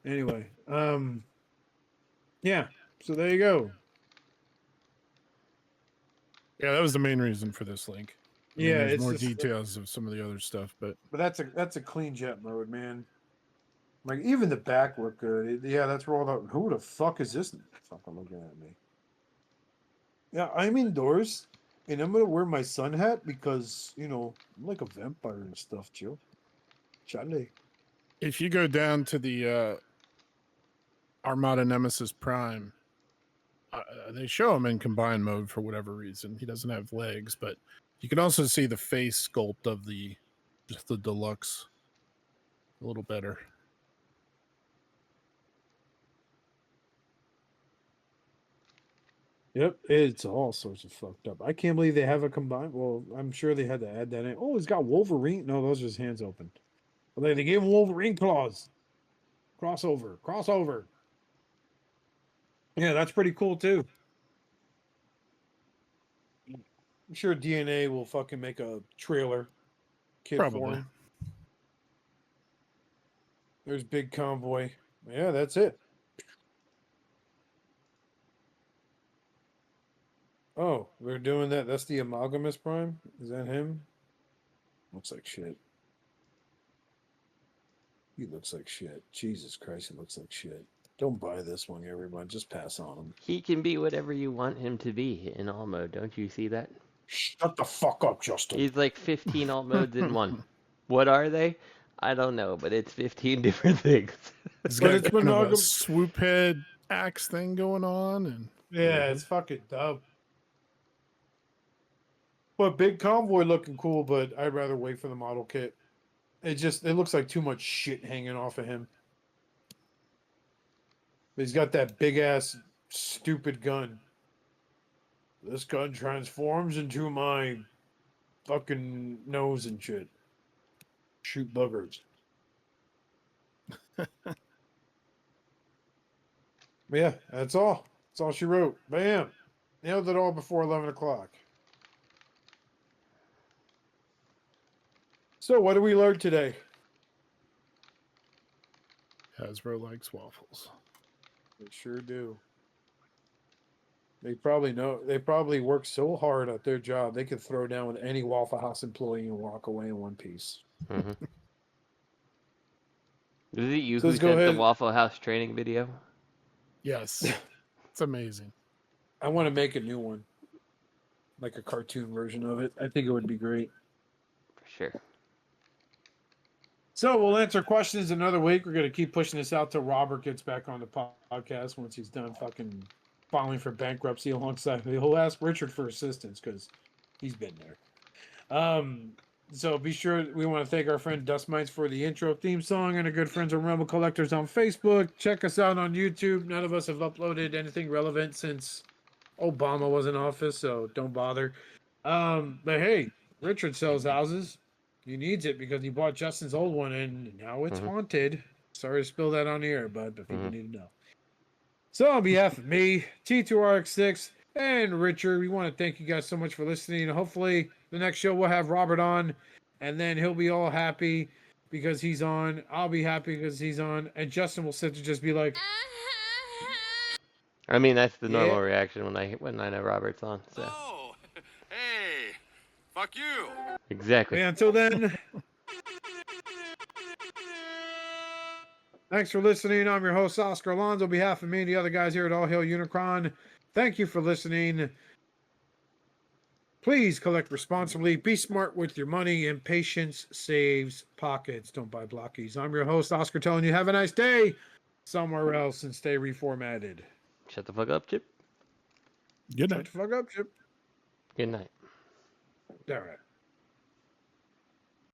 Anyway, yeah. So there you go.
yeah, that was the main reason for this link. I mean,
Yeah,
there's
it's
more
just-
details of some of the other stuff, but
But that's a clean jet mode, man. Like even the back looked good. Yeah, that's rolled up. Who the fuck is this fucking looking at me? Yeah, I'm indoors. And I'm gonna wear my sun hat because, you know, I'm like a vampire and stuff, Joe. Chale.
If you go down to the Armada Nemesis Prime, they show him in combined mode for whatever reason. He doesn't have legs, but you can also see the face sculpt of just the deluxe a little better.
Yep, it's all sorts of fucked up. I can't believe they have a combined. Well, I'm sure they had to add that in. Oh, he's got Wolverine. No, those are his hands open. But they gave him Wolverine claws. Crossover. Yeah, that's pretty cool too. I'm sure DNA will fucking make a trailer kit for
Probably.
him. There's Big Convoy. Yeah, that's it. Oh, we're doing that. That's the Amalgamous Prime? Is that him? Looks like shit. He looks like shit. Jesus Christ, he looks like shit. Don't buy this one, everyone. Just pass on him.
He can be whatever you want him to be in all mode. Don't you see that?
Shut the fuck up, Justin.
He's like 15 alt modes in one. What are they? I don't know, but it's 15 different things.
It's
But
got
it's
kind of a
monogam-
swoop head axe thing going on, and
Yeah, it's fucking dumb. But Big Convoy looking cool, but I'd rather wait for the model kit. It looks like too much shit hanging off of him. He's got that big ass stupid gun. This gun transforms into my fucking nose and shit. Shoot buggers. Yeah, that's all. That's all she wrote. Bam. Nailed it all before 11 o'clock. So, what did we learn today?
Hasbro likes waffles.
They sure do. They probably know. They probably work so hard at their job, they could throw down with any Waffle House employee and walk away in one piece.
Mm-hmm. Is it you
So
who
let's go
sent the
ahead.
Waffle House training video?
Yes, it's amazing.
I want to make a new one, like a cartoon version of it. I think it would be great.
For sure.
So we'll answer questions another week. We're going to keep pushing this out till Robert gets back on the podcast once he's done fucking filing for bankruptcy alongside me. He'll ask Richard for assistance because he's been there. So be sure, we want to thank our friend Dustmightz for the intro theme song and our good friends of Rebel Collectors on Facebook. Check us out on YouTube. None of us have uploaded anything relevant since Obama was in office, so don't bother. But hey, Richard sells houses. He needs it because he bought Justin's old one and now it's haunted. Sorry to spill that on the air, bud, but people need to know. So on behalf of me, T2RX6, and Richard, we want to thank you guys so much for listening. Hopefully the next show we'll have Robert on, and then he'll be all happy because he's on. I'll be happy because he's on, and Justin will sit to just be like,
I mean, that's the
Yeah.
normal reaction when I know Robert's on. So
Oh, hey, fuck you.
exactly.
hey, until then, thanks for listening. I'm your host, Oscar Alonso. On behalf of me and the other guys here at All Hail Unicron, thank you for listening. Please collect responsibly. Be smart with your money, and patience saves pockets. Don't buy blockies. I'm your host, Oscar, telling you have a nice day somewhere else and stay reformatted.
Shut the fuck up, Chip.
Good
Shut
night.
the fuck up, Chip.
Good night.
All right.